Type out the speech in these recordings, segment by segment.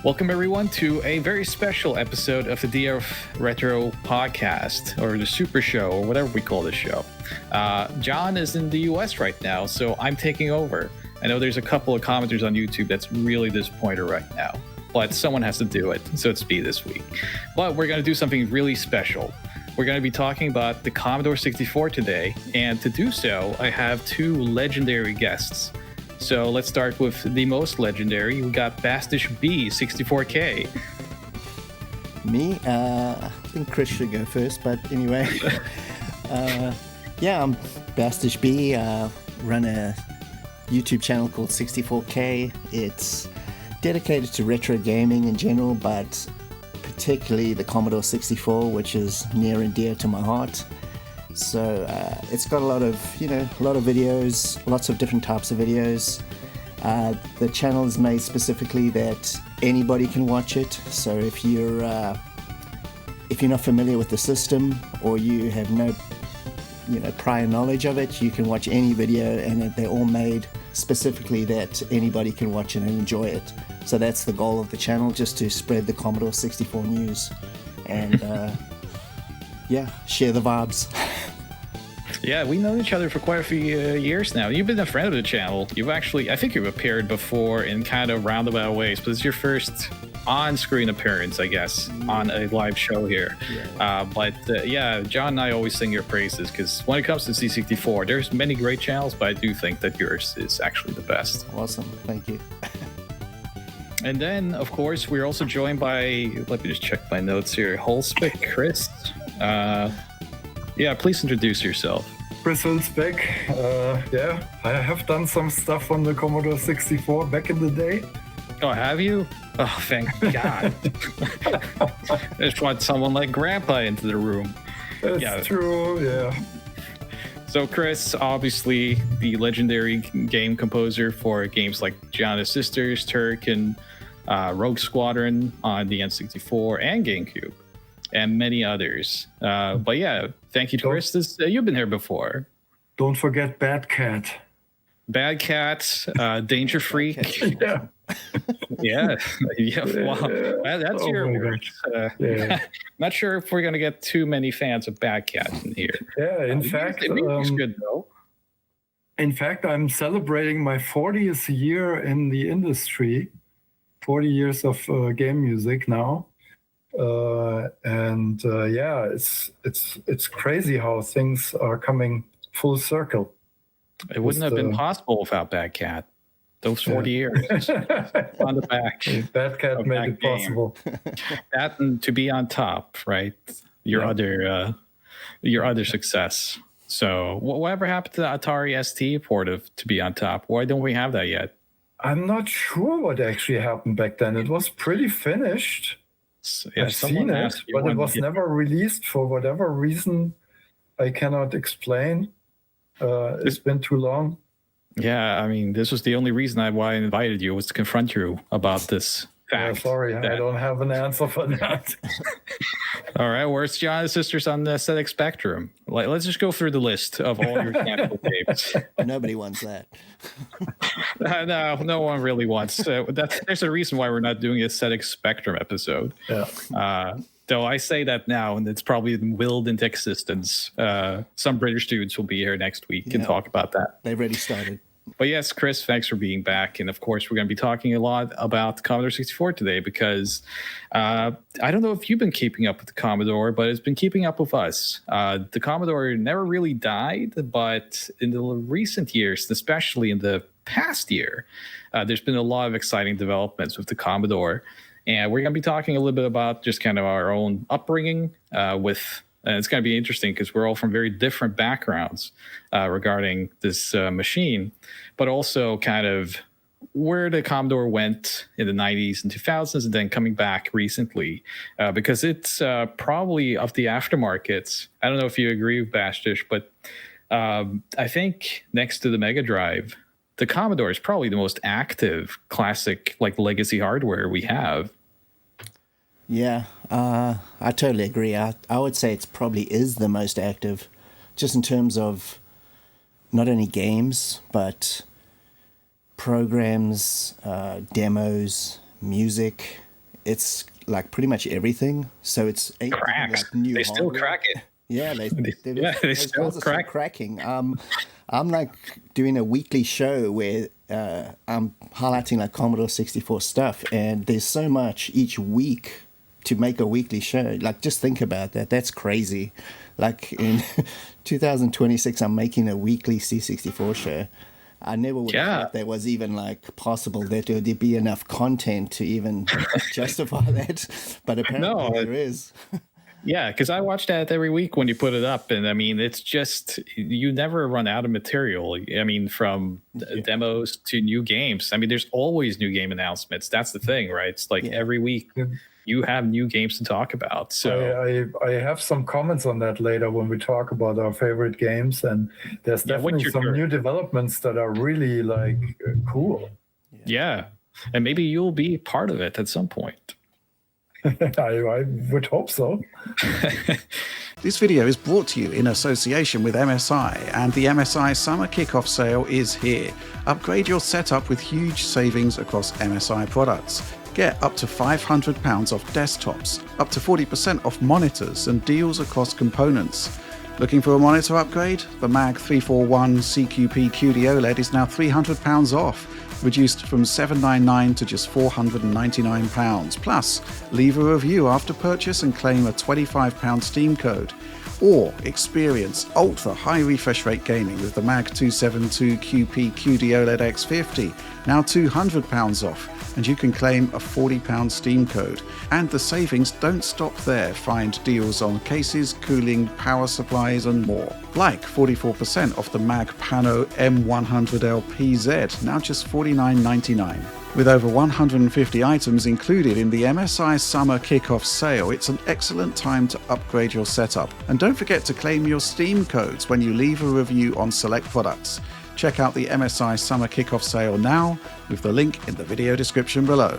Welcome, everyone, to a very special episode of the DF Retro podcast, or the Super Show, or whatever we call this show. John is in the US right now, so I'm taking over. I know there's a couple of commenters on YouTube that's really disappointed right now, but someone has to do it, so it's me this week. But we're going to do something really special. We're going to be talking about the Commodore 64 today, and to do so, I have two legendary guests. So let's start with the most legendary. We got BastichB 64K. Me? I think Chris should go first, but anyway. I'm BastichB. Run a YouTube channel called 64K. It's dedicated to retro gaming in general, but particularly the Commodore 64, which is near and dear to my heart. So it's got a lot of videos, lots of different types of videos. The channel is made specifically that anybody can watch it. So if you're not familiar with the system or you have no prior knowledge of it, you can watch any video, and they're all made specifically that anybody can watch it and enjoy it. So that's the goal of the channel, just to spread the Commodore 64 news and share the vibes. Yeah, we've known each other for quite a few years now. You've been a friend of the channel. I think you've appeared before in kind of roundabout ways, but it's your first on-screen appearance, I guess, on a live show here. Yeah. John and I always sing your praises, because when it comes to C64, there's many great channels, but I do think that yours is actually the best. Awesome, thank you. And then, of course, we're also joined by, let me just check my notes here, Huelsbeck Chris. Please introduce yourself. Chris Huelsbeck. I have done some stuff on the Commodore 64 back in the day. Oh, have you? Oh, thank God. I just want someone like Grandpa into the room. That's true, yeah. So Chris, obviously the legendary game composer for games like Gianna's Sisters, Turk, and Rogue Squadron on the N64 and GameCube, and many others. Thank you to Chris. You've been here before. Don't forget Bad Cat. Bad Cat, Danger Freak. Yeah. Yeah. Wow. That's your word. Not sure if we're going to get too many fans of Bad Cat in here. Yeah, in fact, it's good though. In fact, I'm celebrating my 40th year in the industry. 40 years of game music now. It's crazy how things are coming full circle. It wouldn't have been possible without Bad Cat. Those 40 years on the back. Bad Cat made it possible. That and to be on top, right? Your other success. So whatever happened to the Atari ST port of To Be on Top? Why don't we have that yet? I'm not sure what actually happened back then. It was pretty finished. I've seen it, but it was never released for whatever reason I cannot explain. It's been too long. Yeah, I mean, this was the only reason why I invited you, was to confront you about this fact. Yeah, sorry, I don't have an answer for that. All right, where's John's Sisters on the ZX Spectrum? Let's just go through the list of all your sample tapes. Nobody wants that. No one really wants. There's a reason why we're not doing a ZX Spectrum episode. Yeah. Though I say that now, and it's probably willed into existence. Some British dudes will be here next week and talk about that. They've already started. But yes, Chris, thanks for being back. And of course, we're going to be talking a lot about Commodore 64 today, because I don't know if you've been keeping up with the Commodore, but it's been keeping up with us. The Commodore never really died, but in the recent years, especially in the past year, there's been a lot of exciting developments with the Commodore. And we're going to be talking a little bit about just kind of our own upbringing and it's going to be interesting because we're all from very different backgrounds regarding this machine, but also kind of where the Commodore went in the 90s and 2000s, and then coming back recently, because it's probably of the aftermarkets. I don't know if you agree with Bastich, but I think next to the Mega Drive, the Commodore is probably the most active classic, like legacy hardware we have. Yeah, I totally agree. I would say it's probably is the most active, just in terms of not only games, but programs, demos, music, it's like pretty much everything. So it's cracks. Like new they hardware. Still crack it. Yeah, they still crack. Cracking. I'm like doing a weekly show where I'm highlighting like Commodore 64 stuff, and there's so much each week to make a weekly show. Like, just think about that. That's crazy. Like in 2026, I'm making a weekly C64 show. I never would have thought that was even like possible, that there'd be enough content to even justify that. But apparently there is. Yeah, because I watch that every week when you put it up, and I mean, it's just, you never run out of material. I mean, from demos to new games. I mean, there's always new game announcements. That's the thing, right? It's like every week you have new games to talk about. So I have some comments on that later when we talk about our favorite games, and there's definitely some new developments that are really like cool. Yeah, and maybe you'll be part of it at some point. I would hope so. This video is brought to you in association with MSI, and the MSI Summer Kickoff Sale is here. Upgrade your setup with huge savings across MSI products. Get up to £500 off desktops, up to 40% off monitors, and deals across components. Looking for a monitor upgrade? The MAG 341 CQP QD OLED is now £300 off, reduced from $799 to just £499. Plus, leave a review after purchase and claim a £25 Steam code. Or experience ultra high refresh rate gaming with the MAG 272 QP QD OLED X50, now £200 off, and you can claim a £40 Steam code. And the savings don't stop there. Find deals on cases, cooling, power supplies, and more. Like 44% off the MAG Pano M100L PZ, now just $49.99. With over 150 items included in the MSI Summer Kickoff Sale, it's an excellent time to upgrade your setup. And don't forget to claim your Steam codes when you leave a review on select products. Check out the MSI Summer Kickoff Sale now with the link in the video description below.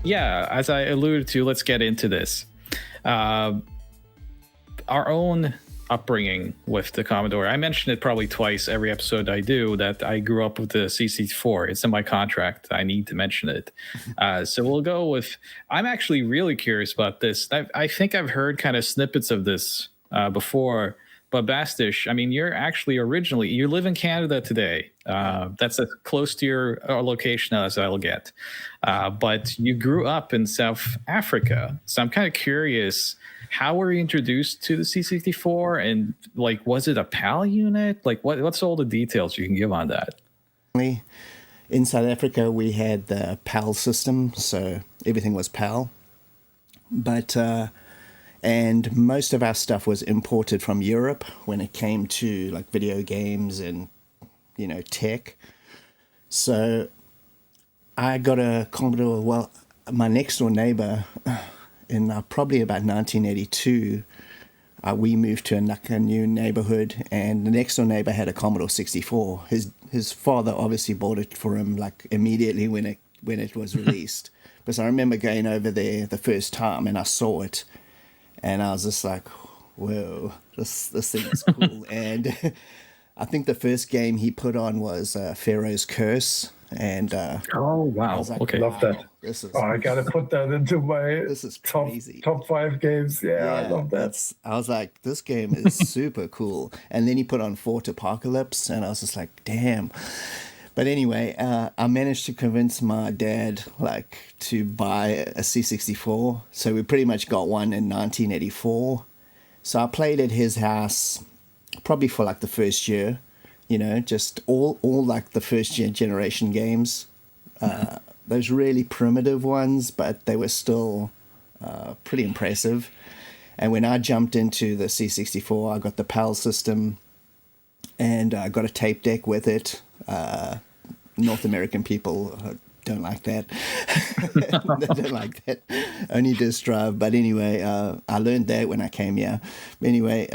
Yeah, as I alluded to, let's get into this. Our own upbringing with the Commodore. I mention it probably twice every episode I do, that I grew up with the C64. It's in my contract. I need to mention it. So we'll go with, I'm actually really curious about this. I think I've heard kind of snippets of this before, but Bastich, I mean, you're actually originally, you live in Canada today. That's as close to your location as I'll get. But you grew up in South Africa. So I'm kind of curious, how were you introduced to the C64, and like, was it a PAL unit? Like, what's all the details you can give on that? In South Africa, we had the PAL system, so everything was PAL. But and most of our stuff was imported from Europe when it came to like video games and, you know, tech. So I got a Commodore. Well, my next door neighbor, in probably about 1982, we moved to a new neighborhood, and the next door neighbor had a Commodore 64. His father obviously bought it for him like immediately when it was released. Because I remember going over there the first time and I saw it, and I was just like, whoa, this thing is cool. And I think the first game he put on was Pharaoh's Curse. And oh wow, I was like, okay, love that. I gotta put that into my top 5 games. Yeah, I love that. I was like, this game is super cool. And then he put on Fort Apocalypse, and I was just like, damn. But anyway, I managed to convince my dad like to buy a C64. So we pretty much got one in 1984. So I played at his house probably for like the first year. You know, just all like the first generation games, those really primitive ones, but they were still pretty impressive. And when I jumped into the C64, I got the PAL system, and I got a tape deck with it. North American people don't like that. They don't like that. Only disk drive. But anyway, I learned that when I came here. Anyway,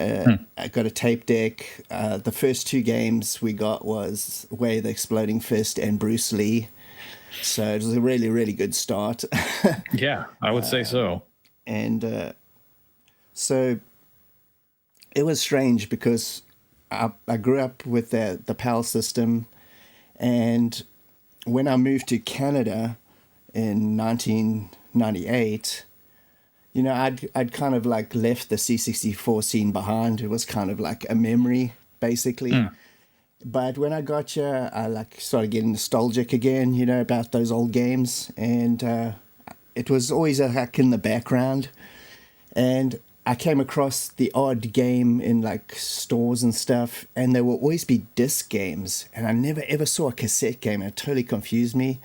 I got a tape deck. The first 2 games we got was Way of the Exploding Fist and Bruce Lee. So it was a really, really good start. Yeah, I would say so. And so it was strange because I grew up with the PAL system, and when I moved to Canada in 1998, you know, I'd kind of like left the C64 scene behind. It was kind of like a memory, basically. But when I got here, I like started getting nostalgic again, you know, about those old games, and it was always like in the background. And I came across the odd game in like stores and stuff, and there will always be disc games, and I never ever saw a cassette game. It totally confused me,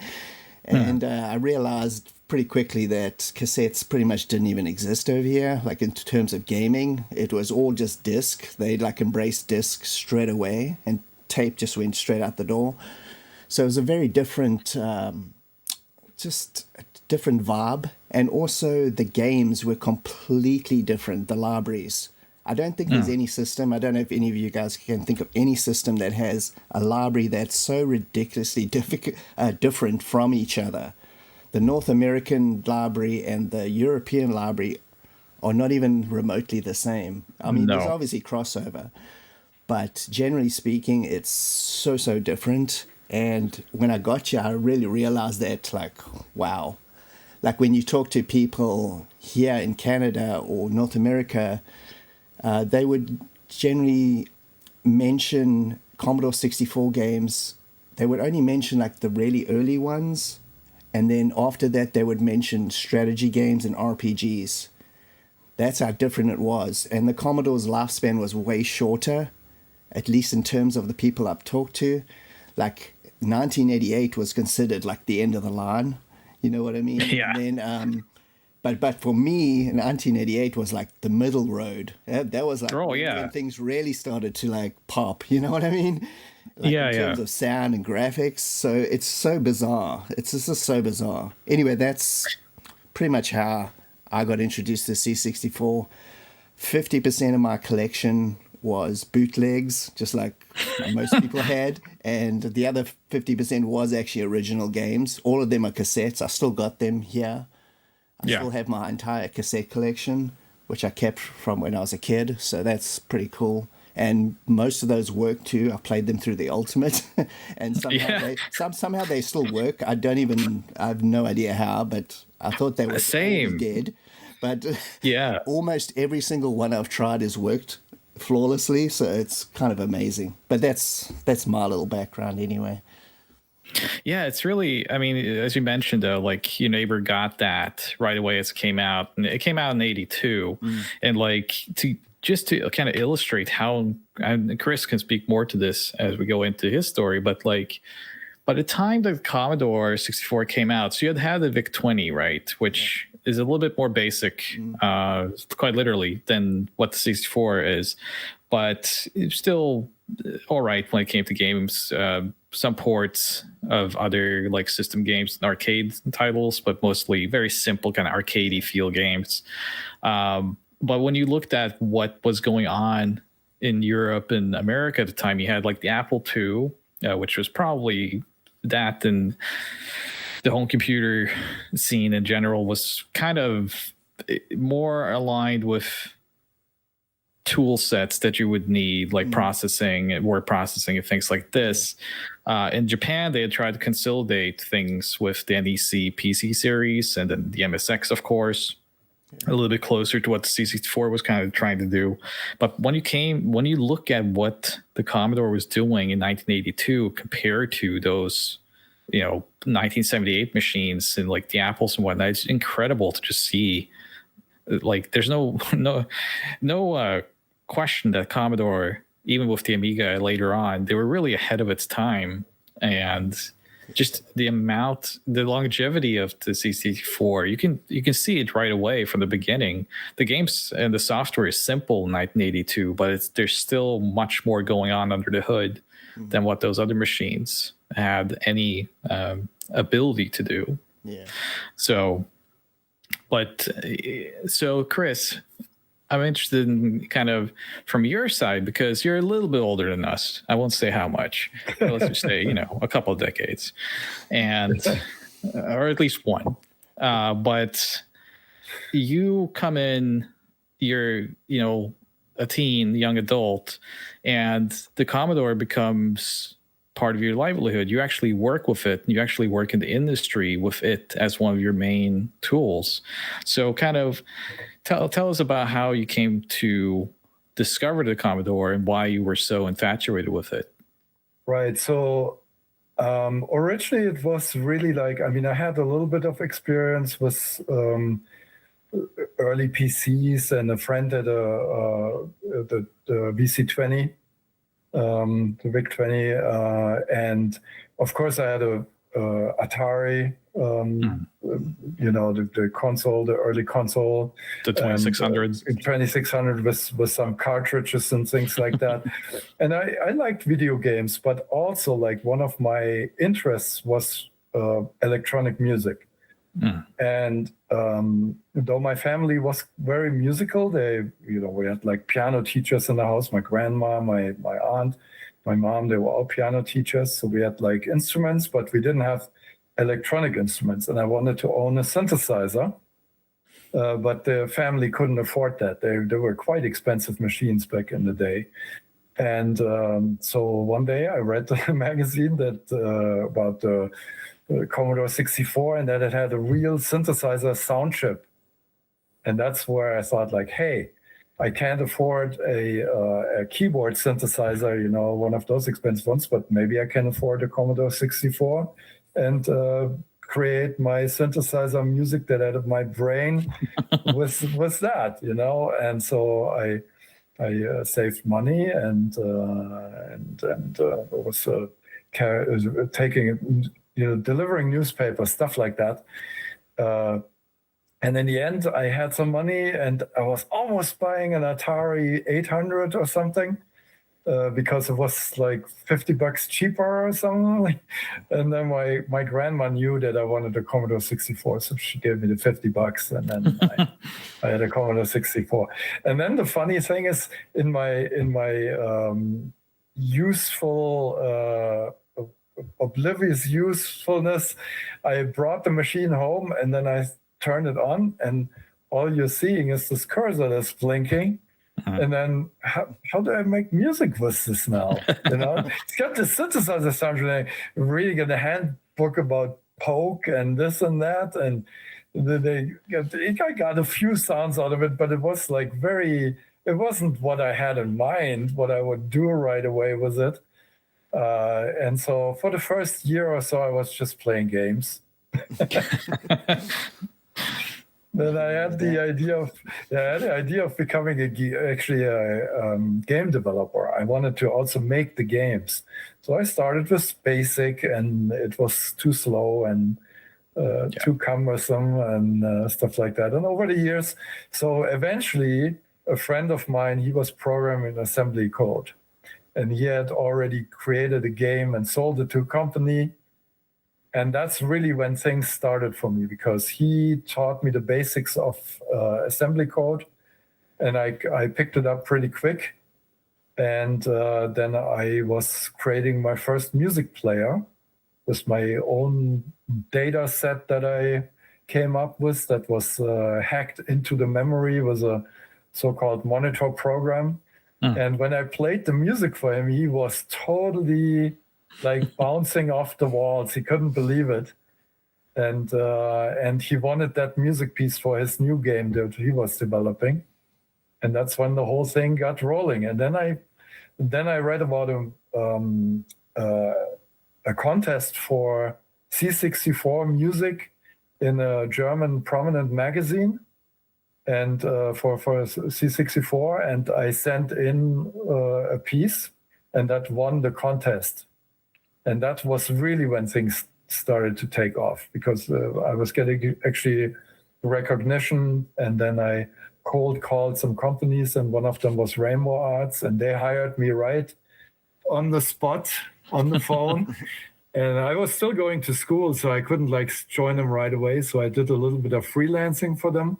and I realized pretty quickly that cassettes pretty much didn't even exist over here. Like in terms of gaming, it was all just disc. They'd like embraced disc straight away, and tape just went straight out the door. So it was a very different, just a different vibe. And also the games were completely different, the libraries. I don't think there's any system, I don't know if any of you guys can think of any system that has a library that's so ridiculously different from each other. The North American library and the European library are not even remotely the same. I mean, there's obviously crossover, but generally speaking, it's so different. And when I got here, I really realized that, like, wow. Like when you talk to people here in Canada or North America, they would generally mention Commodore 64 games. They would only mention like the really early ones. And then after that, they would mention strategy games and RPGs. That's how different it was. And the Commodore's lifespan was way shorter, at least in terms of the people I've talked to. Like 1988 was considered like the end of the line. You know what I mean? Yeah. And then, but for me, 1988 was like the middle road. That was like when things really started to like pop. You know what I mean? Like in terms of sound and graphics. So it's so bizarre. It's just so bizarre. Anyway, that's pretty much how I got introduced to C64. 50% of my collection was bootlegs, just like most people had, and the other 50% was actually original games. All of them are cassettes. I still got them here. I still have my entire cassette collection, which I kept from when I was a kid, so that's pretty cool. And most of those work too. I played them through the Ultimate, and somehow they still work. I have no idea how, but I thought they were dead. But almost every single one I've tried has worked flawlessly, so it's kind of amazing. But that's my little background anyway. Yeah, it's really, I mean, as you mentioned though, like your neighbor got that right away as it came out, and it came out in 82. And like to kind of illustrate how, and Chris can speak more to this as we go into his story, but like by the time the Commodore 64 came out, so you had the VIC-20, right, which is a little bit more basic, quite literally, than what the 64 is, but it's still all right when it came to games. Some ports of other like system games and arcade titles, but mostly very simple kind of arcadey feel games. But when you looked at what was going on in Europe and America at the time, you had like the Apple II, which was probably that, and the home computer scene in general was kind of more aligned with tool sets that you would need, like processing and word processing and things like this. In Japan, they had tried to consolidate things with the NEC PC series and then the MSX, of course, a little bit closer to what the C64 was kind of trying to do. But when you look at what the Commodore was doing in 1982 compared to those, 1978 machines and like the Apples and whatnot, it's incredible to just see. Like, there's no question that Commodore, even with the Amiga later on, they were really ahead of its time. And just the longevity of the C64, you can see it right away from the beginning. The games and the software is simple in 1982, but there's still much more going on under the hood than what those other machines had any ability to do. Yeah. So Chris, I'm interested in kind of from your side, because you're a little bit older than us. I won't say how much, but let's just say, a couple of decades, and or at least one. But you come in, you're, a teen, young adult, and the Commodore becomes part of your livelihood. You actually work with it. You actually work in the industry with it as one of your main tools. So kind of tell us about how you came to discover the Commodore and why you were so infatuated with it. Right. So originally it was really like, I mean, I had a little bit of experience with early PCs, and a friend had the VC20, the VIC-20, and of course I had a Atari, you know, the console, the early console, the 2600s, 2600 with some cartridges and things like that. And I liked video games, but also like one of my interests was electronic music. And though my family was very musical, we had like piano teachers in the house. My grandma, my aunt, my mom, they were all piano teachers. So we had like instruments, but we didn't have electronic instruments. And I wanted to own a synthesizer, but the family couldn't afford that. They were quite expensive machines back in the day. And so one day I read a magazine that about the Commodore 64, and that it had a real synthesizer sound chip. And that's where I thought, like, hey, I can't afford a keyboard synthesizer, you know, one of those expensive ones, but maybe I can afford a Commodore 64 and create my synthesizer music that out of my brain with that, you know. And so I saved money and was taking, you know, delivering newspapers, stuff like that. And in the end, I had some money, and I was almost buying an Atari 800 or something because it was like $50 cheaper or something. And then my grandma knew that I wanted a Commodore 64, so she gave me the $50, and then I had a Commodore 64. And then the funny thing is, in my useful. Oblivious usefulness, I brought the machine home, and then I turned it on, and all you're seeing is this cursor that's blinking. And then how do I make music with this now? You know, it's got the synthesizer sound. Reading in the handbook about Poke and this and that, and I got a few sounds out of it, but it was like it wasn't what I had in mind, what I would do right away with it. And so for the first year or so, I was just playing games. Then I had the idea of becoming a game developer. I wanted to also make the games. So I started with BASIC, and it was too slow and too cumbersome and stuff like that. And over the years, so eventually a friend of mine, he was programming assembly code. And he had already created a game and sold it to a company. And that's really when things started for me, because he taught me the basics of assembly code. And I picked it up pretty quick. And then I was creating my first music player with my own data set that I came up with that was hacked into the memory with a so-called monitor program. And when I played the music for him, he was totally like bouncing off the walls. He couldn't believe it. And he wanted that music piece for his new game that he was developing. And that's when the whole thing got rolling. And then I read about a contest for C64 music in a German prominent magazine. And for C64, and I sent in a piece, and that won the contest. And that was really when things started to take off, because I was getting actually recognition, and then I cold called some companies, and one of them was Rainbow Arts, and they hired me right on the spot, on the phone. And I was still going to school, so I couldn't like join them right away. So I did a little bit of freelancing for them.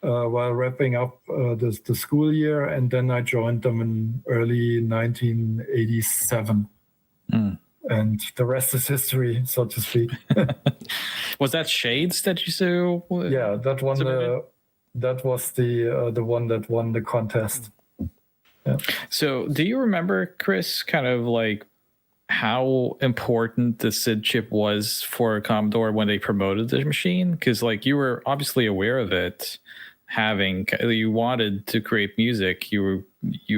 While wrapping up the school year, and then I joined them in early 1987. And the rest is history, so to speak. Was that Shades that you saw? Yeah, that one. That was the one that won the contest. Yeah. So do you remember, Chris, kind of like how important the SID chip was for Commodore when they promoted the machine? Because like you were obviously aware of it, you wanted to create music. You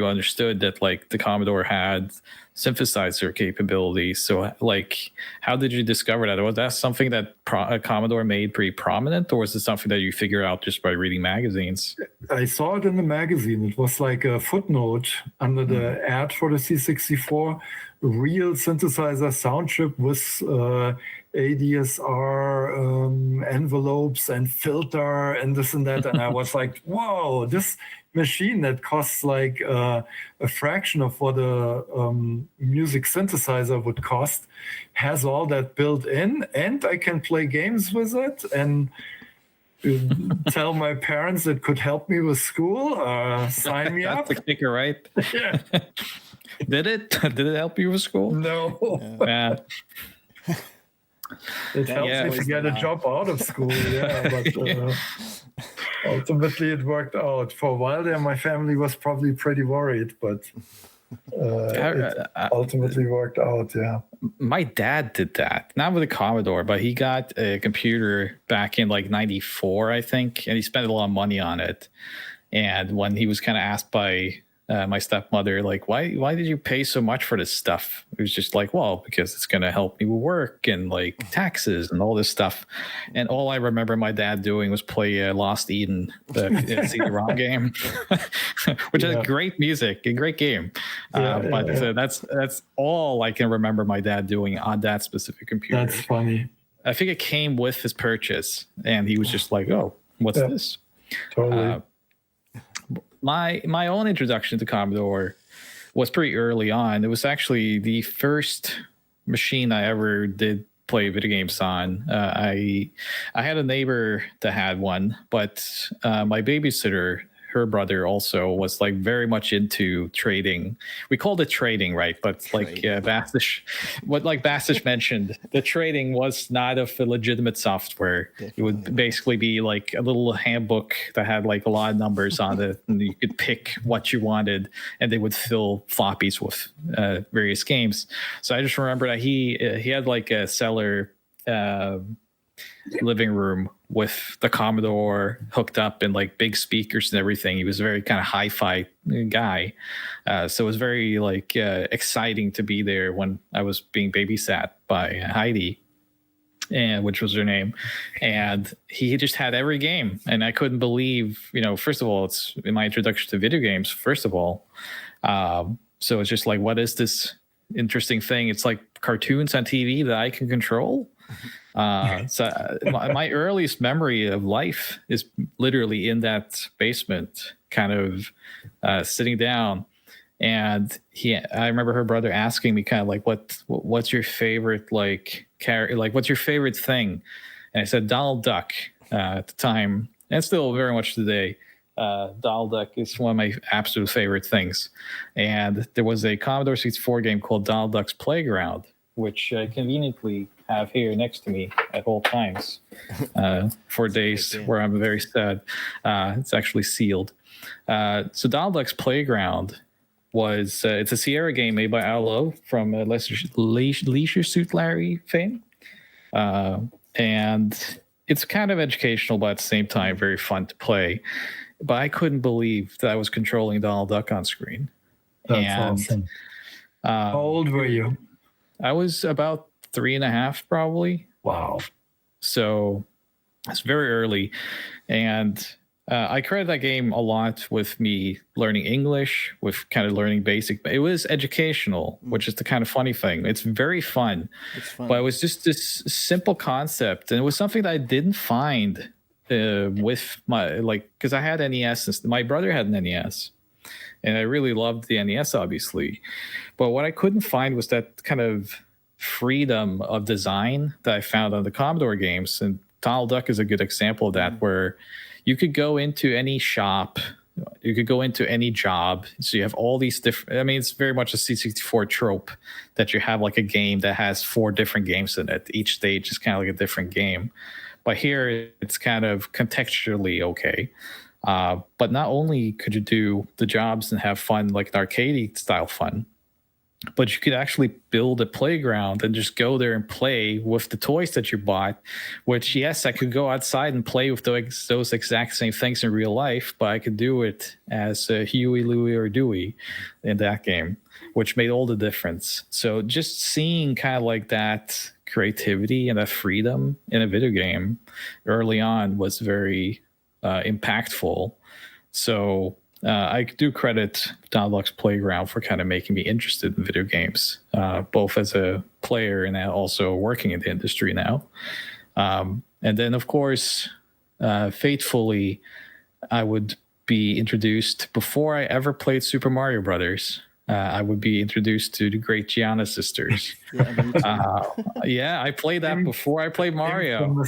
understood that like the Commodore had synthesizer capabilities. So like, how did you discover that? Was that something that Commodore made pretty prominent, or was it something that you figured out just by reading magazines? I saw it in the magazine. It was like a footnote under the ad for the C64, real synthesizer sound chip with ADSR envelopes and filter and this and that. And I was like, whoa, this machine that costs like a fraction of what a music synthesizer would cost has all that built in, and I can play games with it and tell my parents it could help me with school, sign me up. That's the kicker, right? Yeah. Did it help you with school? No. Yeah. It helped me to get a job out of school, but ultimately it worked out. For a while there, my family was probably pretty worried, but it ultimately worked out, yeah. My dad did that, not with a Commodore, but he got a computer back in like 94, I think, and he spent a lot of money on it. And when he was kind of asked by my stepmother, like, why did you pay so much for this stuff? It was just like, well, because it's going to help me with work and like taxes and all this stuff. And all I remember my dad doing was play Lost Eden, the CD-ROM game, which is great music, a great game. That's all I can remember my dad doing on that specific computer. That's funny. I think it came with his purchase, and he was just like, oh, what's this? Totally. My own introduction to Commodore was pretty early on. It was actually the first machine I ever did play video games on. I had a neighbor that had one, but my babysitter, her brother, also was like very much into trading. We called it trading, right? But like Bastich mentioned, the trading was not of a legitimate software. Definitely. It would basically be like a little handbook that had like a lot of numbers on it, and you could pick what you wanted, and they would fill floppies with various games. So I just remember that he had like a cellar living room with the Commodore hooked up and like big speakers and everything. He was a very kind of hi-fi guy. So it was very like exciting to be there when I was being babysat by Heidi, and which was her name. And he just had every game. And I couldn't believe, first of all, it's in my introduction to video games, first of all. So it's just like, what is this interesting thing? It's like cartoons on TV that I can control. So my earliest memory of life is literally in that basement, kind of sitting down. And I remember her brother asking me kind of like, what's your favorite like character? Like, what's your favorite thing? And I said Donald Duck at the time, and still very much today. Donald Duck is one of my absolute favorite things. And there was a Commodore 64 game called Donald Duck's Playground, which I conveniently have here next to me at all times for days where I'm very sad. It's actually sealed. So Donald Duck's Playground was it's a Sierra game made by Allo from Leisure Suit Larry fame. And it's kind of educational, but at the same time, very fun to play. But I couldn't believe that I was controlling Donald Duck on screen. That's awesome. How old were you? I was about 3.5, probably. Wow. So it's very early. And I credit that game a lot with me learning English, with kind of learning basic. It was educational, which is the kind of funny thing. It's very fun. It's fun. But it was just this simple concept. And it was something that I didn't find with my, because I had NES. And my brother had an NES. And I really loved the NES, obviously. But what I couldn't find was that kind of freedom of design that I found on the Commodore games. And Donald Duck is a good example of that, where you could go into any shop, you could go into any job. So you have all these different, it's very much a C64 trope that you have like a game that has 4 different games in it. Each stage is kind of like a different game. But here it's kind of contextually okay. But not only could you do the jobs and have fun, like an arcade style fun, but you could actually build a playground and just go there and play with the toys that you bought, which, yes, I could go outside and play with those exact same things in real life, but I could do it as Huey, Louie, or Dewey in that game, which made all the difference. So just seeing kind of like that creativity and that freedom in a video game early on was very impactful. So I do credit Don Luck's Playground for kind of making me interested in video games, both as a player and also working in the industry now. And then, of course, faithfully, I would be introduced, before I ever played Super Mario Brothers, I would be introduced to the great Gianna sisters. Yeah, I played that before I played Mario.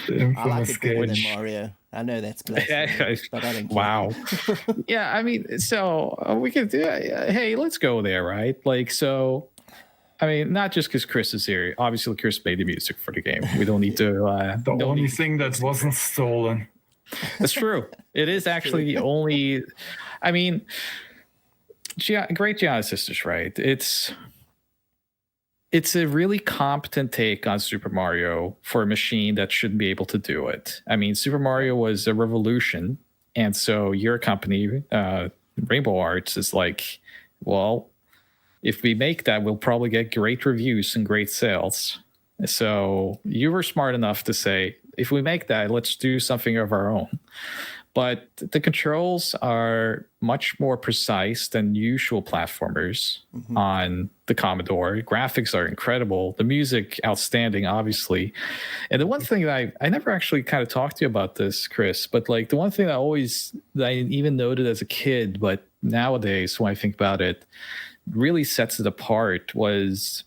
I like it better than Mario. I know that's blasphemy, but I don't care. Wow. Yeah, I mean, so we could do it. Hey, let's go there, right? Like, so, I mean, not just because Chris is here. Obviously, Chris made the music for the game. We don't need to. The only thing that wasn't stolen. That's true. It is actually the only. I mean, great Gianna sisters, right? It's a really competent take on Super Mario for a machine that shouldn't be able to do it. I mean, Super Mario was a revolution. And so your company, Rainbow Arts, is like, well, if we make that, we'll probably get great reviews and great sales. So you were smart enough to say, if we make that, let's do something of our own. But the controls are much more precise than usual platformers on the Commodore. Graphics are incredible. The music, outstanding, obviously. And the one thing that I never actually kind of talked to you about this, Chris, but like the one thing that I even noted as a kid, but nowadays when I think about it, really sets it apart was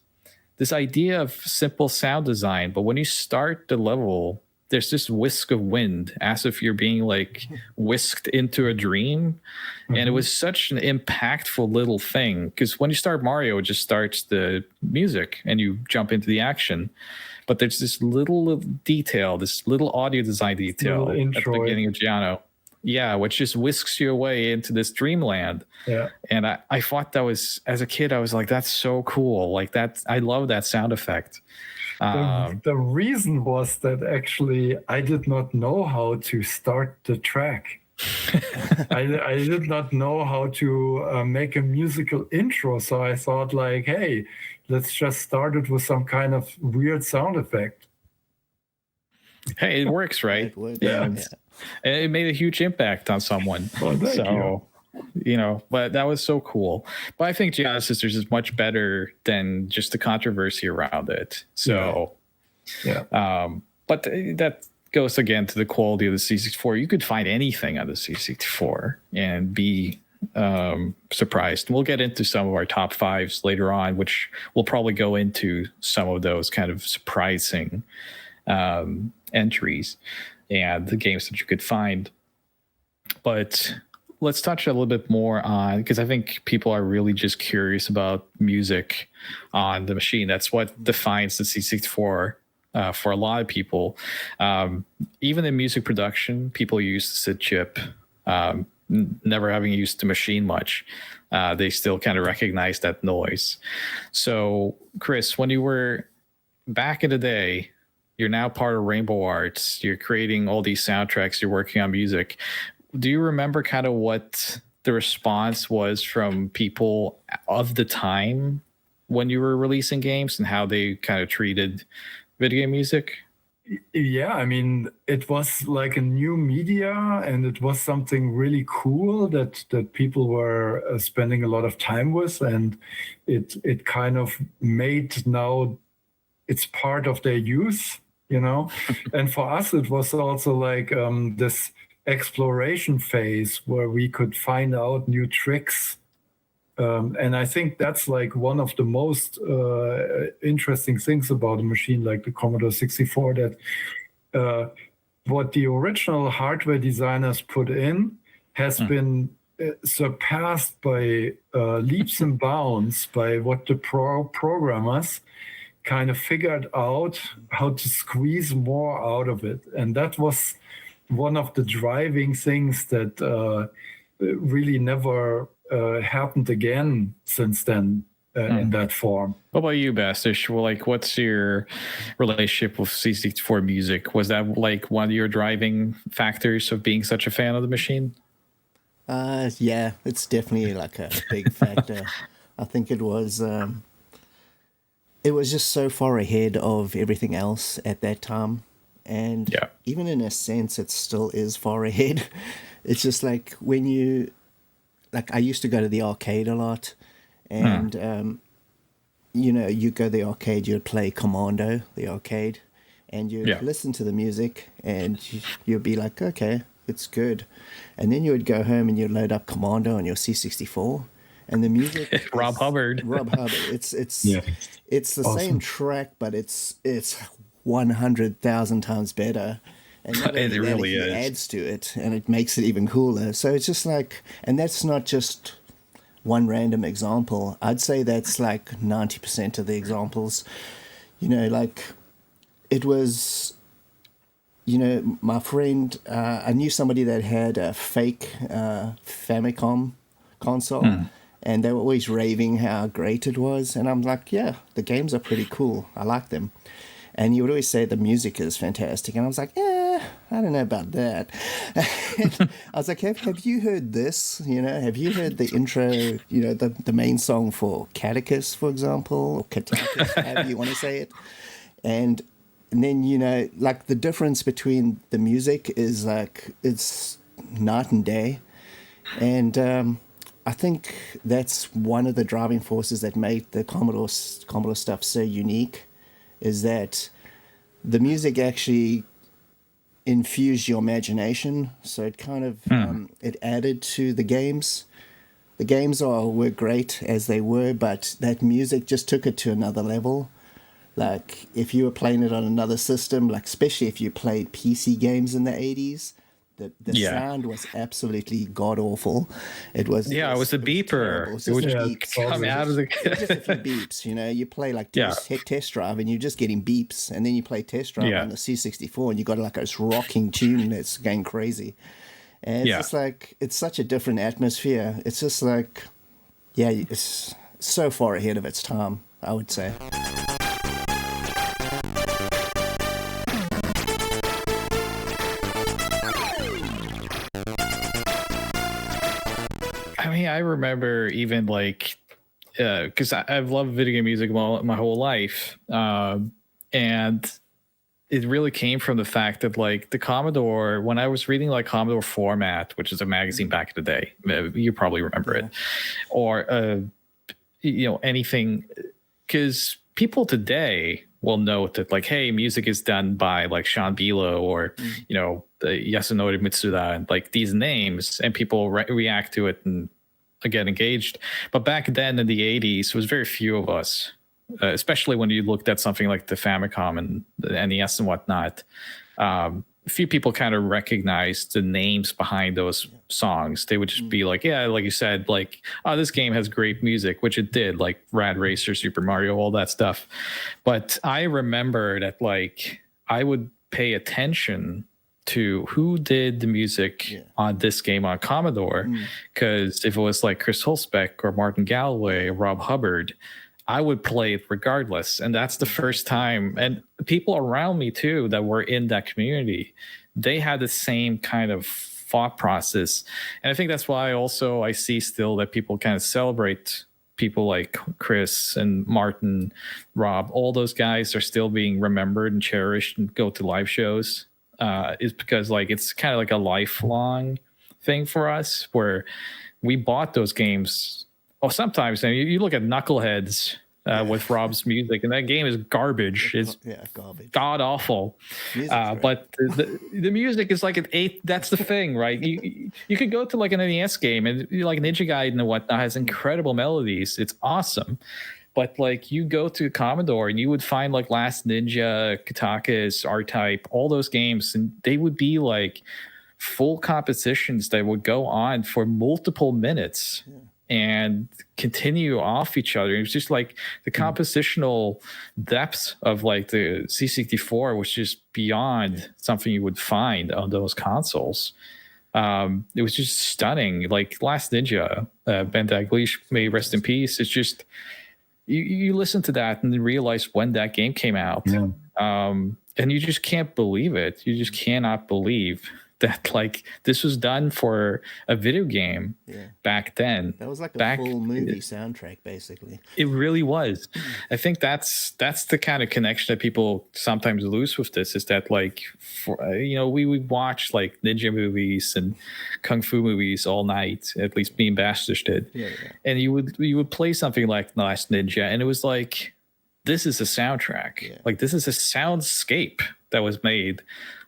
this idea of simple sound design. But when you start the level, there's this whisk of wind, as if you're being like whisked into a dream. And it was such an impactful little thing, because when you start Mario, it just starts the music and you jump into the action. But there's this little detail, this little audio design detail at the beginning of Gianna. Yeah, which just whisks you away into this dreamland. Yeah. And I thought that was, as a kid, I was like, that's so cool. Like that, I love that sound effect. The reason was that actually I did not know how to start the track. I did not know how to make a musical intro. So I thought like, hey, let's just start it with some kind of weird sound effect. Hey, it works, right? It would, yeah. And it made a huge impact on someone. Well, thank you. You know, but that was so cool. But I think Gianna Sisters is much better than just the controversy around it. So, but that goes again to the quality of the C64. You could find anything on the C64 and be surprised. We'll get into some of our top fives later on, which we'll probably go into some of those kind of surprising entries and the games that you could find. But let's touch a little bit more on, because I think people are really just curious about music on the machine. That's what defines the C64 for a lot of people. Even in music production, people use the SID chip, never having used the machine much. They still kind of recognize that noise. So, Chris, when you were back in the day, you're now part of Rainbow Arts. You're creating all these soundtracks. You're working on music. Do you remember kind of what the response was from people of the time when you were releasing games and how they kind of treated video game music? Yeah, I mean, it was like a new media, and it was something really cool that people were spending a lot of time with, and it kind of made now it's part of their use, you know. And for us, it was also like this exploration phase where we could find out new tricks. And I think that's like one of the most interesting things about a machine like the Commodore 64, that what the original hardware designers put in has been surpassed by leaps and bounds by what the programmers kind of figured out how to squeeze more out of it. And that was one of the driving things that really never happened again since then in that form. What about you, Bastich? Well, like, what's your relationship with C64 music? Was that like one of your driving factors of being such a fan of the machine? Yeah, it's definitely like a big factor. I think it was just so far ahead of everything else at that time. And even in a sense, it still is far ahead. It's just like when you, like I used to go to the arcade a lot, and you know, you go to the arcade, you'd play Commando, the arcade, and you'd listen to the music, and you'd be like, okay, it's good. And then you would go home and you'd load up Commando on your C64, and the music Rob Hubbard. It's the same track, but it's 100,000 times better. And it really is. Adds to it, and it makes it even cooler. So it's just like, and that's not just one random example. I'd say that's like 90% of the examples. You know, like it was, you know, my friend, I knew somebody that had a fake Famicom console, and they were always raving how great it was. And I'm like, yeah, the games are pretty cool. I like them. And he would always say the music is fantastic. And I was like, I don't know about that. I was like, have you heard this? You know, have you heard the intro, you know, the main song for Catechus, for example, or Catechus, however you want to say it. And then, you know, like the difference between the music is like, it's night and day. And I think that's one of the driving forces that made the Commodore stuff so unique, is that the music actually infused your imagination. So it kind of it added to the games. The games were great as they were, but that music just took it to another level. Like if you were playing it on another system, like especially if you played PC games in the 80s, the sound was absolutely god awful. It was it was a beeper. It would just come out of the just a few beeps. You know, you play like Test Drive, and you're just getting beeps, and then you play Test Drive on the C64, and you got like this rocking tune that's going crazy. And it's just like, it's such a different atmosphere. It's just like, it's so far ahead of its time, I would say. I remember even like, because I've loved video game music my whole life. And it really came from the fact that like the Commodore, when I was reading like Commodore Format, which is a magazine back in the day, you probably remember it, or, you know, anything, because people today will note that like, hey, music is done by like Sean Bilo or, you know, Yasunori Mitsuda, and like these names, and people react to it and get engaged. But back then in the 80s, there was very few of us, especially when you looked at something like the Famicom and the NES and whatnot. Few people kind of recognized the names behind those songs. They would just be like, yeah, like you said, like, oh, this game has great music, which it did, like Rad Racer, Super Mario, all that stuff. But I remember that like I would pay attention to who did the music on this game on Commodore, because if it was like Chris Huelsbeck or Martin Galloway or Rob Hubbard, I would play it regardless. And that's the first time. And people around me too that were in that community, they had the same kind of thought process. And I think that's why also I see still that people kind of celebrate people like Chris and Martin, Rob, all those guys are still being remembered and cherished and go to live shows. Is because like it's kind of like a lifelong thing for us, where we bought those games. Oh, sometimes and you look at Knuckleheads with Rob's music, and that game is garbage. It's garbage, god awful. But the music is like an 8. That's the thing, right? You could go to like an NES game, and like Ninja Gaiden and whatnot has incredible melodies. It's awesome. But like you go to Commodore and you would find like Last Ninja, Katakas, R-Type, all those games, and they would be like full compositions that would go on for multiple minutes. and continue off each other. It was just like the compositional depth of like the C64 was just beyond something you would find on those consoles. It was just stunning. Like Last Ninja, Ben Daglish, may rest in peace. It's just you listen to that and realize when that game came out, and you just can't believe it. You just cannot believe that like this was done for a video game back then. That was like a full movie soundtrack, basically. It really was. I think that's the kind of connection that people sometimes lose with this, is that like, we would watch like ninja movies and kung fu movies all night, at least me and Bastich did. And you would play something like The Last Ninja, and it was like, this is a soundtrack. Like, this is a soundscape that was made.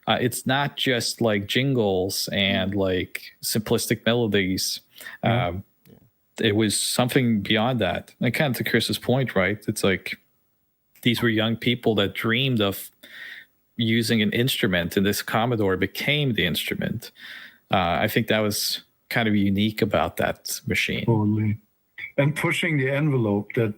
It's not just like jingles and like simplistic melodies. It was something beyond that. And kind of to Chris's point, right? It's like these were young people that dreamed of using an instrument, and this Commodore became the instrument. I think that was kind of unique about that machine. Totally. And pushing the envelope, that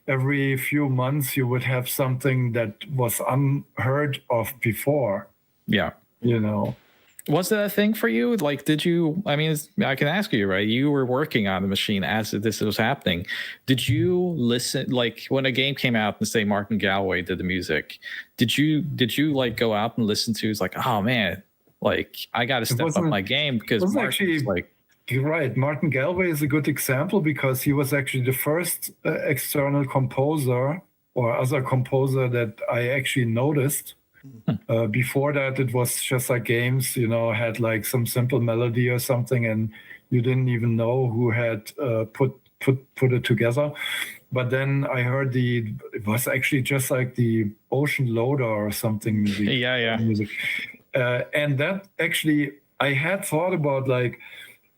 every few months you would have something that was unheard of before. Was that a thing for you? Like, did you, I mean, I can ask you, right? You were working on the machine as this was happening. Did you listen, like when a game came out and say Martin Galway did the music, did you like go out and listen to, it's like, oh man, like I got to step up my game, because Martin's like, you're right. Martin Galway is a good example, because he was actually the first external composer or other composer that I actually noticed. Before that, it was just like games, had like some simple melody or something, and you didn't even know who had put it together. But then I heard it was actually just like the Ocean Loader or something. Music. And that actually, I had thought about like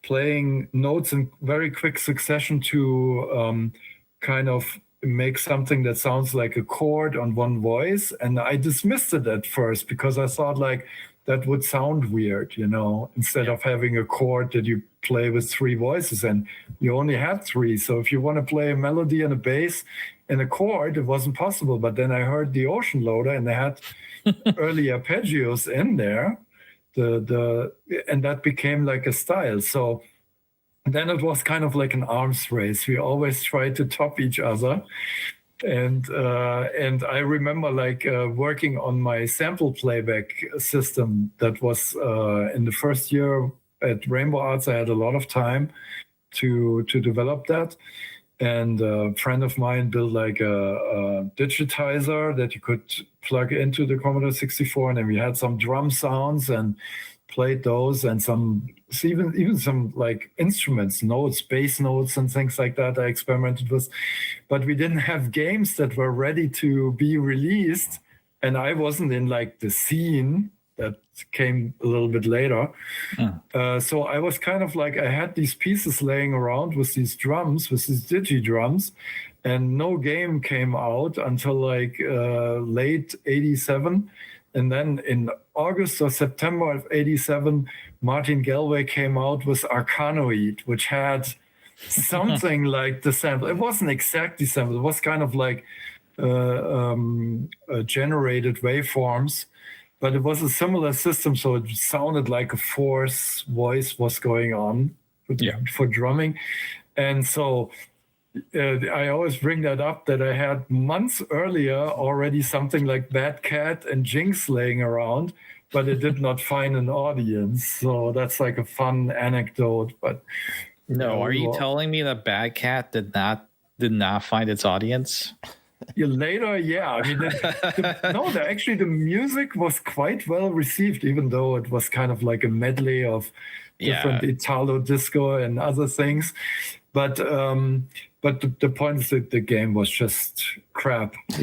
playing notes in very quick succession to kind of make something that sounds like a chord on one voice. And I dismissed it at first, because I thought like that would sound weird, instead of having a chord that you play with three voices, and you only had three. So if you want to play a melody and a bass and a chord, it wasn't possible. But then I heard the Ocean Loader, and they had early arpeggios in there. And that became like a style. So then it was kind of like an arms race. We always tried to top each other. And I remember like working on my sample playback system. That was in the first year at Rainbow Arts. I had a lot of time to develop that. And a friend of mine built like a digitizer that you could plug into the Commodore 64, and then we had some drum sounds and played those, and even some like instruments, notes, bass notes and things like that I experimented with. But we didn't have games that were ready to be released, and I wasn't in like the scene that came a little bit later. So I was kind of like, I had these pieces laying around with these drums, with these digi drums, and no game came out until like late 87. And then in August or September of 87, Martin Galway came out with Arcanoid, which had something like the sample. It wasn't exactly sample. It was kind of like generated waveforms. But it was a similar system, so it sounded like a Force voice was going on for drumming. And so I always bring that up, that I had months earlier already something like Bad Cat and Jinx laying around, but it did not find an audience. So that's like a fun anecdote. But no, are you telling me that Bad Cat did not find its audience? Later, yeah. I mean, actually, the music was quite well received, even though it was kind of like a medley of different Italo disco and other things. But the point is that the game was just crap, I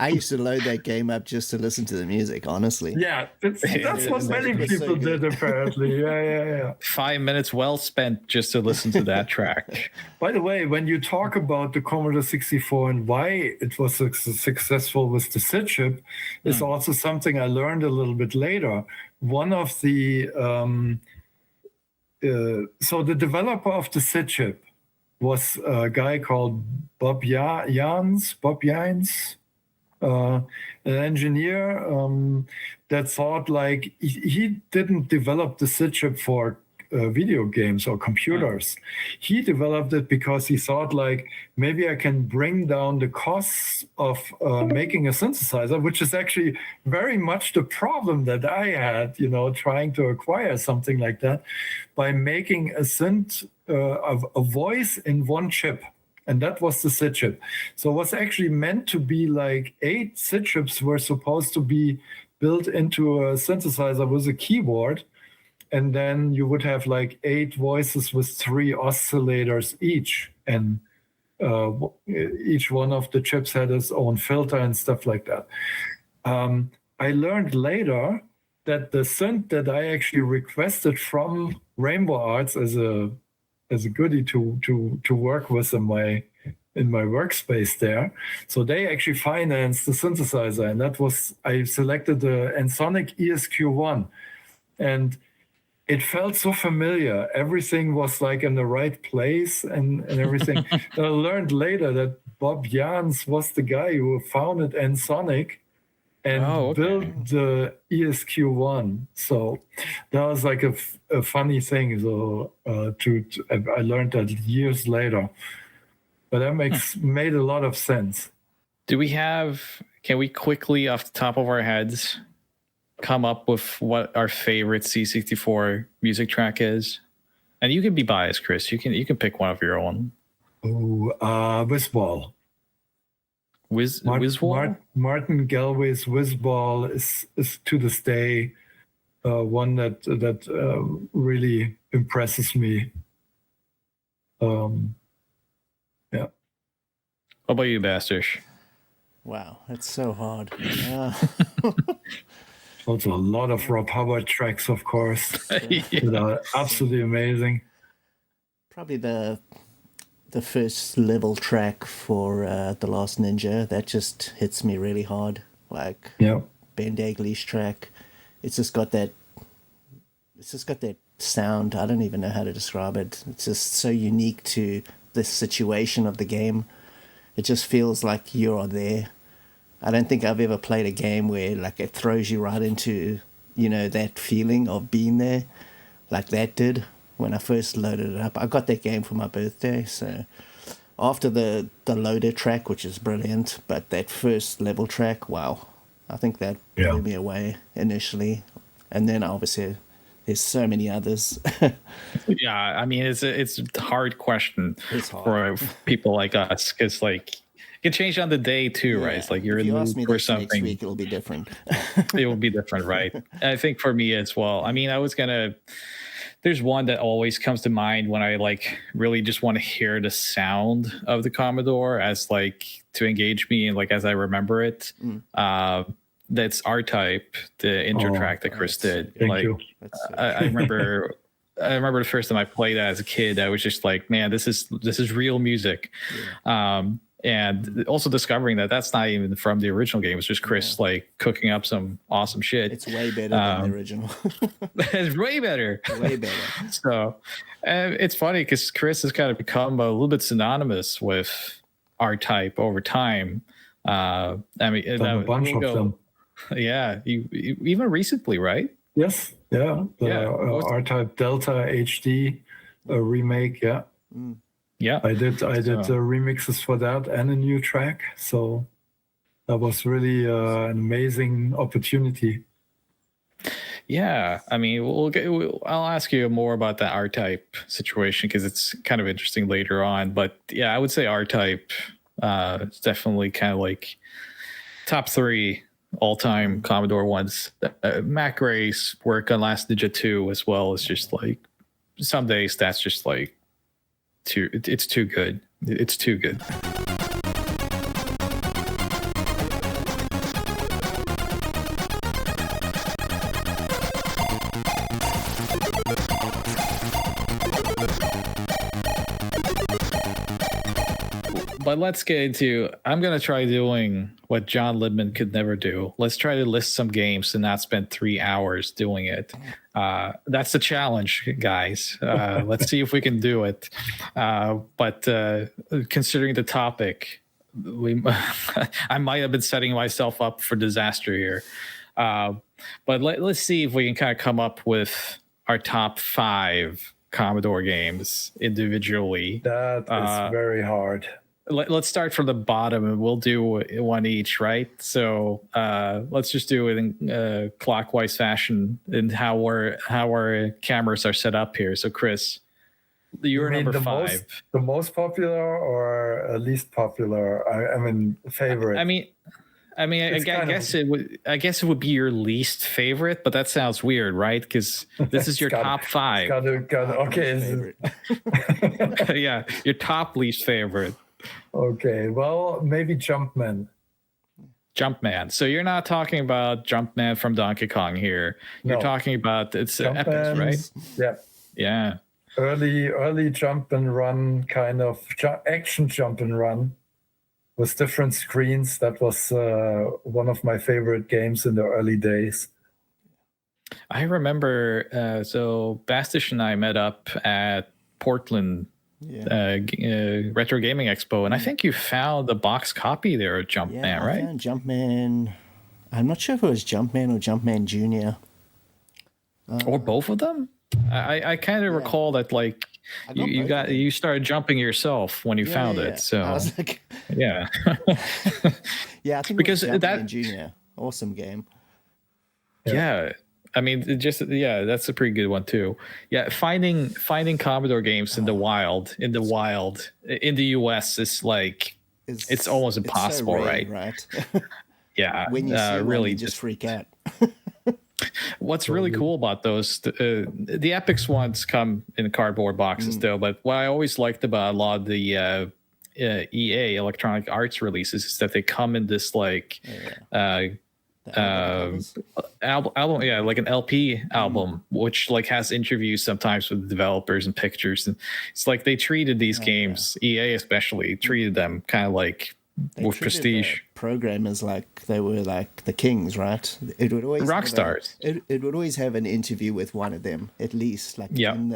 used to load that game up just to listen to the music, honestly. Yeah, that's what many people did, apparently. Yeah. 5 minutes well spent just to listen to that track. By the way, when you talk about the Commodore 64 and why it was successful with the SID chip, is also something I learned a little bit later. One of the so the developer of the SID chip was a guy called Bob Jans, an engineer that thought like he didn't develop the SID chip for video games or computers. He developed it because he thought like maybe I can bring down the costs of making a synthesizer, which is actually very much the problem that I had, trying to acquire something like that, by making a synth, a voice in one chip. And that was the SID chip. So it was actually meant to be like 8 SID chips were supposed to be built into a synthesizer with a keyboard. And then you would have like 8 voices with 3 oscillators each. And each one of the chips had its own filter and stuff like that. I learned later that the synth that I actually requested from Rainbow Arts as a goodie to work with in my workspace there. So they actually financed the synthesizer, and I selected the Ensoniq ESQ1, and it felt so familiar. Everything was like in the right place and everything. I learned later that Bob Jans was the guy who founded Ensoniq and built the ESQ1. So that was like a funny thing. So I learned that years later. But that made a lot of sense. Can we quickly off the top of our heads come up with what our favorite C64 music track is? And you can be biased, Chris. You can pick one of your own. Whizball. Whizball? Martin Galway's Whizball is to this day one that really impresses me. Yeah. What about you, Bastich? Wow, that's so hard. Also a lot of Rob Hubbard tracks, of course. That are absolutely amazing. Probably the first level track for The Last Ninja, that just hits me really hard. Like Ben Dagley's track. It's just got that sound. I don't even know how to describe it. It's just so unique to the situation of the game. It just feels like you're there. I don't think I've ever played a game where like it throws you right into, that feeling of being there like that did when I first loaded it up. I got that game for my birthday, so after the loader track, which is brilliant, but that first level track, wow, I think that blew me away initially. And then obviously there's so many others. Yeah, I mean, it's a hard question for people like us, because like it can change on the day too, right? It's like you're in the mood for something. Next week it'll be different. It will be different, right? I think for me as well. I mean, there's one that always comes to mind when I like really just want to hear the sound of the Commodore as like to engage me and like as I remember it. That's R-Type, the intro track that Chris did. Thank you. I remember the first time I played that as a kid, I was just like, man, this is real music. Yeah. And also discovering that that's not even from the original game. It's just Chris like cooking up some awesome shit. It's way better than the original. It's way better. Way better. So it's funny because Chris has kind of become a little bit synonymous with R-Type over time. I mean, a bunch of them. Yeah, you even recently, right? Yes. Yeah. R-Type Delta HD remake. Yeah. Yeah, I did remixes for that and a new track. So that was really an amazing opportunity. Yeah, I mean, I'll ask you more about that R-Type situation because it's kind of interesting later on. But yeah, I would say R-Type is definitely kind of like top 3 all-time Commodore ones. Mac Ray's work on Last Ninja 2 as well is just like some days that's just like it's too good. It's too good. But let's get into, I'm going to try doing what John Lidman could never do. Let's try to list some games and not spend 3 hours doing it. That's the challenge, guys. Let's see if we can do it. But considering the topic, I might have been setting myself up for disaster here. But let's see if we can kind of come up with our top 5 Commodore games individually. That is very hard. Let's start from the bottom and we'll do one each, right? So let's just do it in clockwise fashion and how our cameras are set up here. So Chris, you're number 5. The most popular or least popular? I mean, favorite. I guess it would be your least favorite, but that sounds weird, right? Because this is your top 5. Okay. Yeah, your top least favorite. Okay, well, maybe Jumpman. So you're not talking about Jumpman from Donkey Kong here. You're talking about it's Epics, right? Yeah. Yeah. Early jump and run kind of action jump and run with different screens. That was one of my favorite games in the early days. I remember, so Bastich and I met up at Portland Retro Gaming Expo, and I think you found the box copy there of Jumpman, right? I found Jumpman. I'm not sure if it was Jumpman or Jumpman Junior. Or both of them? I kind of recall that, like, you started jumping yourself when you found it. So I was like, yeah. Yeah, I think because it was that Junior, awesome game. Yeah. I mean, that's a pretty good one too. Yeah, finding Commodore games in the wild in the US is like it's almost impossible, so rare, right? Yeah, when you see really one, you just freak out. What's really cool about those, the Epics ones come in cardboard boxes though, but what I always liked about a lot of the EA Electronic Arts releases is that they come in this like album, like an LP album, which like has interviews sometimes with developers and pictures, and it's like they treated these games, EA especially, treated them kind of like with prestige. Programmers like they were like the kings, right? It would always rock stars. It would always have an interview with one of them at least, like in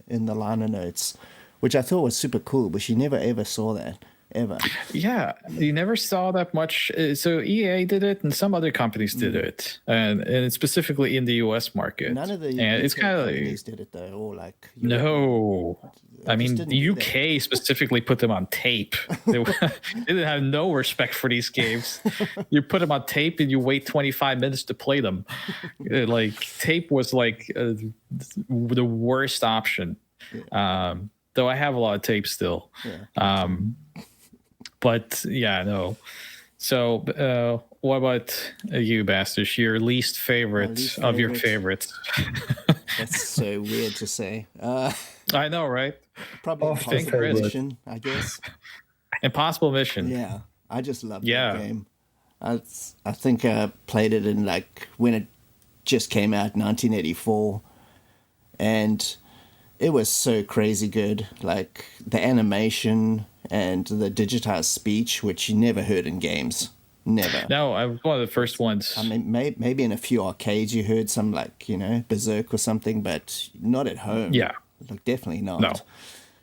the liner notes, which I thought was super cool. But you never ever saw that. Ever. Yeah, you never saw that much. So EA did it, and some other companies did it, and specifically in the US market. None of the it's kind of companies did it though, or like no. I mean, the UK specifically put them on tape. They didn't have no respect for these games. You put them on tape and you wait 25 minutes to play them. Like tape was like the worst option. Though I have a lot of tape still. Yeah. But yeah, no. So, what about you, Bastich? Your least favorite of your favorites? That's so weird to say. I know, right? Probably Impossible Mission, I guess. Impossible Mission. Yeah, I just love that game. I think I played it in like when it just came out, 1984, and it was so crazy good. Like the animation and the digitized speech, which you never heard in games. Never. No, I was one of the first ones. I mean, maybe in a few arcades you heard some, like, you know, Berserk or something, but not at home. Yeah. Like, definitely not. No.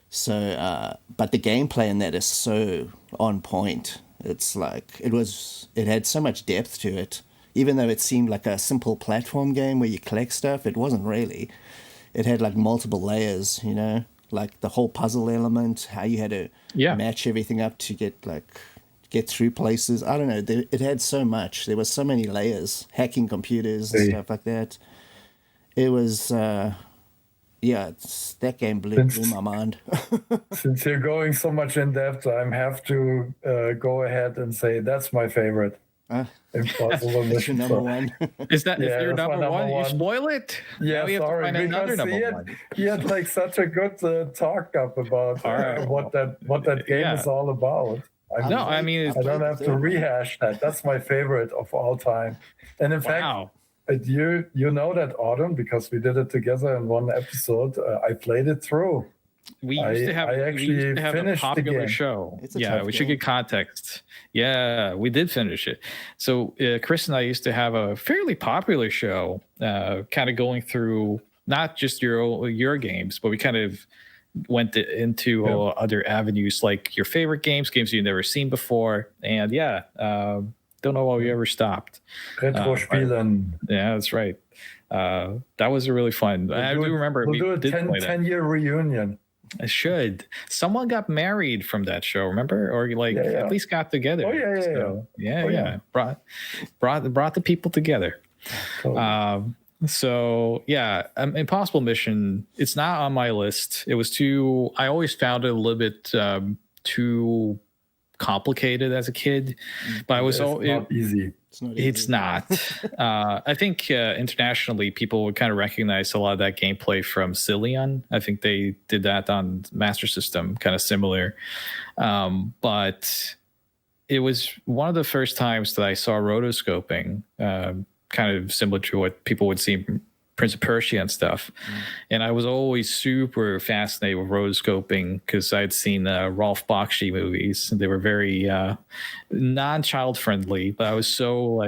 So, but the gameplay in that is so on point. It's like, it had so much depth to it. Even though it seemed like a simple platform game where you collect stuff, it wasn't really. It had like multiple layers, you know, like the whole puzzle element, how you had to match everything up to get through places. I don't know. It had so much. There was so many layers, hacking computers and stuff like that. It was, that game blew my mind. Since you're going so much in depth, I have to go ahead and say that's my favorite. Impossible Mission. Number one. Is that if you're number one? You spoil it. Yeah, sorry, because he had like such a good talk up about what that game is all about. I don't have to rehash that. That's my favorite of all time. And in fact, you know that autumn, because we did it together in one episode, I played it through. We used to have a popular show. We should get context. Yeah, we did finish it. So Chris and I used to have a fairly popular show, kind of going through not just your games, but we kind of went into other avenues, like your favorite games you've never seen before, and don't know why we ever stopped. Retro Spielen. Yeah, that's right. That was really fun. I do remember we did a 10-year reunion. I should. Someone got married from that show, remember? Or at least got together. Oh yeah. Brought the people together. Totally. Impossible Mission, it's not on my list. It was I always found it a little bit too complicated as a kid, but it's not easy. It's not. I think internationally, people would kind of recognize a lot of that gameplay from Cillian. I think they did that on Master System, kind of similar. But it was one of the first times that I saw rotoscoping, kind of similar to what people would see in Prince of Persia and stuff. And I was always super fascinated with rotoscoping because I'd seen Rolf Bakshi movies. They were very non-child friendly, but I was so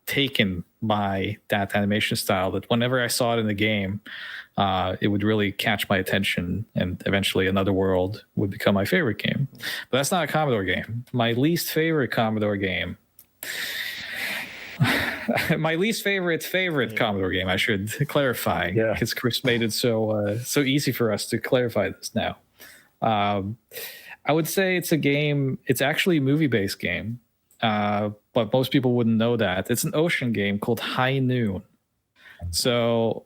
taken by that animation style that whenever I saw it in the game, it would really catch my attention, and eventually Another World would become my favorite game. But that's not a Commodore game. My least favorite Commodore game. My least favorite Commodore game, I should clarify, because Chris made it so easy for us to clarify this now. I would say it's a game. It's actually a movie-based game, but most people wouldn't know that. It's an ocean game called High Noon. So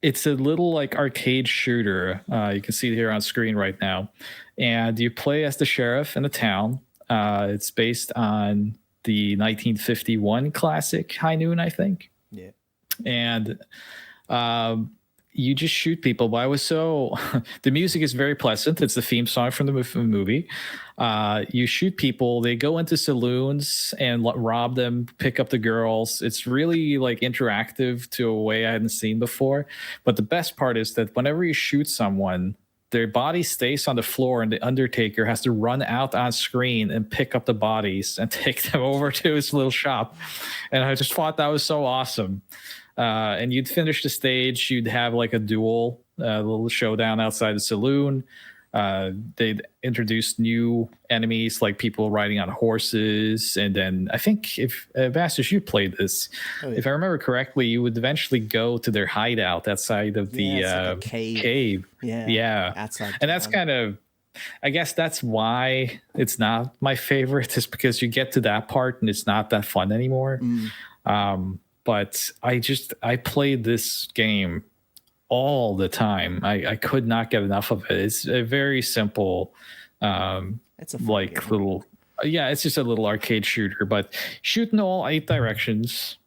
it's a little arcade shooter. You can see it here on screen right now, and you play as the sheriff in a town. It's based on the 1951 classic High Noon, I think. Yeah. And you just shoot people. But the music is very pleasant. It's the theme song from the movie. You shoot people. They go into saloons and rob them, pick up the girls. It's really interactive to a way I hadn't seen before. But the best part is that whenever you shoot someone, their body stays on the floor, and the Undertaker has to run out on screen and pick up the bodies and take them over to his little shop. And I just thought that was so awesome. And you'd finish the stage, you'd have a duel, a little showdown outside the saloon. They'd introduce new enemies, like people riding on horses. And then I think if Bastich, you played this, if I remember correctly, you would eventually go to their hideout outside of the cave. Yeah. Outside and that's kind of, I guess that's why it's not my favorite, is because you get to that part and it's not that fun anymore. But I played this game all the time. I could not get enough of it. It's a very simple, it's a little, it's just a little arcade shooter, but shoot in all 8 directions.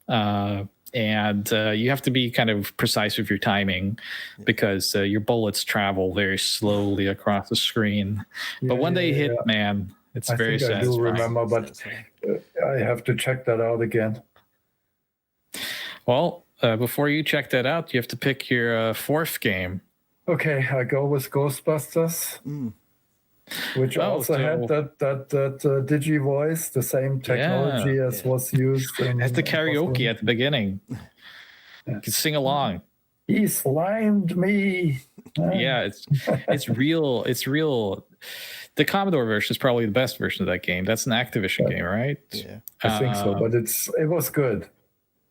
And you have to be kind of precise with your timing, because your bullets travel very slowly across the screen. But when they hit, man, it's very satisfying. I do remember, but I have to check that out again. Well, before you check that out, you have to pick your 4th game. Okay, I go with Ghostbusters, which also had that digi voice, the same technology as was used. That's the karaoke at the beginning. You can sing along. He slimed me. Yeah, it's real. It's real. The Commodore version is probably the best version of that game. That's an Activision game, right? Yeah, I think so. But it was good.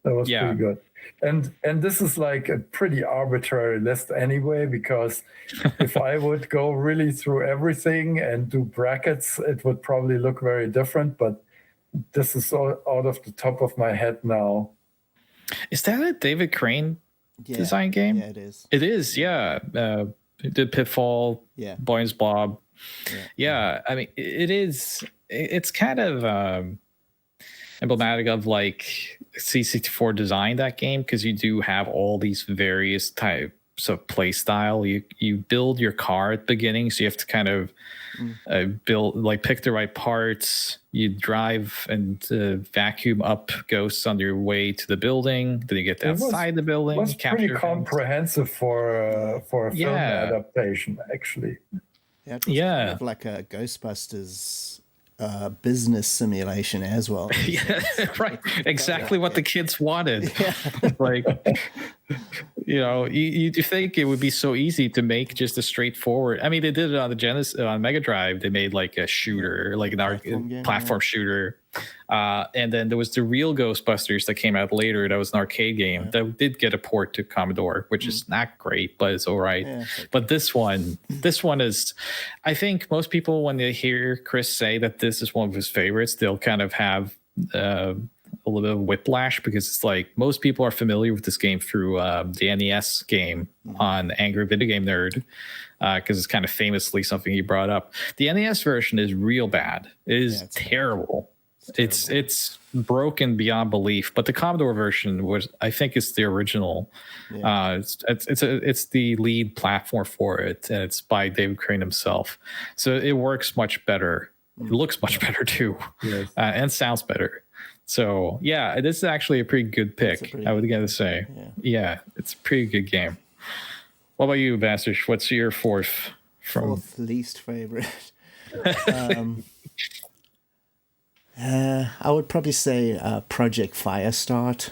That was pretty good. And this is a pretty arbitrary list anyway, because if I would go really through everything and do brackets, it would probably look very different. But this is all out of the top of my head now. Is that a David Crane design game? Yeah, it is. It is, yeah. It did Pitfall, Boy and Blob. Yeah, I mean, it is. It's kind of emblematic of C64 designed that game, because you do have all these various types play style. You build your car at beginning, so you have to kind of pick the right parts. You drive and vacuum up ghosts on your way to the building. Then you get outside the building. It was pretty comprehensive for a film adaptation, actually. Yeah, it was kind of like a Ghostbusters business simulation as well. Yeah, right. Exactly what the kids wanted. Yeah. Like, you think it would be so easy to make just a straightforward. I mean, they did it on the Genesis, on Mega Drive. They made like a shooter, like an platform shooter. And then there was the real Ghostbusters that came out later. That was an arcade game that did get a port to Commodore, which is not great, but it's all right. Yeah, but this one is, I think most people, when they hear Chris say that this is one of his favorites, they'll kind of have a little bit of whiplash, because it's like most people are familiar with this game through the NES game on Angry Video Game Nerd, because it's kind of famously something he brought up. The NES version is real bad. It is terrible. It's broken beyond belief. But the Commodore version I think it's the original. Yeah. It's the lead platform for it, and it's by David Crane himself. So it works much better. It looks much better too, and sounds better. So yeah, this is actually a pretty good pick. I would gotta say, it's a pretty good game. What about you, Bastich? What's your fourth least favorite? I would probably say Project Firestart.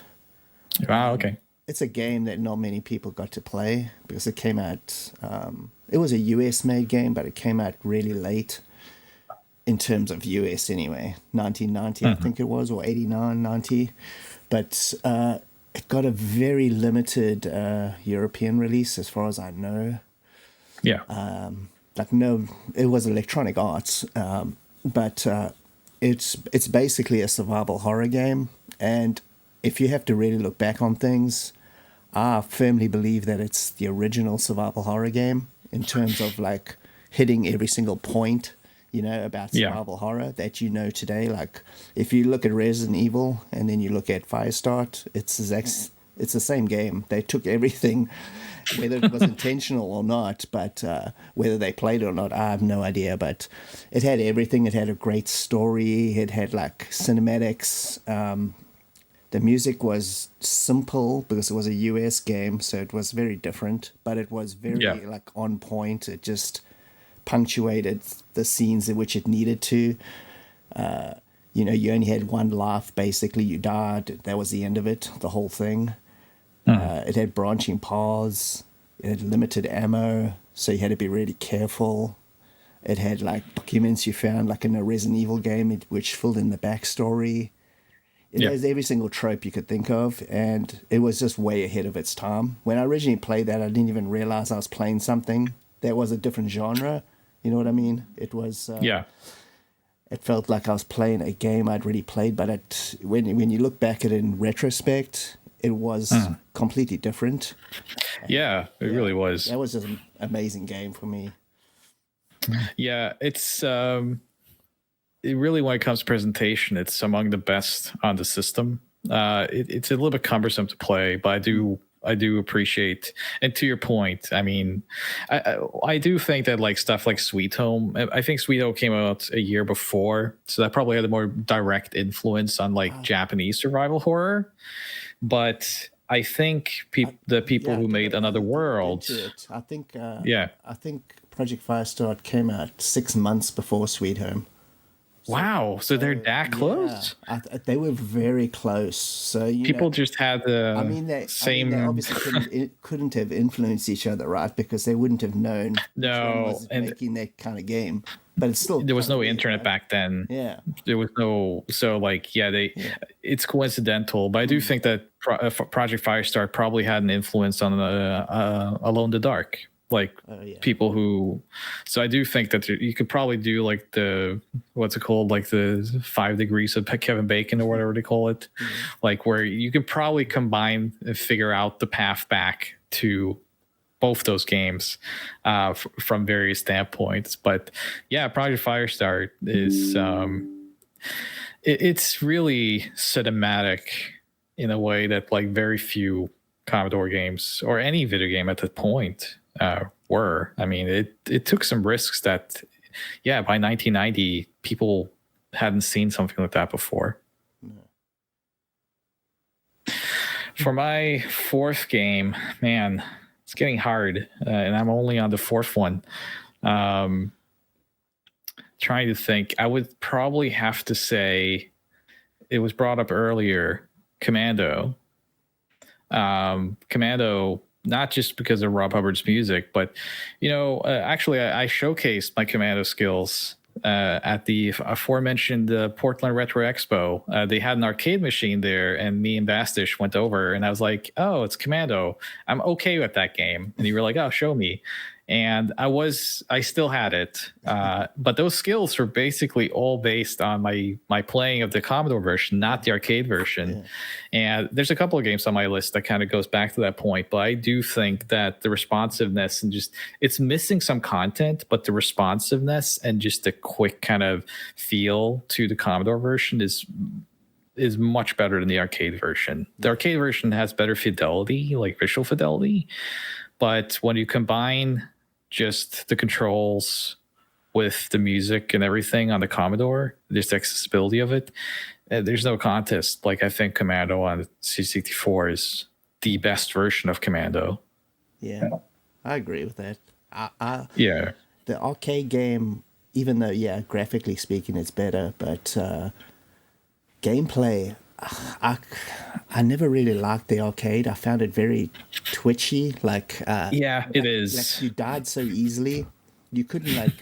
Wow, okay. It's a game that not many people got to play because it came out. It was a US-made game, but it came out really late in terms of US anyway. 1990, I think it was, or 89, 90. But it got a very limited European release, as far as I know. Yeah. It was Electronic Arts, but it's basically a survival horror game. And if you have to really look back on things, I firmly believe that it's the original survival horror game in terms of like hitting every single point, about survival horror that today. Like if you look at Resident Evil and then you look at Firestart, it's the same game. They took everything, whether it was intentional or not, but whether they played it or not, I have no idea. But it had everything. It had a great story. It had like cinematics. The music was simple because it was a US game, so it was very different, but it was very like on point. It just punctuated the scenes in which it needed to. You only had one life, basically. You died. That was the end of it, the whole thing. It had branching paths. It had limited ammo, so you had to be really careful. It had like documents you found like in a Resident Evil game, which filled in the backstory. It has every single trope you could think of, and it was just way ahead of its time. When I originally played that, I didn't even realize I was playing something that was a different genre. You know what I mean? It was it felt like I was playing a game I'd already played, but when you look back at it in retrospect, it was completely different. Yeah, it really was. That was just an amazing game for me. Yeah, it's it really, when it comes to presentation, it's among the best on the system. It's a little bit cumbersome to play, but I do appreciate, and to your point, I mean, I do think that like stuff like Sweet Home, I think Sweet Home came out a year before, so that probably had a more direct influence on like Japanese survival horror. But I think the people who made Another World, I think Project Firestart came out 6 months before Sweet Home. Wow, so they're that close? Yeah, they were very close. So people just had the same. They obviously couldn't have influenced each other, right? Because they wouldn't have known which one was making that kind of game. But it's still, there was no internet back then. Yeah, there was no. So like, it's coincidental. But I do think that Project Firestart probably had an influence on Alone in the Dark. Like people who, so I do think that you could probably do like the, what's it called, like the 5 degrees of Kevin Bacon or whatever they call it, like where you could probably combine and figure out the path back to both those games from various standpoints. But yeah, Project Firestart is it's really cinematic in a way that like very few Commodore games or any video game at that point were. I mean, it took some risks that, by 1990, people hadn't seen something like that before. For my fourth game, man, it's getting hard, and I'm only on the fourth one. Trying to think, I would probably have to say it was brought up earlier, Commando. Commando, not just because of Rob Hubbard's music, but actually I showcased my Commando skills at the aforementioned Portland Retro Expo. They had an arcade machine there, and me and Bastich went over, and I was like, "Oh, it's Commando. I'm okay with that game." And you were like, "Oh, show me." And I still had it, but those skills were basically all based on my playing of the Commodore version, not the arcade version. Yeah. And there's a couple of games on my list that kind of goes back to that point, but I do think that the responsiveness and it's missing some content, but the responsiveness and just the quick kind of feel to the Commodore version is much better than the arcade version. The arcade version has better fidelity, like visual fidelity, but when you combine just the controls with the music and everything on the Commodore, just the accessibility of it, there's no contest. Like, I think Commando on C64 is the best version of Commando. Yeah, I agree with that. Yeah. The arcade game, even though, graphically speaking, it's better, but gameplay, I never really liked the arcade. I found it very twitchy. It is. Like, you died so easily. You couldn't it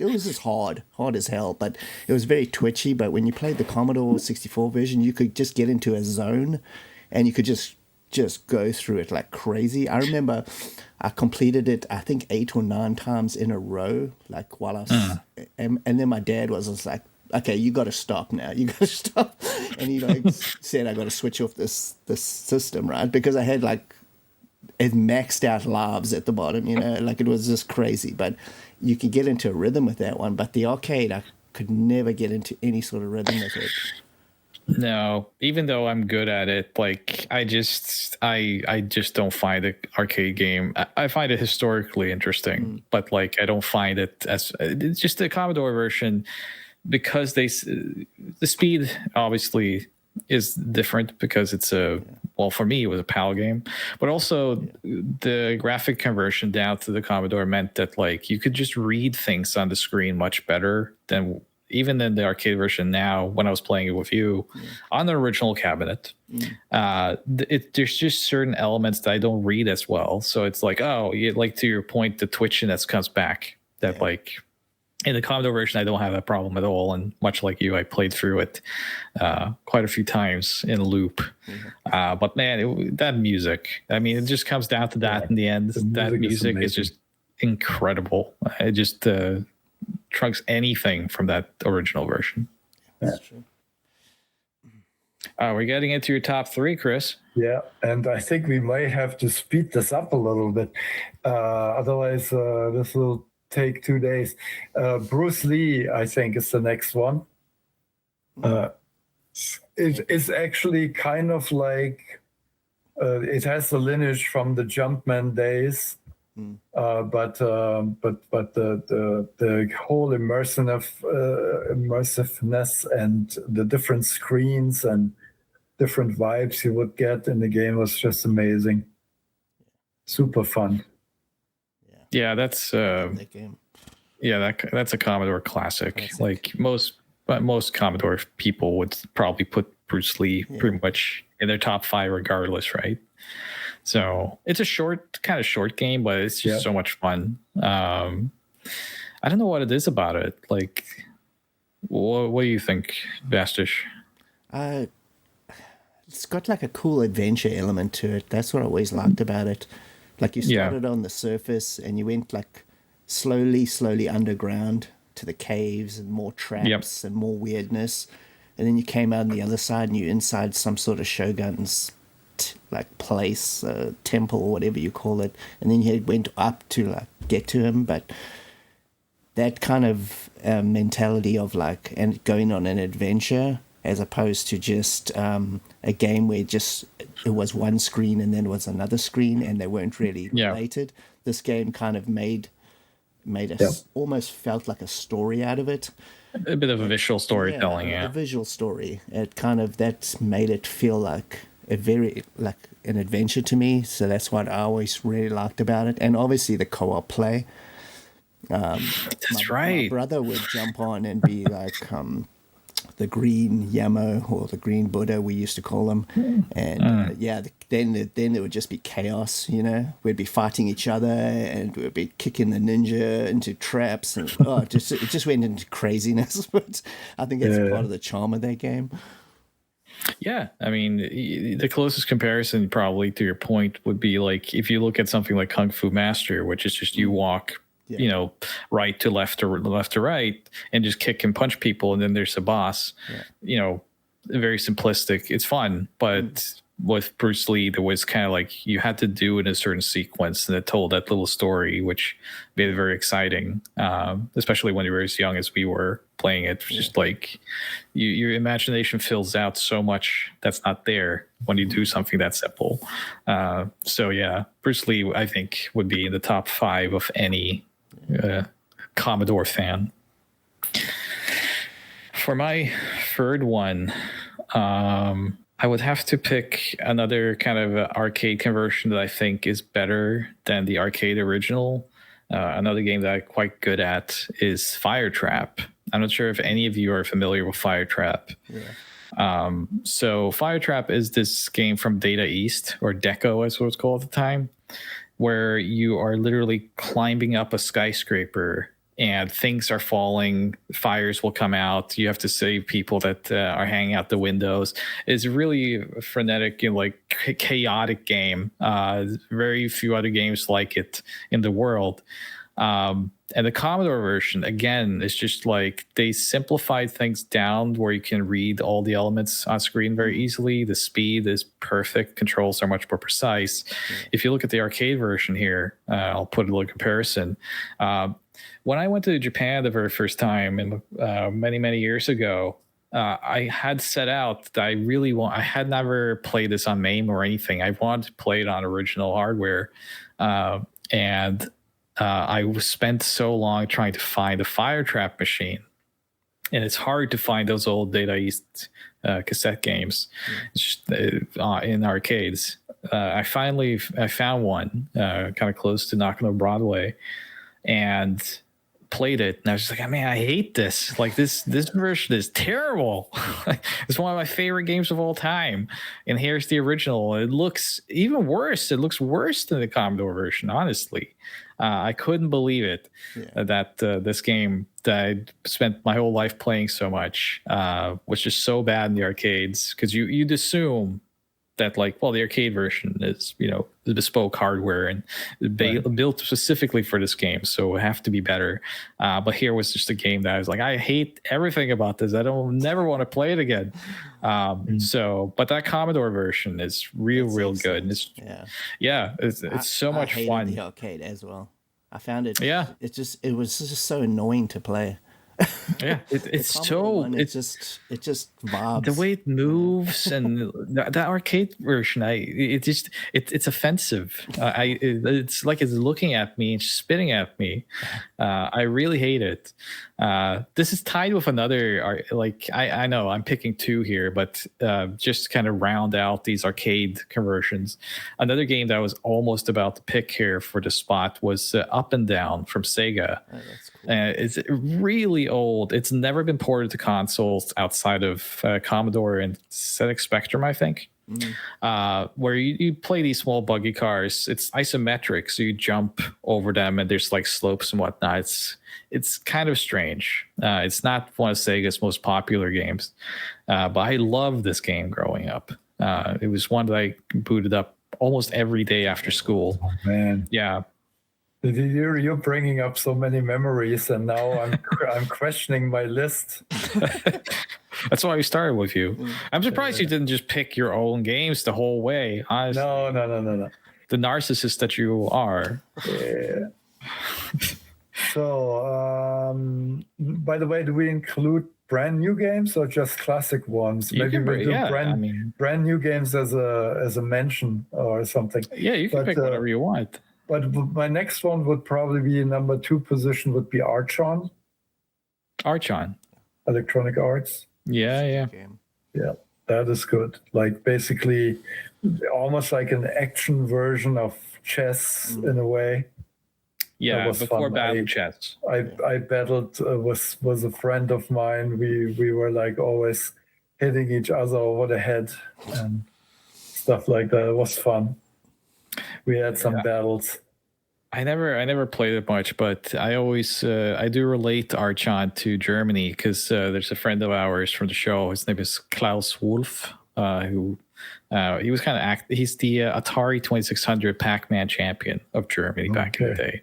was just hard as hell, but it was very twitchy. But when you played the Commodore 64 version, you could just get into a zone and you could just go through it like crazy. I remember I completed it, I think 8 or 9 times in a row, like while I was, and then my dad was just like, "Okay, you got to stop now. You got to stop." And he said, "I got to switch off this system, right?" Because I had it maxed out lives at the bottom, it was just crazy. But you could get into a rhythm with that one. But the arcade, I could never get into any sort of rhythm with it. No, even though I'm good at it, I just don't find the arcade game. I find it historically interesting, but I don't find it as, it's just the Commodore version. Because the speed obviously is different because it's for me it was a PAL game, but also the graphic conversion down to the Commodore meant that you could just read things on the screen much better than even in the arcade version. Now, when I was playing it with you on the original cabinet, there's just certain elements that I don't read as well. So it's to your point, the twitchiness comes back. That in the Commodore version, I don't have that problem at all. And much like you, I played through it quite a few times in loop. But man, that music, I mean, it just comes down to that in the end. That music is just incredible. It just trunks anything from that original version. That's true. We're getting into your top 3, Chris. Yeah, and I think we might have to speed this up a little bit. Otherwise, this will take 2 days. Bruce Lee, I think, is the next one. It is actually kind of it has the lineage from the Jumpman days, but the whole immersiveness and the different screens and different vibes you would get in the game was just amazing. Super fun. Yeah, that's that game. Yeah, that's a Commodore classic. Most Commodore people would probably put Bruce Lee pretty much in their top 5 regardless, right? So it's a kind of short game, but it's just so much fun. I don't know what it is about it. What do you think, Bastich? It's got a cool adventure element to it. That's what I always liked about it. You started on the surface and you went slowly underground to the caves and more traps and more weirdness. And then you came out on the other side and you're inside some sort of shogun's place, temple or whatever you call it. And then you went up to get to him. But that kind of mentality of and going on an adventure as opposed to just a game where it was one screen and then was another screen and they weren't really related. This game kind of made us almost felt like a story out of it. A bit of a visual storytelling, a visual story. It kind of that made it feel like an adventure to me. So that's what I always really liked about it, and obviously the co-op play. That's right. My brother would jump on and be like the green Yamo or the green Buddha, we used to call them, and then it would just be chaos. We'd be fighting each other and we'd be kicking the ninja into traps, and it just went into craziness. But I think that's part of the charm of that game. Yeah, I mean, the closest comparison probably to your point would be like if you look at something like Kung Fu Master, which is just you walk right to left or left to right and just kick and punch people, and then there's a boss. Very simplistic. It's fun, but with Bruce Lee, there was kind of like you had to do it in a certain sequence, and it told that little story, which made it very exciting, especially when you were as young as we were playing it. Just like your imagination fills out so much that's not there when you do something that simple. Bruce Lee, I think, would be in the top 5 of any Commodore fan. For my third one, I would have to pick another kind of arcade conversion that I think is better than the arcade original. Another game that I'm quite good at is Fire Trap. I'm not sure if any of you are familiar with Fire Trap. So Fire Trap is this game from Data East, or Deco as it was called at the time, where you are literally climbing up a skyscraper and things are falling, fires will come out. You have to save people that are hanging out the windows. It's really a frenetic, chaotic game. Very few other games like it in the world. And the Commodore version, again, is just like they simplified things down where you can read all the elements on screen very easily. The speed is perfect. Controls are much more precise. If you look at the arcade version here, I'll put a little comparison. When I went to Japan the very first time, many, many years ago, I had set out that I had never played this on MAME or anything. I wanted to play it on original hardware. And I spent so long trying to find a Fire Trap machine. And it's hard to find those old Data East cassette games in arcades. I found one kind of close to Nakano Broadway and played it, and I was just like, man, I hate this. Like this version is terrible. It's one of my favorite games of all time, and here's the original. It looks even worse. It looks worse than the Commodore version, honestly. I couldn't believe it that this game that I spent my whole life playing so much was just so bad in the arcades, because you'd assume that the arcade version is the bespoke hardware and built specifically for this game, so it would have to be better. But here was just a game that I was like, I hate everything about this. I don't never want to play it again. But that Commodore version is real good. And it's so much fun. The arcade as well. I found it. Yeah. It was just so annoying to play. It's just vibes. The way it moves and the arcade version, it's offensive. It's like it's looking at me and spitting at me. I really hate it. This is tied with another, I know I'm picking two here, but just to kind of round out these arcade conversions, another game that I was almost about to pick here for the spot was Up and Down from Sega. Oh, that's cool. It's really old. It's never been ported to consoles outside of Commodore and ZX Spectrum, I think. Where you play these small buggy cars. It's isometric, so you jump over them and there's like slopes and whatnot. It's kind of strange. It's not one of Sega's most popular games, but I loved this game growing up. It was one that I booted up almost every day after school. Oh, man. Yeah. You're bringing up so many memories, and now I'm questioning my list. That's why we started with you. I'm surprised you didn't just pick your own games the whole way. Honestly. No. The narcissist that you are. Yeah. So, by the way, do we include brand new games or just classic ones? Maybe we'll do brand new games as a mention or something. Yeah, you can pick whatever you want. But my next one would probably be number 2 position would be Archon. Archon. Electronic Arts. Yeah. Yeah, that is good. Like basically almost like an action version of chess in a way. Yeah, before battle chess. I battled was a friend of mine. We were like always hitting each other over the head and stuff like that. It was fun. We had some battles. I never played it much, but I always I do relate Archon to Germany because there's a friend of ours from the show. His name is Klaus Wolf, who he was he's the Atari 2600 Pac-Man champion of Germany back in the day.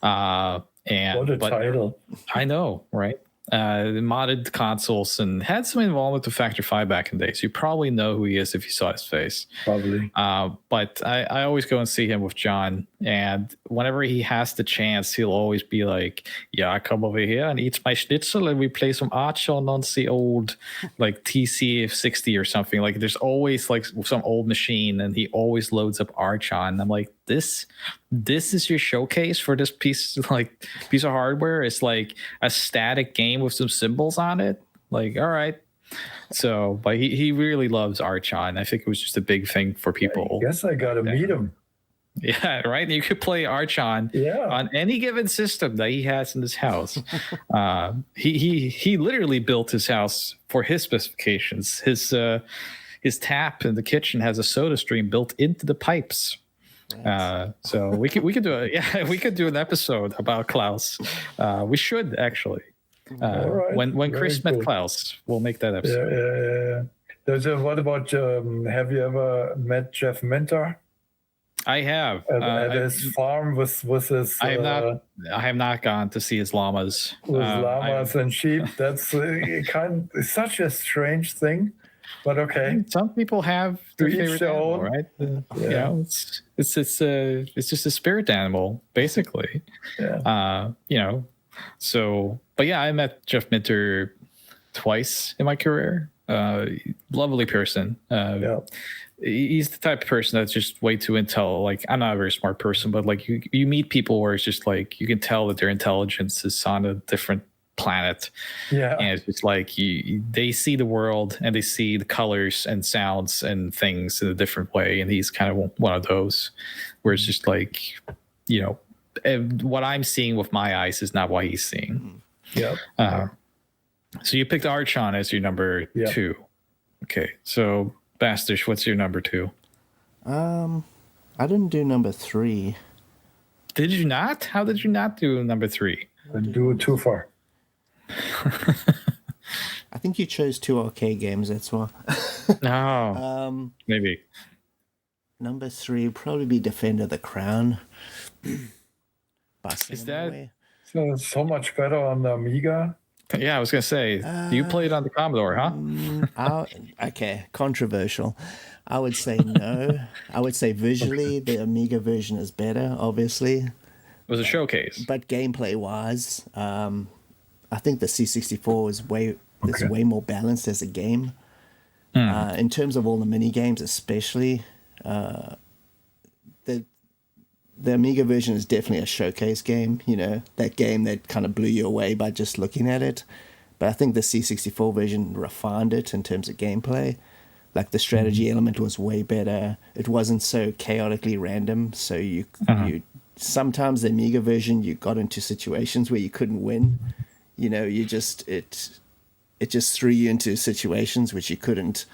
What a title! I know, right? Modded consoles and had some involvement with Factor 5 back in the day, so you probably know who he is if you saw his face. Probably. But I always go and see him with John, and whenever he has the chance, he'll always be like, yeah, I come over here and eat my schnitzel and we play some Archon on the old like TC60 or something. Like there's always like some old machine and he always loads up Archon. I'm like, this is your showcase for this piece of hardware. It's like a static game with some symbols on it. Like, all right. So, but he really loves Archon. I think it was just a big thing for people. I guess I gotta meet him. Yeah, right. You could play Archon on any given system that he has in his house. He literally built his house for his specifications. His tap in the kitchen has a soda stream built into the pipes. So we could do an episode about Klaus. We should actually. Right. When Chris met Klaus, we'll make that episode. Yeah. What about have you ever met Jeff Minter? I have at his farm with his. I have not gone to see his llamas. With llamas and sheep. That's it's such a strange thing, but okay. Some people have their favorite animal, right? You know, it's just a spirit animal, basically. Yeah. You know, so but yeah, I met Jeff Minter twice in my career. Lovely person. He's the type of person that's just way too like I'm not a very smart person, but like you meet people where it's just like you can tell that their intelligence is on a different planet. Yeah. And it's just like they see the world and they see the colors and sounds and things in a different way, and he's kind of one of those where it's just like, you know, what I'm seeing with my eyes is not what he's seeing. Yeah. So you picked Archon as your number 2. Okay, so Bastich, what's your number 2? I didn't do number 3. Did you not? How did you not do number 3? I do it too far. I think you chose 2 arcade games, that's why. No. Maybe. Number 3 would probably be Defender of the Crown. Is that so much better on the Amiga? Yeah, I was gonna say, you played on the Commodore, huh? Okay, controversial. I would say no. I would say visually, the Amiga version is better, obviously. It was a showcase. But gameplay-wise, I think the C64 is way more balanced as a game. In terms of all the mini games, especially, the Amiga version is definitely a showcase game, you know, that game that kind of blew you away by just looking at it. But I think the C64 version refined it in terms of gameplay. Like the strategy element was way better. It wasn't so chaotically random. So you sometimes the Amiga version, you got into situations where you couldn't win. You know, it just threw you into situations which you couldn't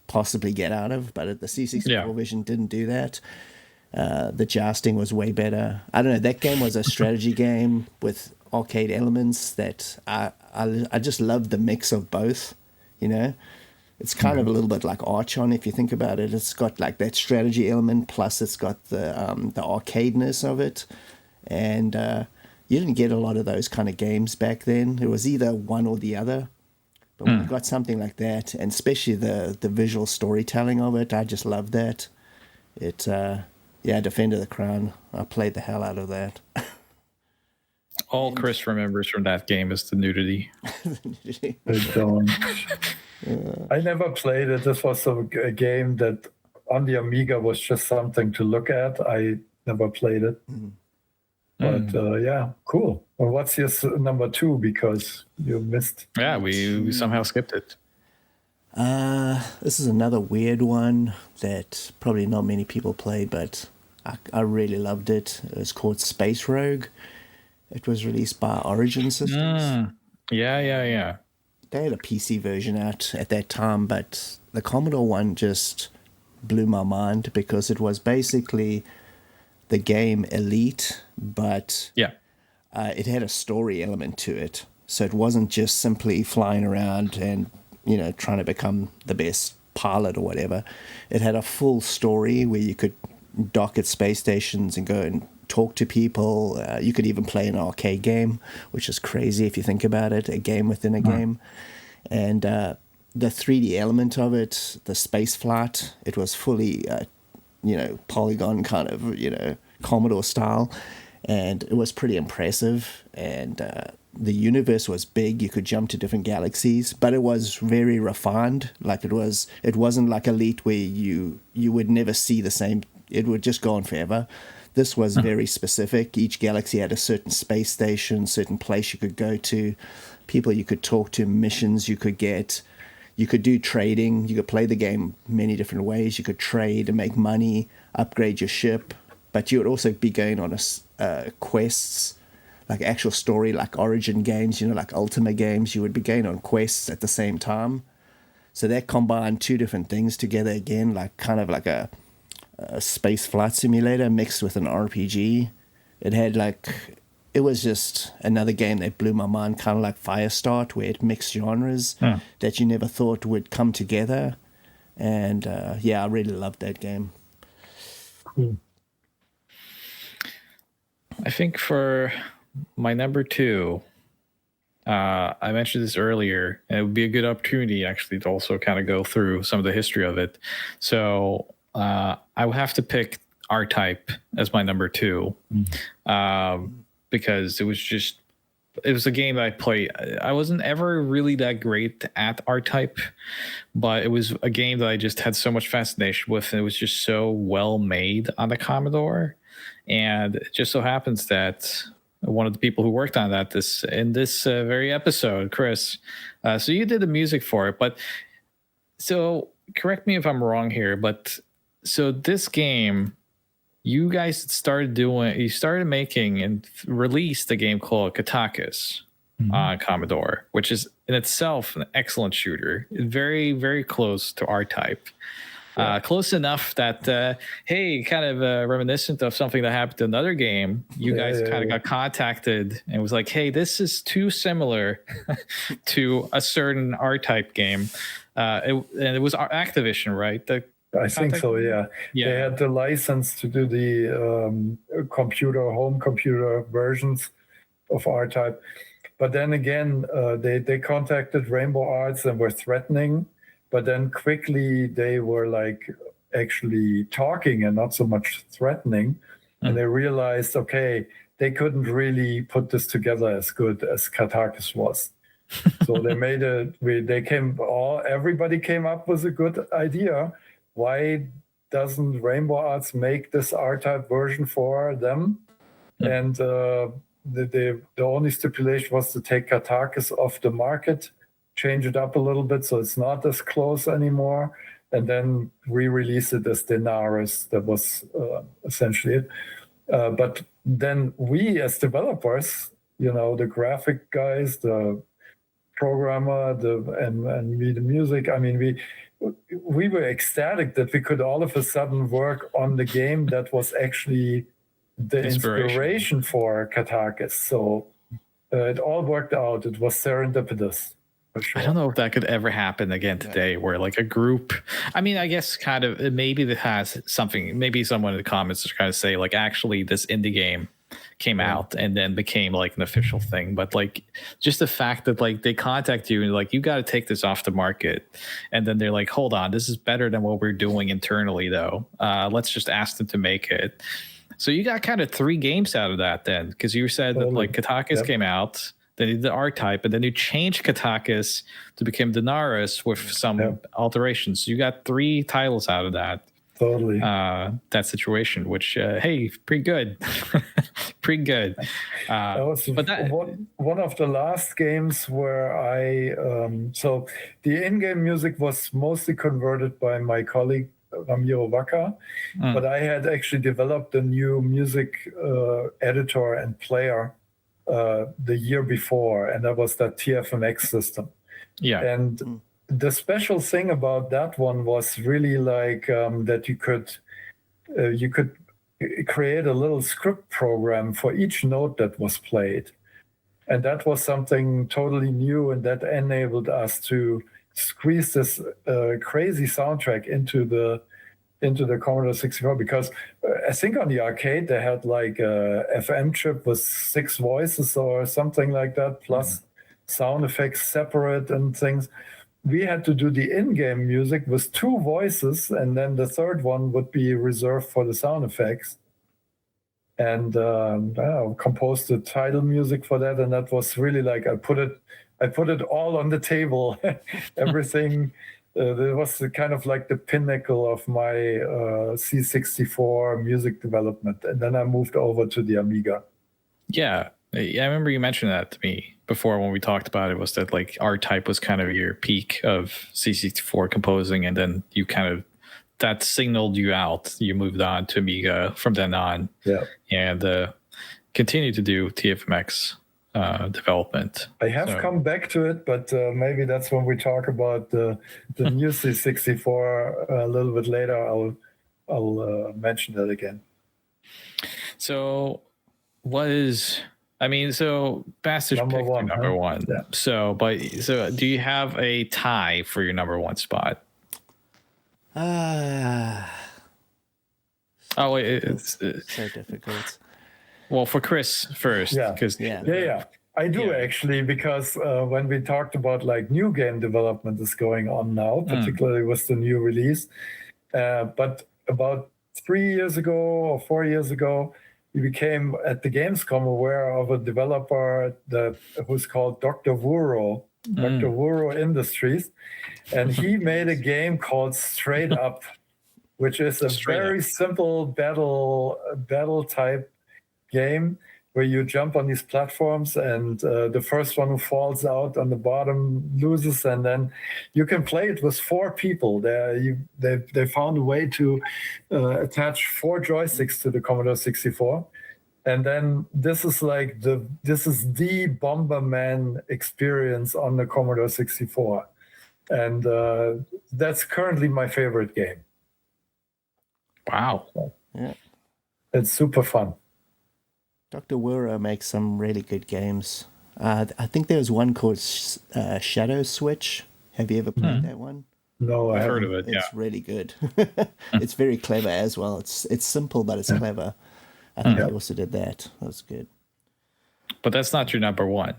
possibly get out of. But the C64 version didn't do that. The jousting was way better. I don't know. That game was a strategy game with arcade elements that I just loved the mix of both. You know, it's kind of a little bit like Archon if you think about it. It's got like that strategy element plus it's got the arcadeness of it, and you didn't get a lot of those kind of games back then. It was either one or the other. But when you got something like that, and especially the visual storytelling of it, I just loved that. It. Yeah, Defender of the Crown. I played the hell out of that. All Chris remembers from that game is the nudity. I don't. I never played it. This was a game that on the Amiga was just something to look at. I never played it. But yeah, cool. Well, what's your number 2? Because you missed. Yeah, we somehow skipped it. This is another weird one that probably not many people played, but I really loved it. It was called Space Rogue. It was released by Origin Systems. Yeah. They had a PC version out at that time, but the Commodore one just blew my mind because it was basically the game Elite, but it had a story element to it. So it wasn't just simply flying around and, trying to become the best pilot or whatever. It had a full story where you could dock at space stations and go and talk to people. You could even play an arcade game, which is crazy if you think about it, a game within a game. And the 3D element of it, the space flight, it was fully, polygon kind of, Commodore style. And it was pretty impressive. And the universe was big. You could jump to different galaxies, but it was very refined. Like it wasn't like Elite where you would never see the same. It would just go on forever. This was very specific. Each galaxy had a certain space station, certain place you could go to, people you could talk to, missions you could get. You could do trading. You could play the game many different ways. You could trade and make money, upgrade your ship, but you would also be going on quests, like actual story, like Origin games, like Ultimate games. You would be going on quests at the same time. So that combined two different things together again, like kind of like a space flight simulator mixed with an RPG. It was just another game that blew my mind, kind of like Firestart, where it mixed genres that you never thought would come together. And I really loved that game. Cool. I think for my number 2, I mentioned this earlier, and it would be a good opportunity actually to also kind of go through some of the history of it. So I would have to pick R-Type as my number 2, because it was a game that I played. I wasn't ever really that great at R-Type, but it was a game that I just had so much fascination with, and it was just so well made on the Commodore. And it just so happens that one of the people who worked on that in this very episode, Chris, so you did the music for it, but so correct me if I'm wrong here, but so this game, you guys started making and released a game called Katakis on Commodore, which is in itself an excellent shooter, very, very close to R-Type. Close enough that, kind of reminiscent of something that happened to another game. You guys kind of got contacted and was like, hey, this is too similar to a certain R-Type game. And it was Activision, right? I think so, yeah. They had the license to do the home computer versions of R-Type. But then again, they contacted Rainbow Arts and were threatening. But then quickly they were like actually talking and not so much threatening. And they realized, okay, they couldn't really put this together as good as Katakis was. So they made everybody came up with a good idea. Why doesn't Rainbow Arts make this R-Type version for them? And the only stipulation was to take Katakis off the market, change it up a little bit so it's not as close anymore, and then re-release it as Denaris. That was essentially it. But then we as developers, the graphic guys, the programmer, and me, the music, I mean, we were ecstatic that we could all of a sudden work on the game that was actually the inspiration for Katakis. So it all worked out. It was serendipitous. Sure. I don't know if that could ever happen again today, where like a group, I mean, I guess kind of maybe that has something, maybe someone in the comments is trying to say like, actually this indie game came out and then became like an official thing. But like just the fact that like they contact you and like, you got to take this off the market. And then they're like, hold on, this is better than what we're doing internally though. Let's just ask them to make it. So you got kind of 3 games out of that then, because you said that like Kotakis came out, then you did the R-Type, and then you changed Kotakis to become Denaris with some alterations. So you got 3 titles out of that. Totally. That situation, which hey, pretty good. Pretty good. That was one of the last games where I so the in-game music was mostly converted by my colleague Ramiro Vaca, but I had actually developed a new music editor and player the year before, and that was that TFMX system. Yeah. And the special thing about that one was really like that you could create a little script program for each note that was played. And that was something totally new, and that enabled us to squeeze this crazy soundtrack into the Commodore 64, because I think on the arcade they had like a FM chip with 6 voices or something like that, plus sound effects separate and things. We had to do the in-game music with 2 voices, and then the third one would be reserved for the sound effects. And I composed the title music for that, and that was really like I put it all on the table. Everything. It was kind of like the pinnacle of my C64 music development, and then I moved over to the Amiga. Yeah, I remember you mentioned that to me before when we talked about it, was that like R-Type was kind of your peak of C64 composing, and then you kind of, that signaled you out. You moved on to Amiga from then on, and continued to do TFMX development. I have come back to it, but maybe that's when we talk about the new C64 a little bit later. I'll mention that again. So Bastich picked your number one. Yeah. So do you have a tie for your number 1 spot? Oh wait, it's so difficult. Well, for Chris first, because I do actually, because when we talked about like new game development is going on now, particularly with the new release, but about 3 years ago or 4 years ago, we became at the Gamescom aware of a developer who's called Dr. Wuro Industries, and he made a game called Straight Up, which is a very simple battle type game where you jump on these platforms, and the first one who falls out on the bottom loses, and then you can play it with 4 people. They found a way to attach 4 joysticks to the Commodore 64. And then this is the Bomberman experience on the Commodore 64. And that's currently my favorite game. Wow. Yeah. It's super fun. Dr. Wuro makes some really good games. I think there was one called Shadow Switch. Have you ever played that one? No, I haven't. Heard of it. It's really good. It's very clever as well. It's simple, but it's clever. I think I also did that. That was good. But that's not your number 1.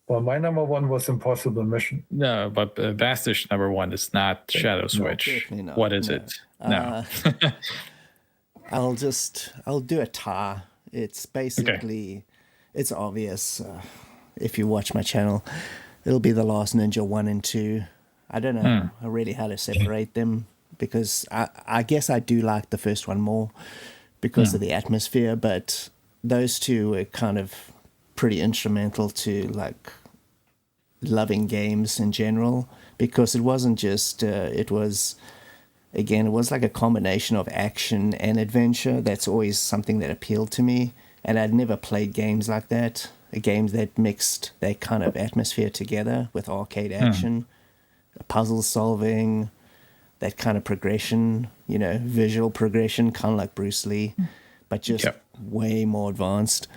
Well, my number 1 was Impossible Mission. No, but Bastich number 1 is not Shadow Switch. Definitely not. What is it? No. I'll do a tar. It's basically, it's obvious. If you watch my channel, it'll be The Last Ninja 1 and 2. I don't know really how to separate them, because I guess I do like the first one more because of the atmosphere, but those 2 were kind of pretty instrumental to like loving games in general, because it wasn't just it was like a combination of action and adventure. That's always something that appealed to me, and I'd never played games like that, games that mixed that kind of atmosphere together with arcade action, puzzle solving, that kind of progression, visual progression, kind of like Bruce Lee, but just way more advanced.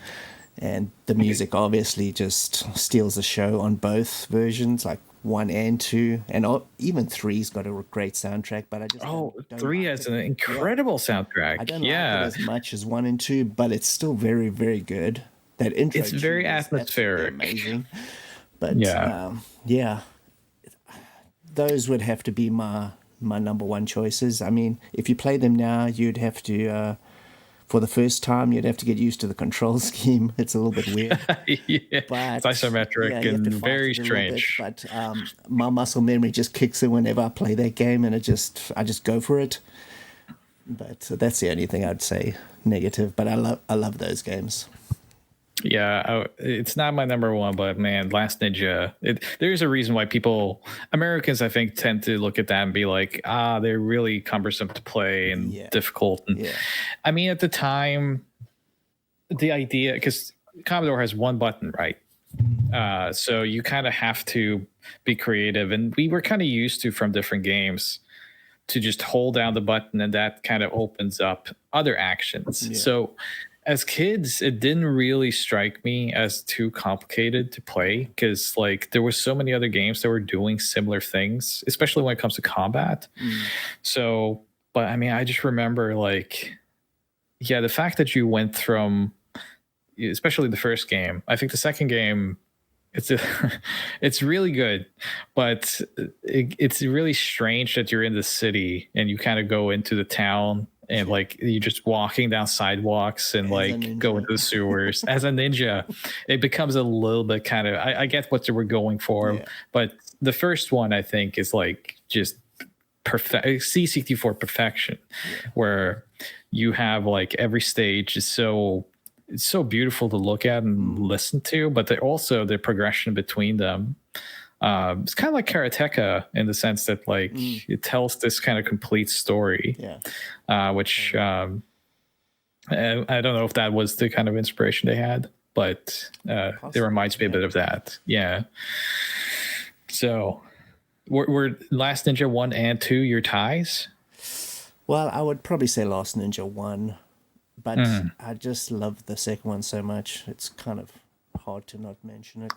And the music obviously just steals the show on both versions, like 1 and 2, and even 3's got a great soundtrack. But I just don't 3 has an incredible soundtrack. I don't like it as much as 1 and 2, but it's still very, very good. That intro, it's very atmospheric, amazing. But those would have to be my number 1 choices. I mean, if you play them now, you'd have to for the first time, you'd have to get used to the control scheme. It's a little bit weird. Yeah, but it's isometric and very strange. But my muscle memory just kicks in whenever I play that game, and I just go for it. But that's the only thing I'd say negative. But I love those games. Yeah, it's not my number one, but man, Last Ninja. There's a reason why Americans, I think, tend to look at that and be like, they're really cumbersome to play and difficult. And I mean, at the time, the idea, because Commodore has one button, right? So you kind of have to be creative, and we were kind of used to from different games to just hold down the button, and that kind of opens up other actions. Yeah. So as kids, it didn't really strike me as too complicated to play, because like there were so many other games that were doing similar things, especially when it comes to combat. So, but I mean, I just remember like, the fact that you went from, especially the first game, I think the second game, it's really good, but it's really strange that you're in the city and you kind of go into the town and like you're just walking down sidewalks and like go into the sewers as a ninja. It becomes a little bit kind of, I get what they were going for, but the first one I think is like just C64 perfection, where you have like every stage is it's so beautiful to look at and listen to, but the progression between them. It's kind of like Karateka in the sense that like it tells this kind of complete story, which I don't know if that was the kind of inspiration they had, but it reminds me a bit of that. Yeah. So were Last Ninja 1 and 2 your ties? Well, I would probably say Last Ninja 1, but I just love the second one so much. It's kind of hard to not mention it.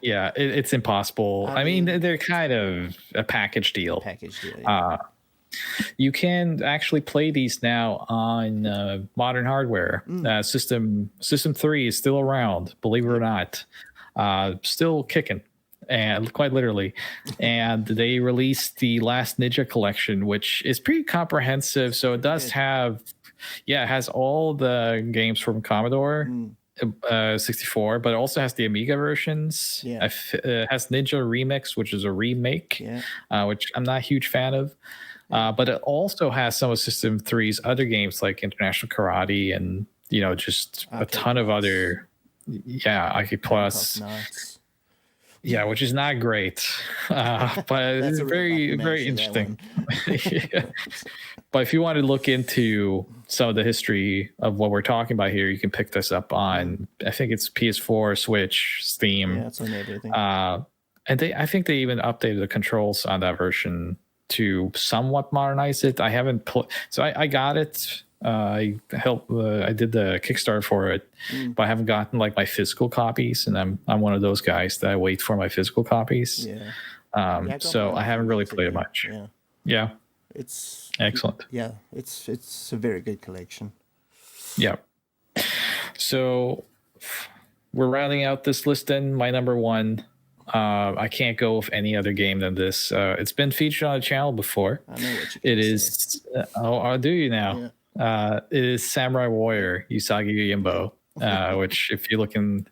It's impossible. I mean, they're kind of a package deal. You can actually play these now on modern hardware. System 3 is still around, believe it or not, still kicking, and quite literally. And they released the Last Ninja collection, which is pretty comprehensive. So it does have, it has all the games from Commodore 64, but it also has the Amiga versions. It has Ninja Remix, which is a remake, which I'm not a huge fan of. But it also has some of System 3's other games like International Karate and, just a ton of other, Arcade Plus. Which is not great, but it's very, very interesting. But if you want to look into some of the history of what we're talking about here, you can pick this up on, I think it's PS4, Switch, Steam. Yeah, it's on everything. And I think they even updated the controls on that version to somewhat modernize it. I haven't so I got it. I did the Kickstarter for it, but I haven't gotten like my physical copies, and I'm one of those guys that I wait for my physical copies. So I haven't really played it much. It's excellent. It's a very good collection. So we're rounding out this list. Then my number one, I can't go with any other game than this. It's been featured on the channel before. I know what it is. I'll do you now. It is Samurai Warrior Usagi Yojimbo, which if you're looking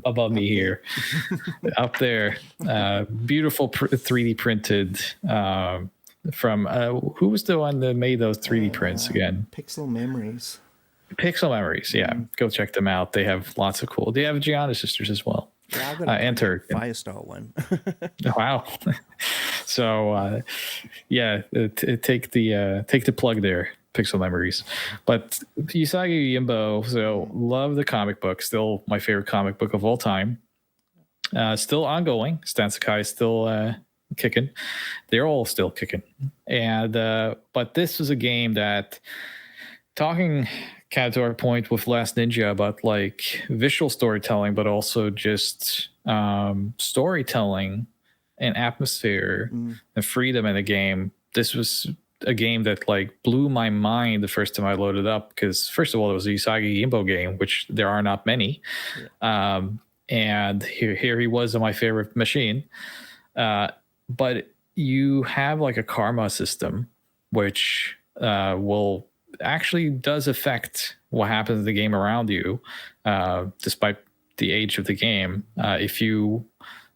above me here, up there, beautiful 3D printed from who was the one that made those 3D prints again? Pixel Memories. Go check them out. They have lots of cool. They have Gianna Sisters as well. Enter Firestar one. Wow. So take the plug there, Pixel Memories. But Usagi Yojimbo, so love the comic book, still my favorite comic book of all time. Still ongoing. Stan Sakai is still kicking. They're all still kicking. And but this was a game that, talking kind of to our point with Last Ninja about like visual storytelling, but also just storytelling and atmosphere and freedom in a game. This was a game that like blew my mind the first time I loaded up, because first of all, it was a Usagi Yojimbo game, which there are not many. And here he was on my favorite machine. But you have like a karma system, which will actually does affect what happens in the game around you, despite the age of the game. If you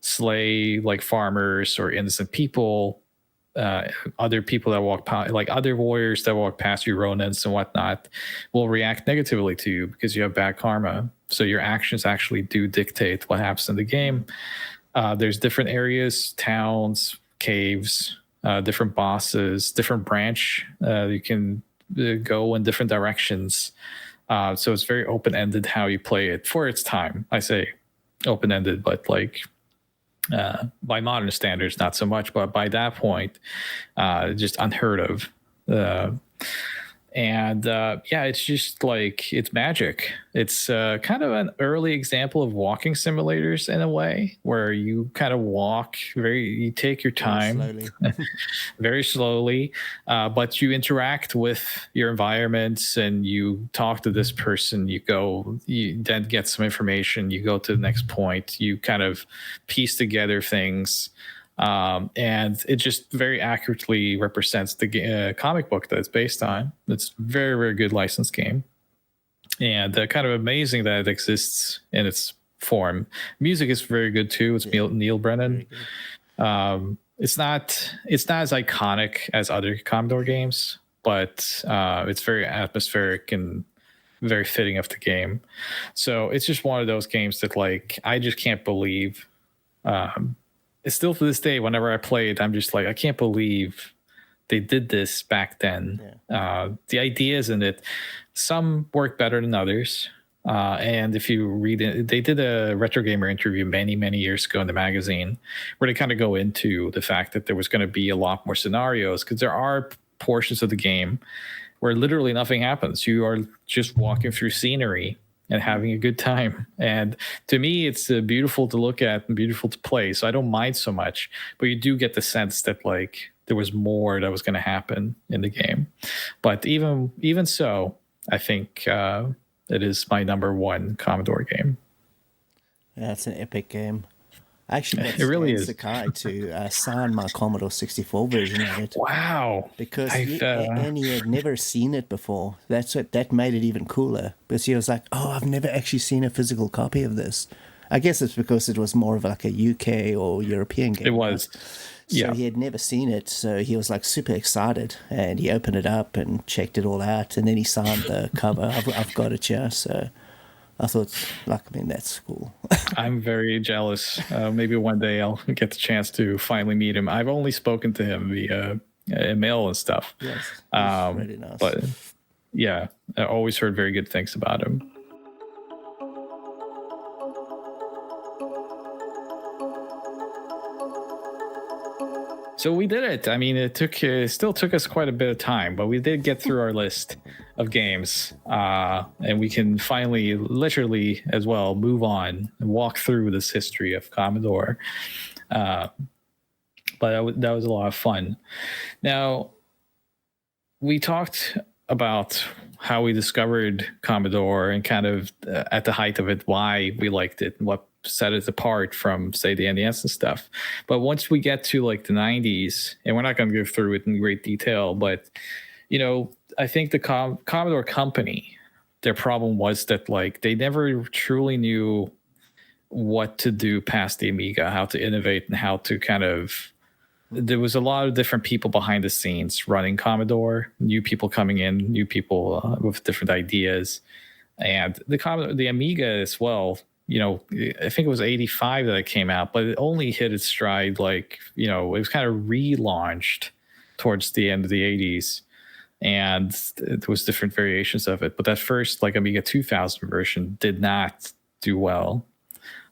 slay like farmers or innocent people, other people that walk past, like other warriors that walk past you, Ronins and whatnot, will react negatively to you because you have bad karma. So your actions actually do dictate what happens in the game. There's different areas, towns, caves, different bosses, different branch. You can go in different directions. So it's very open-ended how you play it for its time. I say open-ended, but like by modern standards, not so much. But by that point, just unheard of. It's just like, it's magic. It's kind of an early example of walking simulators in a way, where you kind of walk you take your time very slowly, but you interact with your environments and you talk to this person, you then get some information, you go to the next point, you kind of piece together things. And it just very accurately represents the comic book that it's based on. It's a very, very good licensed game, and kind of amazing that it exists in its form. Music is very good too. It's Neil Brennan. It's not as iconic as other Commodore games, but it's very atmospheric and very fitting of the game. So it's just one of those games that, like, I just can't believe. It's still to this day, whenever I play it, I'm just like, I can't believe they did this back then. Yeah. The ideas in it, some work better than others. And if you read it, they did a Retro Gamer interview many, many years ago in the magazine, where they kind of go into the fact that there was going to be a lot more scenarios, because there are portions of the game where literally nothing happens. You are just walking through scenery and having a good time. And to me, it's beautiful to look at and beautiful to play. So I don't mind so much, but you do get the sense that, like, there was more that was going to happen in the game. But even so, I think it is my number one Commodore game. Yeah, it's an epic game. I actually got it really is. Sakai to sign my Commodore 64 version of it. Wow! Because he had never seen it before. That made it even cooler. Because he was like, "Oh, I've never actually seen a physical copy of this." I guess it's because it was more of like a UK or European game. It was. So he had never seen it, so he was like super excited, and he opened it up and checked it all out, and then he signed the cover. I've got it here, so. I thought, that's cool. I'm very jealous. Maybe one day I'll get the chance to finally meet him. I've only spoken to him via email and stuff. Yes, really nice. But yeah, I always heard very good things about him. So we did it. I mean, it still took us quite a bit of time, but we did get through our list of games, and we can finally, literally as well, move on and walk through this history of Commodore. But that was a lot of fun. Now, we talked about how we discovered Commodore and kind of at the height of it, why we liked it and what set it apart from, say, the NES and stuff. But once we get to like the 90s, and we're not going to go through it in great detail, but I think the Commodore company, their problem was that, like, they never truly knew what to do past the Amiga, how to innovate, and how to kind of. There was a lot of different people behind the scenes running Commodore, new people coming in, new people with different ideas, and the Amiga as well. I think it was 85 that it came out, but it only hit its stride, like, it was kind of relaunched towards the end of the 80s, and there was different variations of it. But that first, like, Amiga 2000 version did not do well.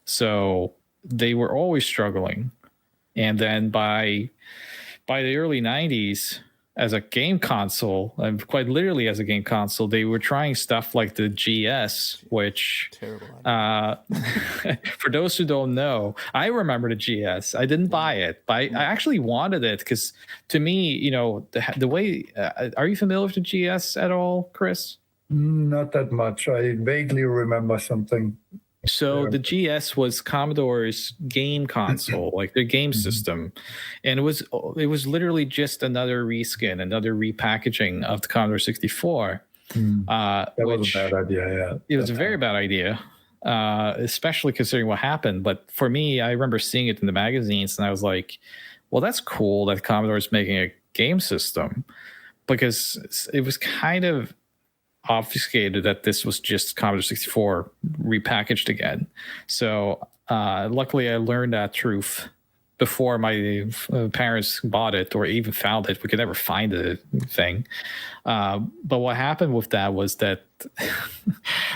So they were always struggling. And then by the early 90s, as a game console, and quite literally as a game console, they were trying stuff like the GS, which for those who don't know, I remember the GS. I didn't buy it, but I actually wanted it because, to me, the way. Are you familiar with the GS at all, Chris? Not that much. I vaguely remember something. So the GS was Commodore's game console, like their game system, and it was literally just another reskin, another repackaging of the Commodore 64. That was a bad idea. Yeah, it was a very bad idea, especially considering what happened. But for me, I remember seeing it in the magazines, and I was like, "Well, that's cool that Commodore is making a game system," because it was kind of obfuscated that this was just Commodore 64 repackaged again. So luckily I learned that truth before my parents bought it or even found it. We could never find the thing. But what happened with that was that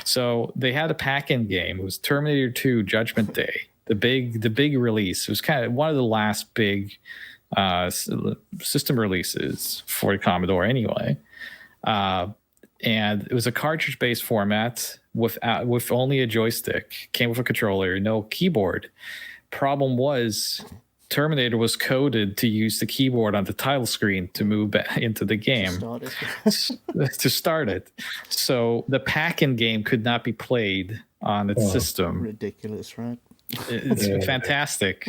so they had a pack-in game. It was Terminator 2 Judgment Day, the big release. It was kind of one of the last big system releases for the Commodore anyway. And it was a cartridge-based format with only a joystick. Came with a controller, no keyboard. Problem was, Terminator was coded to use the keyboard on the title screen to move back into the game to start it. So the pack-in game could not be played on its system. Ridiculous, right? It's fantastic.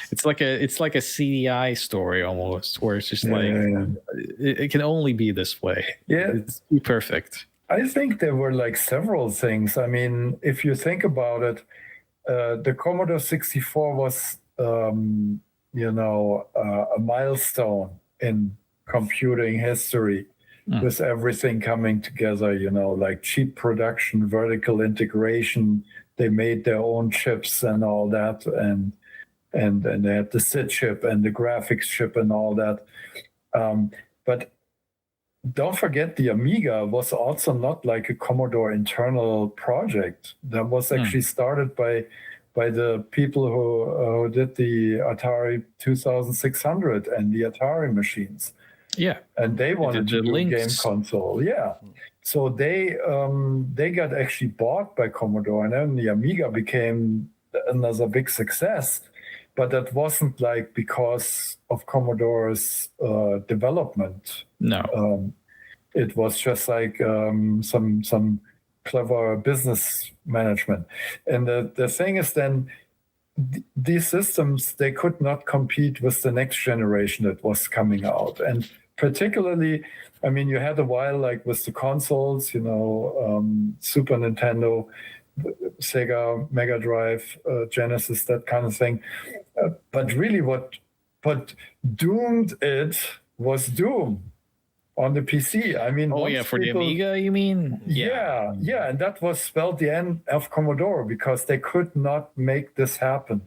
It's like a CDI story almost, where it's just it can only be this way. Yeah, it's perfect. I think there were like several things. I mean, if you think about it, the Commodore 64 was a milestone in computing history, with everything coming together. Like cheap production, vertical integration. They made their own chips and all that, and they had the SID chip and the graphics chip and all that. But don't forget, the Amiga was also not like a Commodore internal project. That was actually started by the people who did the Atari 2600 and the Atari machines. Yeah, and they wanted to do a game console. Yeah. So they got actually bought by Commodore, and then the Amiga became another big success. But that wasn't like because of Commodore's development. No, it was just like some clever business management. And the thing is, then these systems, they could not compete with the next generation that was coming out, and particularly, I mean, you had a while like with the consoles, Super Nintendo, Sega, Mega Drive, Genesis, that kind of thing. But really what doomed it was Doom on the PC. I mean, for the Amiga, you mean? Yeah, and that was spelled the end of Commodore because they could not make this happen.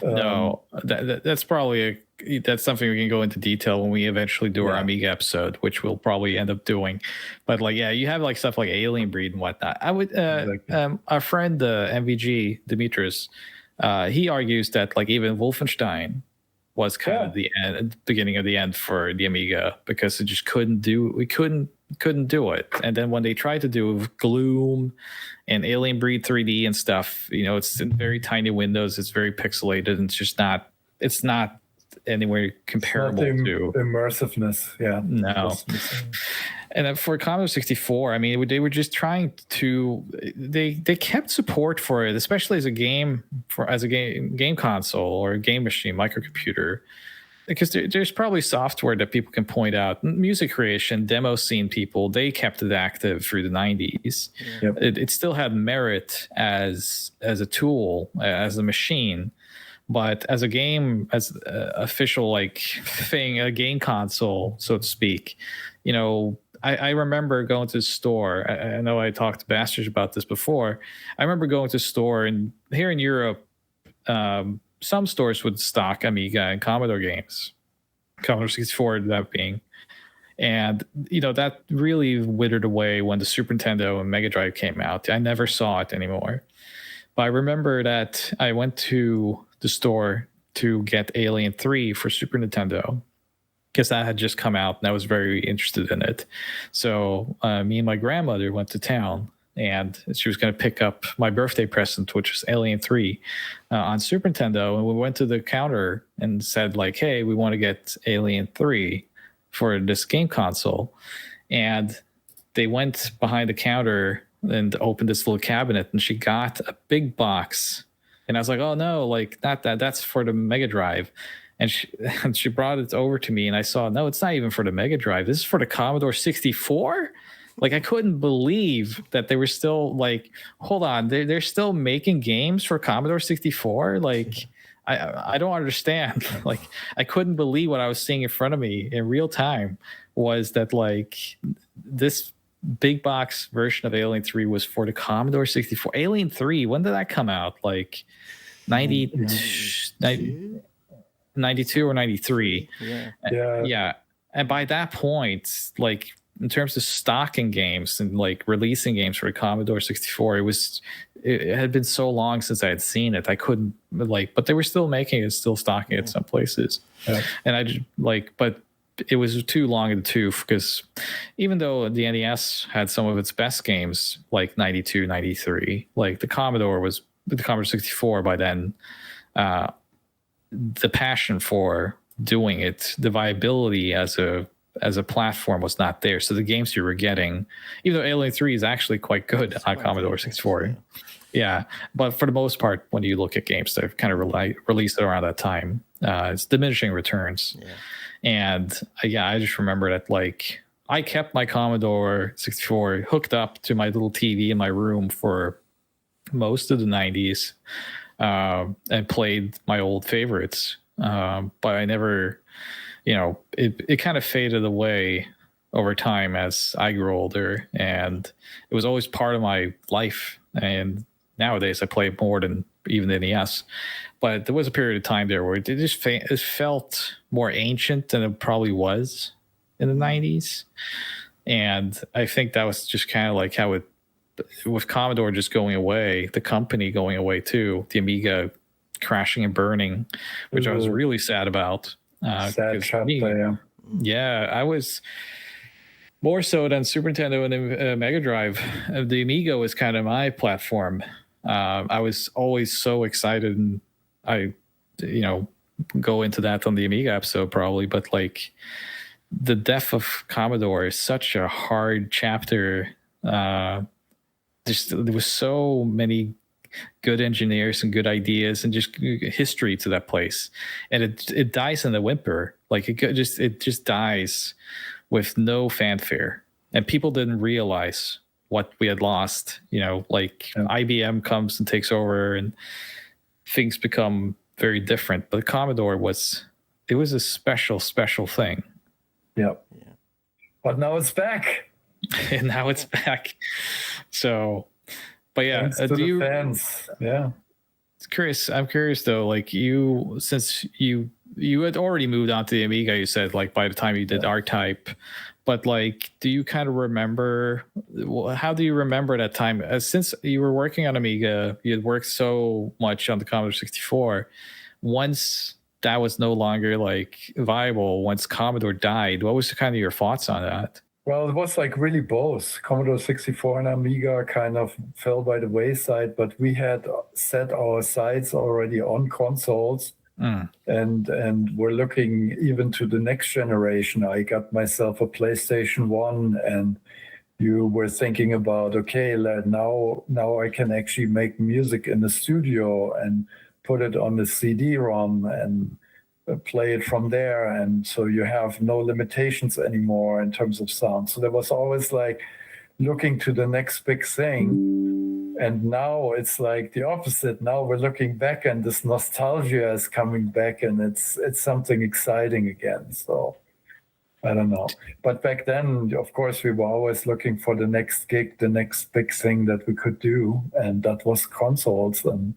No, that's probably that's something we can go into detail when we eventually do our Amiga episode, which we'll probably end up doing. But you have like stuff like Alien Breed and whatnot. I would our friend MVG Dimitris, he argues that like even Wolfenstein was kind of the beginning of the end for the Amiga because it just couldn't do it. And then when they tried to do Gloom and Alien Breed 3D and stuff, it's in very tiny windows, it's very pixelated, and it's not anywhere comparable to immersiveness. Yeah, no. And for Commodore 64, I mean, they were just trying to. They kept support for it, especially as a game console or a game machine, microcomputer, because there's probably software that people can point out. Music creation, demo scene people, they kept it active through the 90s. Yep. It still had merit as a tool, as a machine. But as a game, as official thing, a game console, so to speak, I remember going to the store. I know I talked to BastichB about this before. I remember going to the store, and here in Europe, some stores would stock Amiga and Commodore games, Commodore 64 that being. And, that really withered away when the Super Nintendo and Mega Drive came out. I never saw it anymore. But I remember that I went to the store to get Alien 3 for Super Nintendo because that had just come out and I was very interested in it. So me and my grandmother went to town and she was going to pick up my birthday present, which was Alien 3 on Super Nintendo. And we went to the counter and said hey, we want to get Alien 3 for this game console. And they went behind the counter and opened this little cabinet, and she got a big box, and I was like, oh no, like not that, that's for the Mega Drive. And she brought it over to me, and I saw, no, it's not even for the Mega Drive. This is for the Commodore 64. Like, I couldn't believe that they were still like, hold on, they're still making games for Commodore 64. Like, I don't understand. Like, I couldn't believe what I was seeing in front of me in real time was that like this big box version of Alien 3 was for the Commodore 64. Alien 3, when did that come out? Like 92 or 93. Yeah. And by that point, like in terms of stocking games and like releasing games for the Commodore 64, it had been so long since I had seen it. I couldn't like, but they were still making it, still stocking it some places. Yeah. And I just like, but it was too long in the tooth because even though the NES had some of its best games like 92, 93, like the Commodore 64 by then, the passion for doing it, the viability as a platform was not there. So the games you were getting, even though Alien 3 is actually quite good on Commodore 64. Yeah. But for the most part, when you look at games that kind of released around that time, it's diminishing returns. Yeah. And I just remember that like I kept my Commodore 64 hooked up to my little TV in my room for most of the 90s. And played my old favorites. But I never, it kind of faded away over time as I grew older, and it was always part of my life. And nowadays I play more than even the NES. But there was a period of time there where it felt more ancient than it probably was in the 90s. And I think that was just kind of like how it, with Commodore just going away, the company going away too, the Amiga crashing and burning, which I was really sad about. Sad chapter, yeah. I was more so than Super Nintendo and the Mega Drive. The Amiga was kind of my platform. I was always so excited, and I, go into that on the Amiga episode probably, but like the death of Commodore is such a hard chapter. There was so many good engineers and good ideas and just history to that place, and it dies in the whimper. Like it just dies with no fanfare, and people didn't realize what we had lost. IBM comes and takes over, and things become very different. But Commodore was a special thing. Yep. Yeah. But now it's back. And now it's back. So, but yeah, fans. Yeah. Chris, I'm curious though, like since you had already moved on to the Amiga, you said like by the time you did R-Type, but like, do you kind of remember, how do you remember that time? Since you were working on Amiga, you had worked so much on the Commodore 64. Once that was no longer like viable, once Commodore died, what was kind of your thoughts on that? Well, it was like really both. Commodore 64 and Amiga kind of fell by the wayside, but we had set our sights already on consoles and we're looking even to the next generation. I got myself a PlayStation 1, and you were thinking about, okay, now I can actually make music in the studio and put it on the CD-ROM and play it from there, and so you have no limitations anymore in terms of sound. So there was always like looking to the next big thing, and now it's like the opposite. Now we're looking back, and this nostalgia is coming back, and it's something exciting again. So I don't know, but back then, of course, we were always looking for the next gig, the next big thing that we could do, and that was consoles and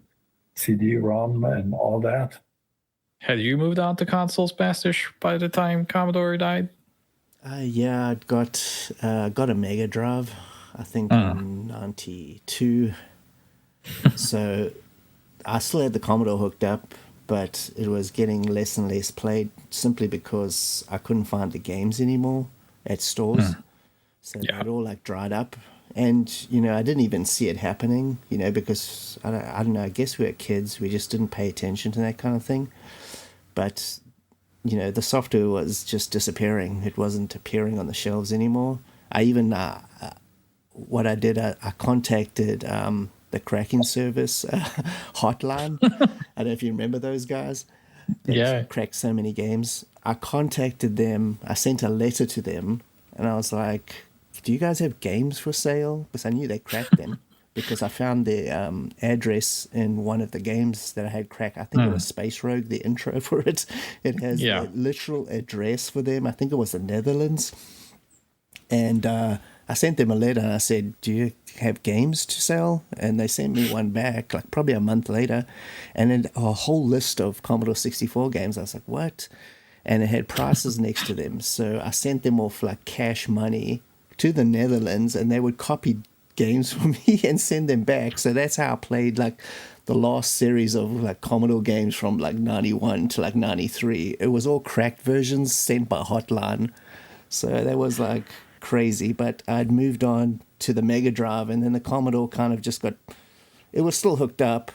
CD-ROM and all that. Had you moved on to consoles, Bastich, by the time Commodore died? Yeah, I got a Mega Drive, I think, in 92. So I still had the Commodore hooked up, but it was getting less and less played simply because I couldn't find the games anymore at stores. So they'd all like dried up. And, I didn't even see it happening, because I don't know, I guess we were kids. We just didn't pay attention to that kind of thing. But, the software was just disappearing. It wasn't appearing on the shelves anymore. I even what I did, I contacted the cracking service hotline. I don't know if you remember those guys. They cracked so many games. I contacted them. I sent a letter to them, and I was like, do you guys have games for sale? Because I knew they cracked them. Because I found their address in one of the games that I had cracked. I think it was Space Rogue, the intro for it. It has a literal address for them. I think it was the Netherlands. And I sent them a letter and I said, do you have games to sell? And they sent me one back, like probably a month later. And then a whole list of Commodore 64 games. I was like, what? And it had prices next to them. So I sent them off like cash money to the Netherlands, and they would copy games for me and send them back. So that's how I played like the last series of like Commodore games from like 91 to like 93. It was all cracked versions sent by hotline. So that was like crazy. But I'd moved on to the Mega Drive, and then the Commodore kind of just got, it was still hooked up,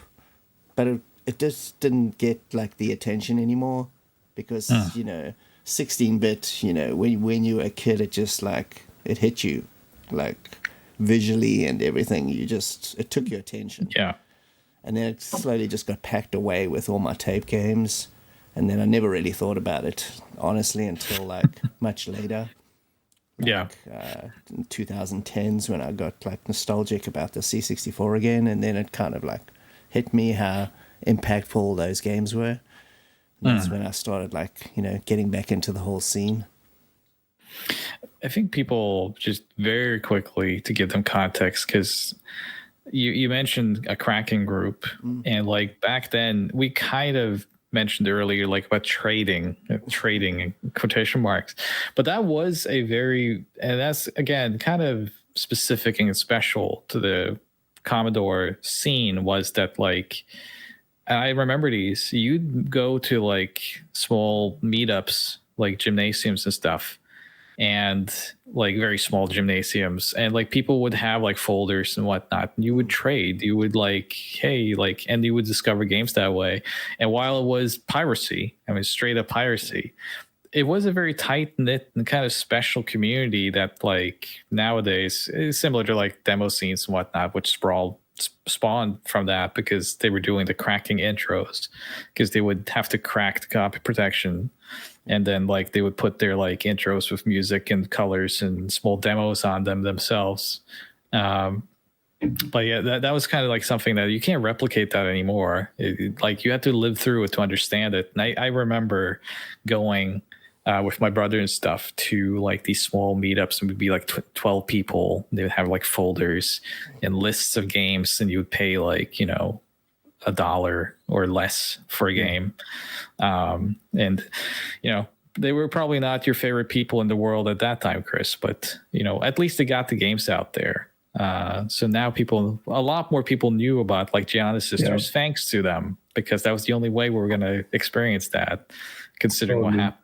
but it just didn't get like the attention anymore because, 16-bit, when you were a kid, it just like, it hit you like visually and everything. It took your attention. Yeah. And then it slowly just got packed away with all my tape games. And then I never really thought about it, honestly, until like much later. In 2010s when I got like nostalgic about the C64 again. And then it kind of like hit me how impactful those games were. And that's when I started like, getting back into the whole scene. I think people just very quickly, to give them context, because you mentioned a cracking group, and like back then we kind of mentioned earlier like about trading in quotation marks, but that was and that's again kind of specific and special to the Commodore scene, was that like I remember these, you'd go to like small meetups like gymnasiums and stuff, and like very small gymnasiums, and like people would have like folders and whatnot, and you would trade, you would like, hey, like, and you would discover games that way. And while it was piracy, I mean straight up piracy, it was a very tight knit and kind of special community that like nowadays is similar to like demo scenes and whatnot, which spawned from that because they were doing the cracking intros, because they would have to crack the copy protection. And then like they would put their like intros with music and colors and small demos on them themselves. But yeah, that was kind of like something that you can't replicate that anymore. Like you had to live through it to understand it. And I remember going with my brother and stuff to like these small meetups, and we'd be like 12 people. They would have like folders and lists of games, and you would pay like, $1 or less for a game. And they were probably not your favorite people in the world at that time, Chris, but at least they got the games out there. So now a lot more people knew about like Gianna's Sisters, thanks to them, because that was the only way we were going to experience that, considering what happened.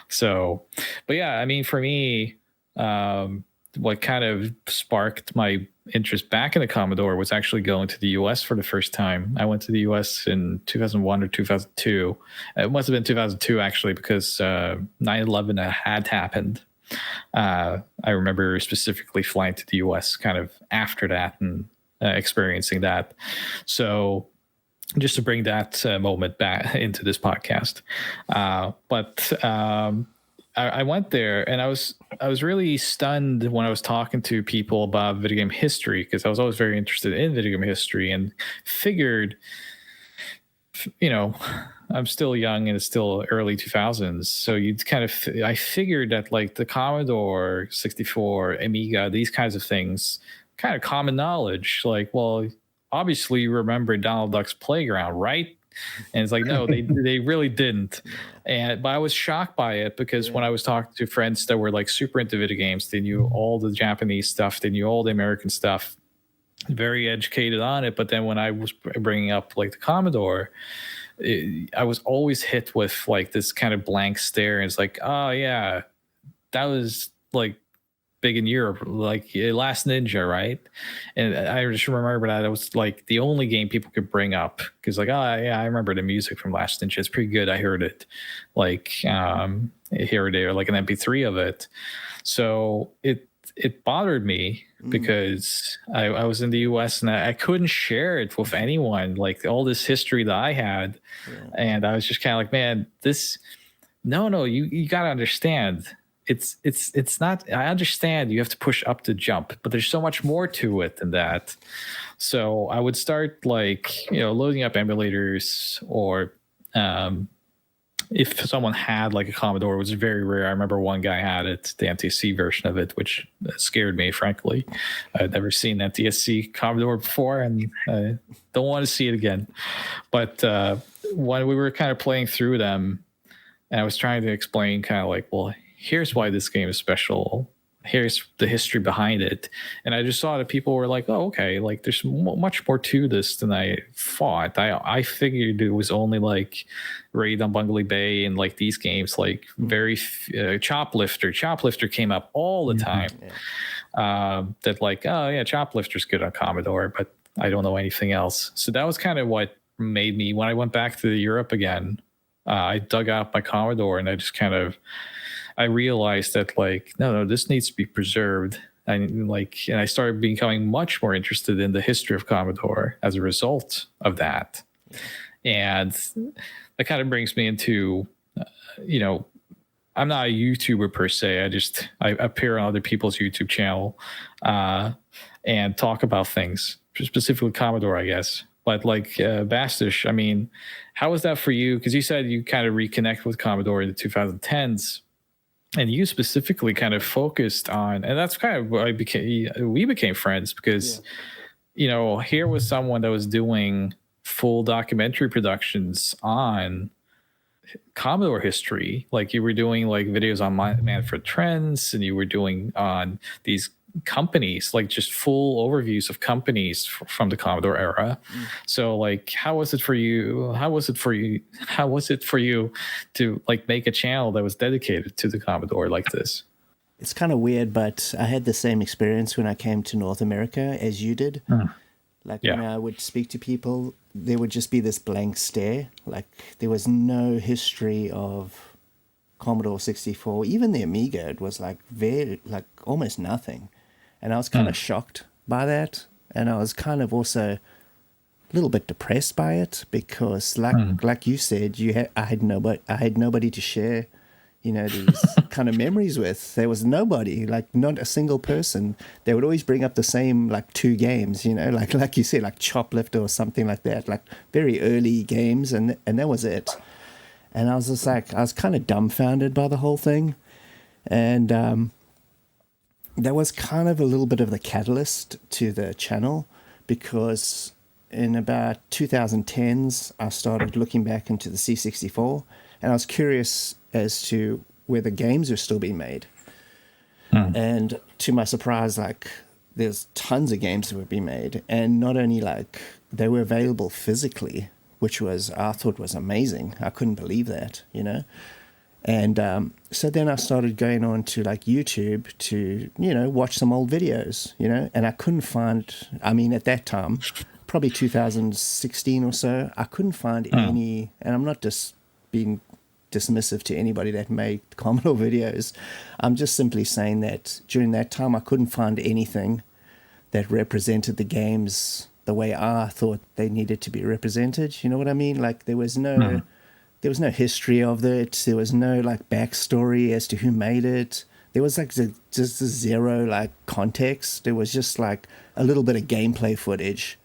So, but yeah, I mean, for me, what kind of sparked my interest back in the Commodore was actually going to the US for the first time. I went to the US in 2001 or 2002. It must have been 2002 actually, because 9/11 had happened. I remember specifically flying to the US kind of after that and experiencing that. So just to bring that moment back into this podcast. But I went there, and I was really stunned when I was talking to people about video game history, because I was always very interested in video game history, and figured, I'm still young and it's still early 2000s. So I figured that like the Commodore 64, Amiga, these kinds of things, kind of common knowledge. Like, well, obviously you remember Donald Duck's Playground, right? And it's like, no, they really didn't. But I was shocked by it, because when I was talking to friends that were like super into video games, they knew all the Japanese stuff, they knew all the American stuff, very educated on it. But then when I was bringing up like the Commodore, I was always hit with like this kind of blank stare. And it's like, oh yeah, that was like big in Europe, like Last Ninja, right? And I just remember that it was like the only game people could bring up, because like, oh yeah, I remember the music from Last Ninja, it's pretty good, I heard it like here or there, like an MP3 of it. So it it bothered me because I was in the US and I couldn't share it with anyone, like all this history that I had. And I was just kind of like, man, you got to understand. It's not, I understand you have to push up to jump, but there's so much more to it than that. So I would start loading up emulators, or if someone had like a Commodore, it was very rare. I remember one guy had it, the NTSC version of it, which scared me, frankly. I'd never seen NTSC Commodore before, and don't want to see it again. But when we were kind of playing through them, and I was trying to explain kind of like, well, here's why this game is special. Here's the history behind it. And I just saw that people were like, oh, okay, like there's much more to this than I thought. I figured it was only like Raid on Bungley Bay and like these games, like very Choplifter. Choplifter came up all the time. That like, oh yeah, Choplifter's good on Commodore, but I don't know anything else. So that was kind of what made me, when I went back to Europe again, I dug out my Commodore and I realized that like, no, this needs to be preserved. And I started becoming much more interested in the history of Commodore as a result of that. And that kind of brings me into, I'm not a YouTuber per se. I appear on other people's YouTube channel and talk about things, specifically Commodore, I guess. But like Bastich, I mean, how was that for you? Because you said you kind of reconnect with Commodore in the 2010s. And you specifically kind of focused on, and that's kind of why we became friends, because, here was someone that was doing full documentary productions on Commodore history. Like you were doing like videos on Manfred Trends, and you were doing on these companies, like just full overviews of companies from the Commodore era. So like, how was it for you to like make a channel that was dedicated to the Commodore like this? It's kind of weird, but I had the same experience when I came to North America as you did. When I would speak to people, there would just be this blank stare. Like there was no history of Commodore 64, even the Amiga. It was like almost nothing. And I was kind of shocked by that. And I was kind of also a little bit depressed by it, because like you said, I had nobody to share, these kind of memories with. There was nobody, like not a single person. They would always bring up the same like two games, like you said, like Choplifter or something like that, like very early games, and that was it. And I was just like, I was kind of dumbfounded by the whole thing. And that was kind of a little bit of the catalyst to the channel, because in about 2010s, I started looking back into the C64, and I was curious as to whether games are still being made. And to my surprise, like there's tons of games that were being made, and not only like they were available physically, which I thought was amazing. I couldn't believe that, And so then I started going on to like YouTube to, watch some old videos, and I couldn't find, at that time, probably 2016 or so, I couldn't find any, and I'm not just being dismissive to anybody that made Commodore videos. I'm just simply saying that during that time, I couldn't find anything that represented the games the way I thought they needed to be represented. You know what I mean? Like there was no history of it. There was no like backstory as to who made it. There was like just zero like context. There was just like a little bit of gameplay footage,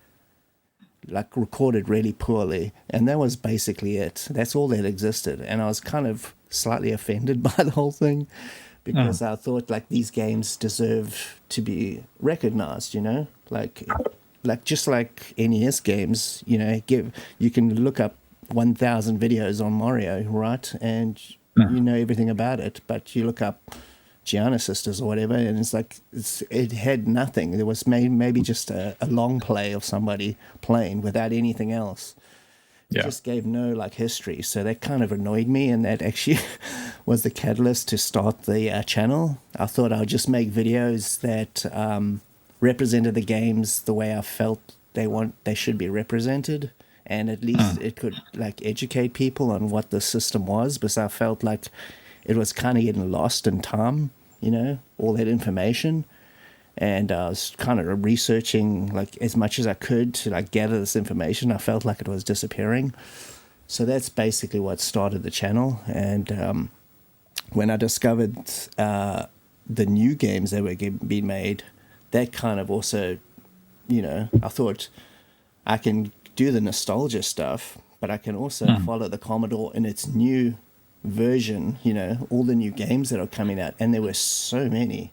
like recorded really poorly, and that was basically it. That's all that existed, and I was kind of slightly offended by the whole thing, because I thought like these games deserve to be recognized. Like just like NES games. You can look up 1,000 videos on Mario, right? And you know everything about it, but you look up Gianna Sisters or whatever, and it's like it had nothing. There was maybe just a long play of somebody playing without anything else. It just gave no like history. So that kind of annoyed me, and that actually was the catalyst to start the channel. I thought I would just make videos that represented the games the way I felt they should be represented. And at least it could like educate people on what the system was, because I felt like it was kind of getting lost in time, all that information. And I was kind of researching like as much as I could to like gather this information. I felt like it was disappearing. So that's basically what started the channel. And when I discovered the new games that were being made, that kind of also, I thought I can do the nostalgia stuff, but I can also follow the Commodore in its new version, all the new games that are coming out. And there were so many.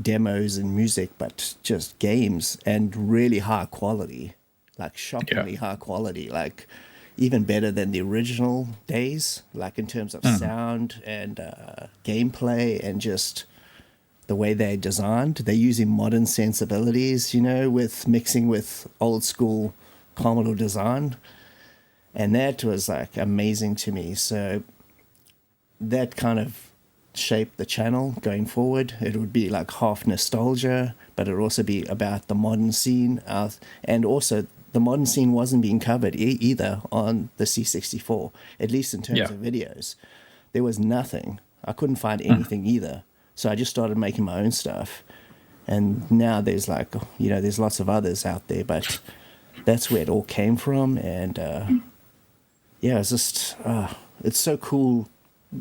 Demos and music, but just games and really high quality, like shockingly high quality, like even better than the original days, like in terms of sound and gameplay and just the way they're designed. They're using modern sensibilities, with mixing with old school Commodore design. And that was like amazing to me. So that kind of shape the channel going forward. It would be like half nostalgia, but it would also be about the modern scene. And also the modern scene wasn't being covered either on the C64, at least in terms of videos. There was nothing. I couldn't find anything either. So I just started making my own stuff. And now there's like, there's lots of others out there, but that's where it all came from. And it's just, it's so cool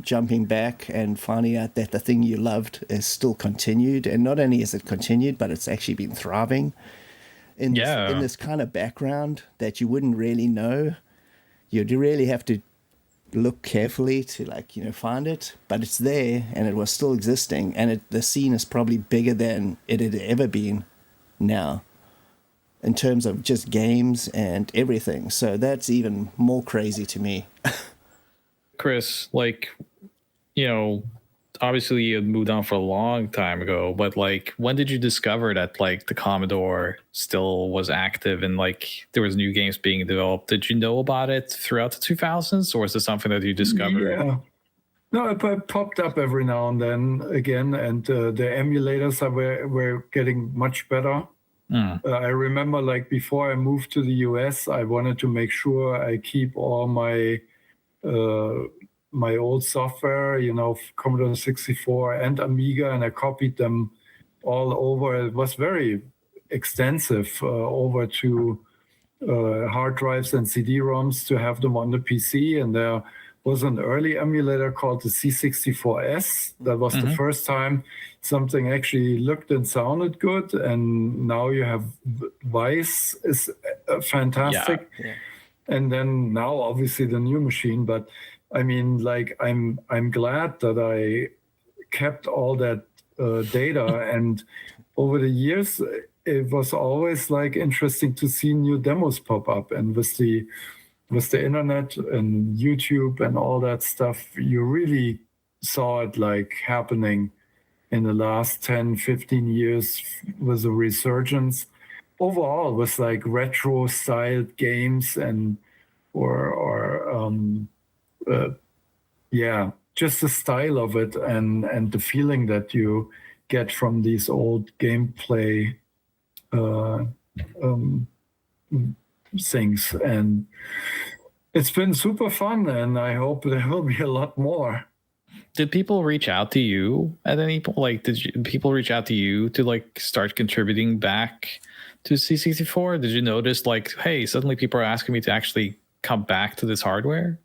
jumping back and finding out that the thing you loved is still continued. And not only is it continued, but it's actually been thriving in this kind of background that you wouldn't really know. You'd really have to look carefully to find it, but it's there and it was still existing. And the scene is probably bigger than it had ever been now in terms of just games and everything. So that's even more crazy to me. Chris, obviously you had moved on for a long time ago, but when did you discover that the Commodore still was active and there was new games being developed? Did you know about it throughout the 2000s, or is it something that you discovered? Yeah. No, it popped up every now and then again, and the emulators were getting much better. I remember before I moved to the US, I wanted to make sure I keep all my old software, Commodore 64 and Amiga, and I copied them all over. It was very extensive over to hard drives and CD-ROMs to have them on the PC. And there was an early emulator called the C64S. That was the first time something actually looked and sounded good. And now you have Vice is fantastic. Yeah. And then now obviously the new machine, but I mean, I'm glad that I kept all that data, and over the years, it was always interesting to see new demos pop up. And with the internet and YouTube and all that stuff, you really saw it happening in the last 10, 15 years with a resurgence. Overall, with retro styled games and just the style of it and the feeling that you get from these old gameplay things. And it's been super fun, and I hope there will be a lot more. Did people reach out to you at any point? Did people reach out to you to start contributing back to C64? Did you notice hey, suddenly people are asking me to actually come back to this hardware?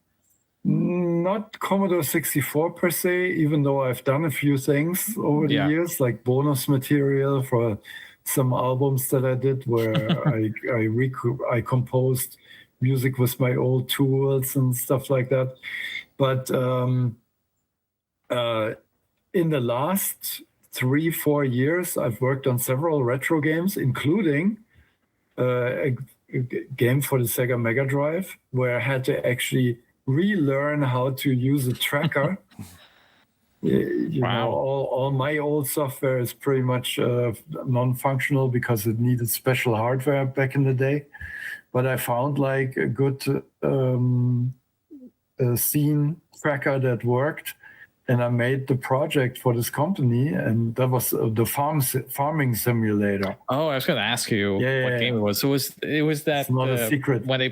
Not Commodore 64 per se, even though I've done a few things over the years, like bonus material for some albums that I did where I composed music with my old tools and stuff like that. But in the last 3-4 years, I've worked on several retro games, including a game for the Sega Mega Drive, where I had to actually relearn how to use a tracker. All my old software is pretty much non-functional because it needed special hardware back in the day. But I found a good scene tracker that worked, and I made the project for this company, and that was the farming simulator. Oh, I was going to ask you what game it was. So it was that. It's not a secret. When they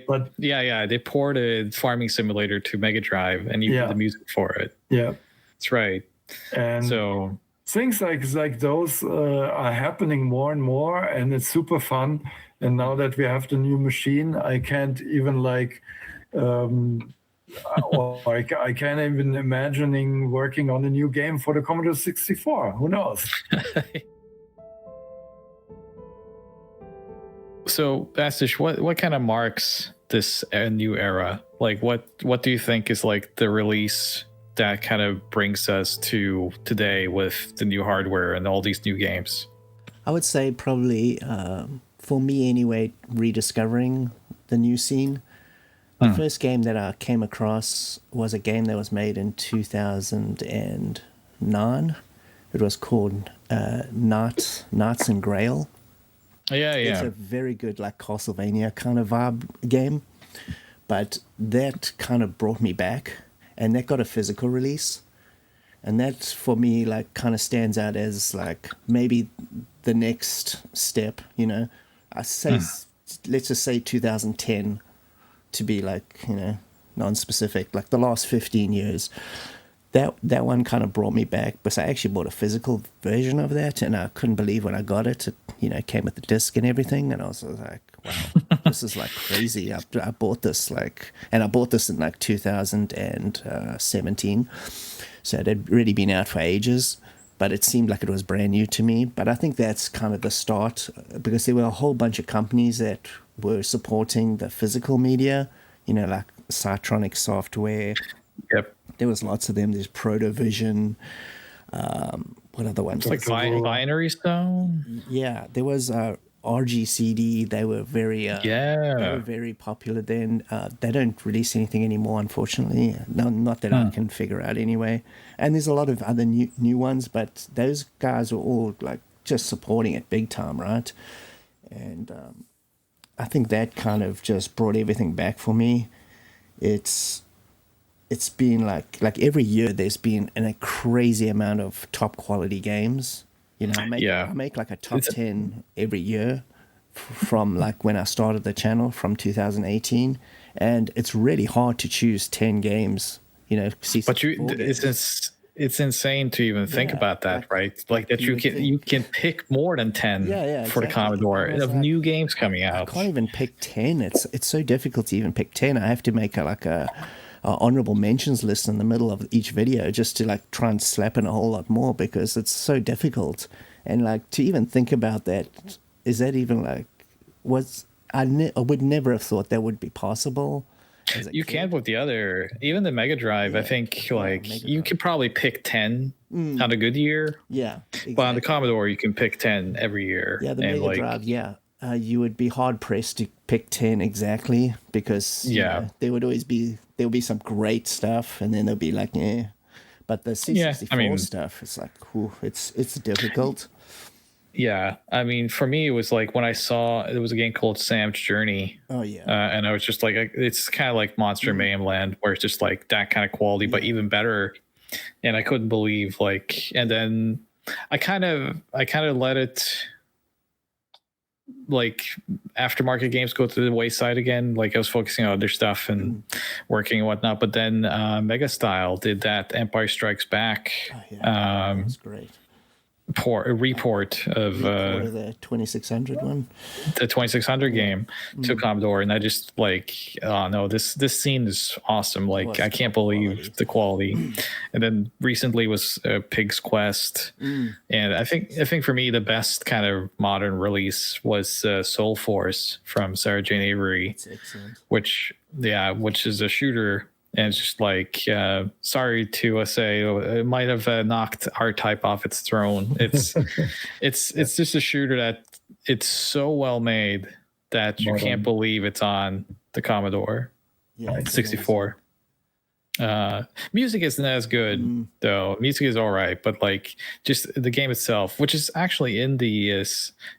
ported Farming Simulator to Mega Drive, and you did the music for it. Yeah, that's right. And so things like those are happening more and more, and it's super fun. And now that we have the new machine, I can't even or I can't even imagining working on a new game for the Commodore 64. Who knows? So, Bastich, what kind of marks this new era? Like, what do you think is like the release that kind of brings us to today with the new hardware and all these new games? I would say probably, for me anyway, rediscovering the new scene. The first game that I came across was a game that was made in 2009. It was called Knights and Grail. Yeah. It's a very good like Castlevania kind of vibe game. But that kind of brought me back, and that got a physical release. And that for me like kind of stands out as like maybe the next step, you know. I say let's just say 2010 to be like, you know, non-specific, like the last 15 years. That one kind of brought me back, but I actually bought a physical version of that, and I couldn't believe when I got it. It, you know, came with the disc and everything, and I was like, wow, this is like crazy. I bought this and I bought this in like 2017, so it had already been out for ages, but it seemed like it was brand new to me. But I think that's kind of the start, because there were a whole bunch of companies that were supporting the physical media, you know, like Cytronic Software. Yep. There was lots of them. There's Protovision. What other ones? It's like Binary Stone. Yeah, there was RGCD. They were very they were very popular then. They don't release anything anymore, unfortunately. No, not that I can figure out anyway. And there's a lot of other new ones, but those guys were all like just supporting it big time, right? And I think that kind of just brought everything back for me. It's been like every year there's been a crazy amount of top quality games. You know, I make like a top 10 every year from like when I started the channel from 2018, and it's really hard to choose 10 games. You know, it's insane to even think about that, right? Like that you can pick more than 10 for the Commodore of new games coming out. I can't even pick 10. It's so difficult to even pick 10. I have to make a honorable mentions list in the middle of each video just to like try and slap in a whole lot more, because it's so difficult. And like to even think about that, is that even like I would never have thought that would be possible. You can with the other, even the Mega Drive. I think you could probably pick 10 on a good year. Yeah, exactly. But on the Commodore, you can pick 10 every year. Yeah, the Mega Drive. Yeah, you would be hard pressed to pick 10 exactly, because you know, there would be some great stuff, and then there'll be like but the C64 stuff, it's like it's difficult. Yeah, I mean, for me, it was like when I saw there was a game called Sam's Journey. Oh yeah, and I was just like, it's kind of like Monster Mayhem Land, where it's just like that kind of quality, but even better. And I couldn't believe and then I kind of let it, like aftermarket games go to the wayside again. Like I was focusing on other stuff and working and whatnot. But then Mega Style did that Empire Strikes Back. Oh, yeah. That's great. Report of the 2600 one, the 2600 game to Commodore, and I just like, oh no, this scene is awesome. Like I can't believe the quality. And then recently was Pig's Quest, and I think for me the best kind of modern release was Soul Force from Sarah Jane Avery, which is a shooter. And it's just like, sorry to say, it might have knocked R-Type off its throne. It's it's just a shooter that it's so well made that you can't believe it's on the Commodore 64. Music isn't as good though. Music is all right, but like just the game itself, which is actually in the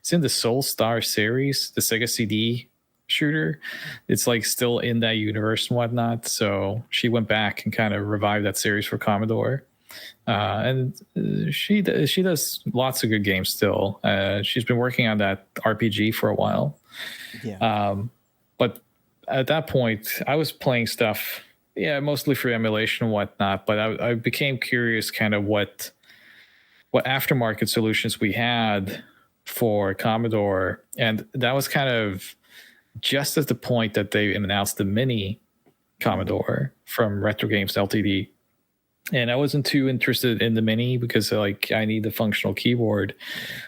Soul Star series, the Sega CD shooter, it's like still in that universe and whatnot. So she went back and kind of revived that series for Commodore, and she does lots of good games still. She's been working on that RPG for a while, but at that point I was playing stuff mostly for emulation and whatnot, but I became curious kind of what what aftermarket solutions we had for Commodore, and that was kind of just at the point that they announced the mini Commodore from Retro Games Ltd. And I wasn't too interested in the mini because like I need the functional keyboard.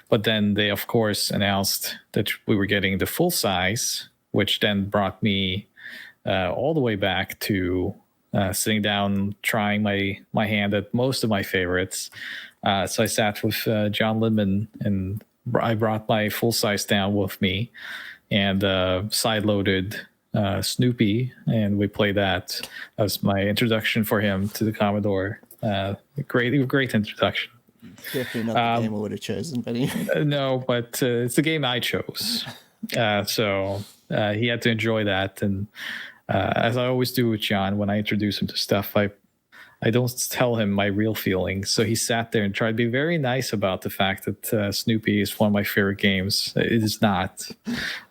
But then they of course announced that we were getting the full size, which then brought me all the way back to sitting down, trying my hand at most of my favorites. So I sat with John Lindman, and I brought my full size down with me, and side-loaded Snoopy, and we played that. That was my introduction for him to the Commodore. Great introduction. Definitely not the game I would have chosen, but no, but it's the game I chose. So he had to enjoy that, and as I always do with John, when I introduce him to stuff, I don't tell him my real feelings. So he sat there and tried to be very nice about the fact that Snoopy is one of my favorite games. It is not.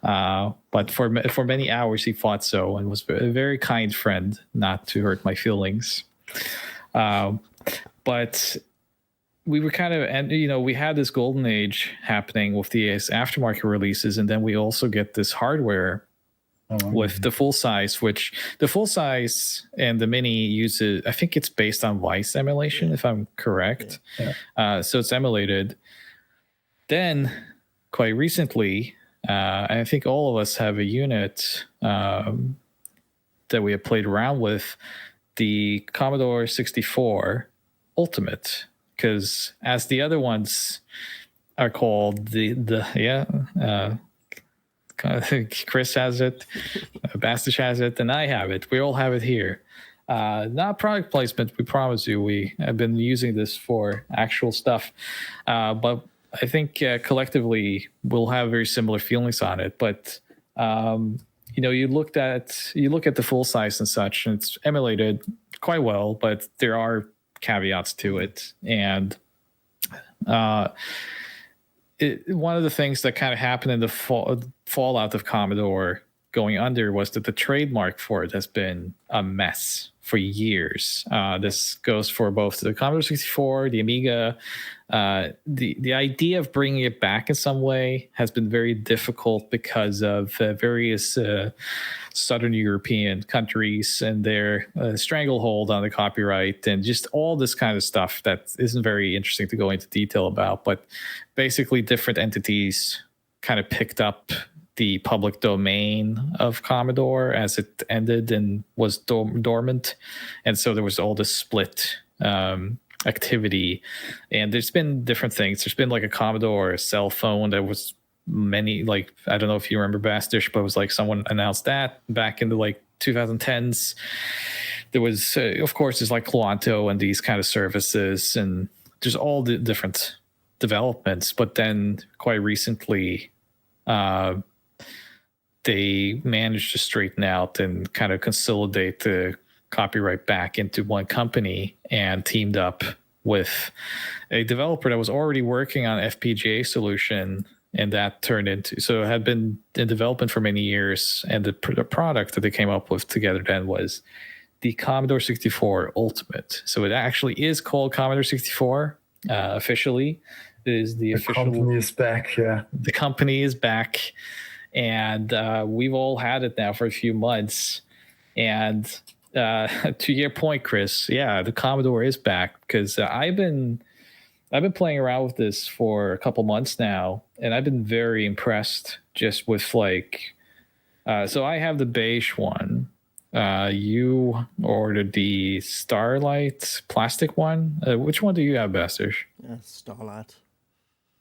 But for many hours he thought so, and was a very kind friend not to hurt my feelings. But we were kind of, and we had this golden age happening with the aftermarket releases, and then we also get this hardware with the full size, which the full size and the mini uses, I think it's based on Vice emulation, if I'm correct. Yeah. So it's emulated. Then quite recently, I think all of us have a unit that we have played around with, the Commodore 64 Ultimate, because as the other ones are called, Chris has it, Bastich has it, and I have it. We all have it here. Not product placement, we promise you. We have been using this for actual stuff. But I think collectively we'll have very similar feelings on it. But you look at the full size and such, and it's emulated quite well, but there are caveats to it. And one of the things that kind of happened in the fallout of Commodore going under was that the trademark for it has been a mess for years. This goes for both the Commodore 64, the Amiga. The idea of bringing it back in some way has been very difficult because of various Southern European countries and their stranglehold on the copyright and just all this kind of stuff that isn't very interesting to go into detail about. But basically different entities kind of picked up the public domain of Commodore as it ended and was dormant. And so there was all this split activity. And there's been different things. There's been like a Commodore cell phone that was many, like, I don't know if you remember Bastich, but it was like someone announced that back in the like 2010s. There was, of course, there's like Quanto and these kind of services, and there's all the different developments. But then quite recently, they managed to straighten out and kind of consolidate the copyright back into one company and teamed up with a developer that was already working on FPGA solution, and that turned into, so it had been in development for many years, and the product that they came up with together then was the Commodore 64 Ultimate. So it actually is called Commodore 64 officially. It is the official. The company is back, yeah. The company is back. And we've all had it now for a few months. And to your point, Chris, yeah, the Commodore is back, because I've been playing around with this for a couple months now, and I've been very impressed just with like. So I have the beige one. You ordered the Starlight plastic one. Which one do you have, Bastich? Starlight.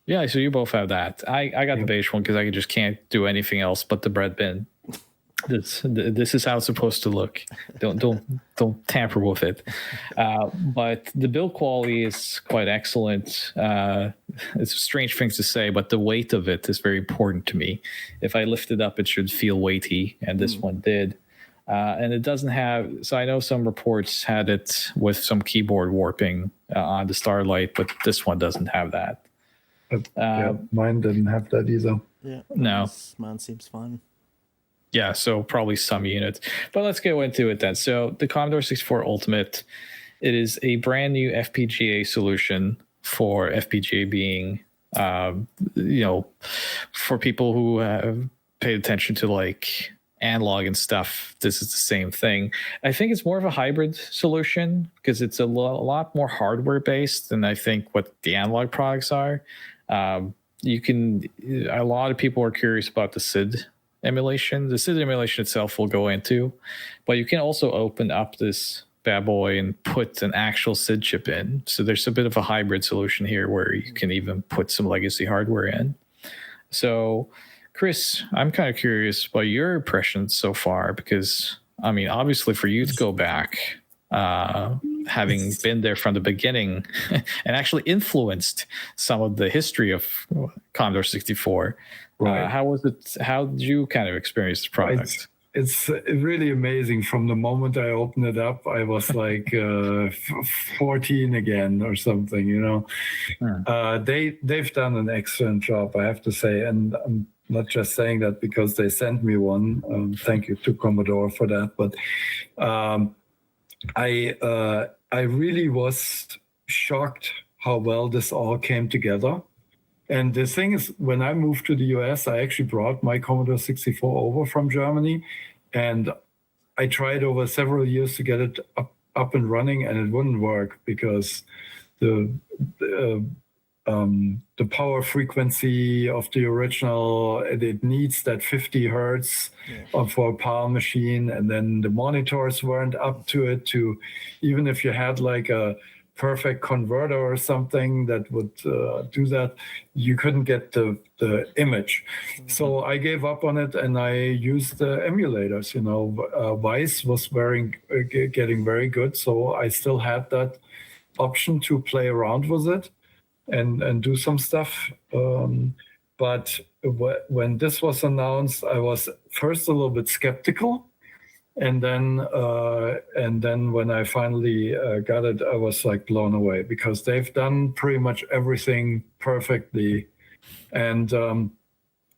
Yeah, so you both have that. I got the beige one because I just can't do anything else but the bread bin. This is how it's supposed to look. Don't tamper with it. But the build quality is quite excellent. It's a strange thing to say, but the weight of it is very important to me. If I lift it up, it should feel weighty, and this one did. And it doesn't have, so I know some reports had it with some keyboard warping on the Starlight, but this one doesn't have that. Mine didn't have that either. Yeah, no, mine seems fine. Yeah, so probably some units. But let's go into it then. So the Commodore 64 Ultimate, it is a brand new FPGA solution for FPGA being, for people who have paid attention to like analog and stuff, this is the same thing. I think it's more of a hybrid solution because it's a lot more hardware based than I think what the analog products are. A lot of people are curious about the SID emulation. The SID emulation itself we'll go into, but you can also open up this bad boy and put an actual SID chip in. So there's a bit of a hybrid solution here where you can even put some legacy hardware in. So Chris, I'm kind of curious about your impressions so far, because I mean, obviously for you to go back, having been there from the beginning and actually influenced some of the history of Commodore 64, right. How was it? How did you kind of experience the product? It's really amazing. From the moment I opened it up, I was like 14 again or something, you know. They've done an excellent job, I have to say, and I'm not just saying that because they sent me one. Thank you to Commodore for that. But I really was shocked how well this all came together. And the thing is, when I moved to the US, I actually brought my Commodore 64 over from Germany, and I tried over several years to get it up and running, and it wouldn't work because the power frequency of the original, it needs that 50 hertz for a PAL machine, and then the monitors weren't up to it. To even if you had like a perfect converter or something that would do that, you couldn't get the image. So I gave up on it and I used the emulators. You know, Vice was getting very good, so I still had that option to play around with it and do some stuff. But when this was announced, I was first a little bit skeptical. And then when I finally got it, I was like blown away because they've done pretty much everything perfectly. And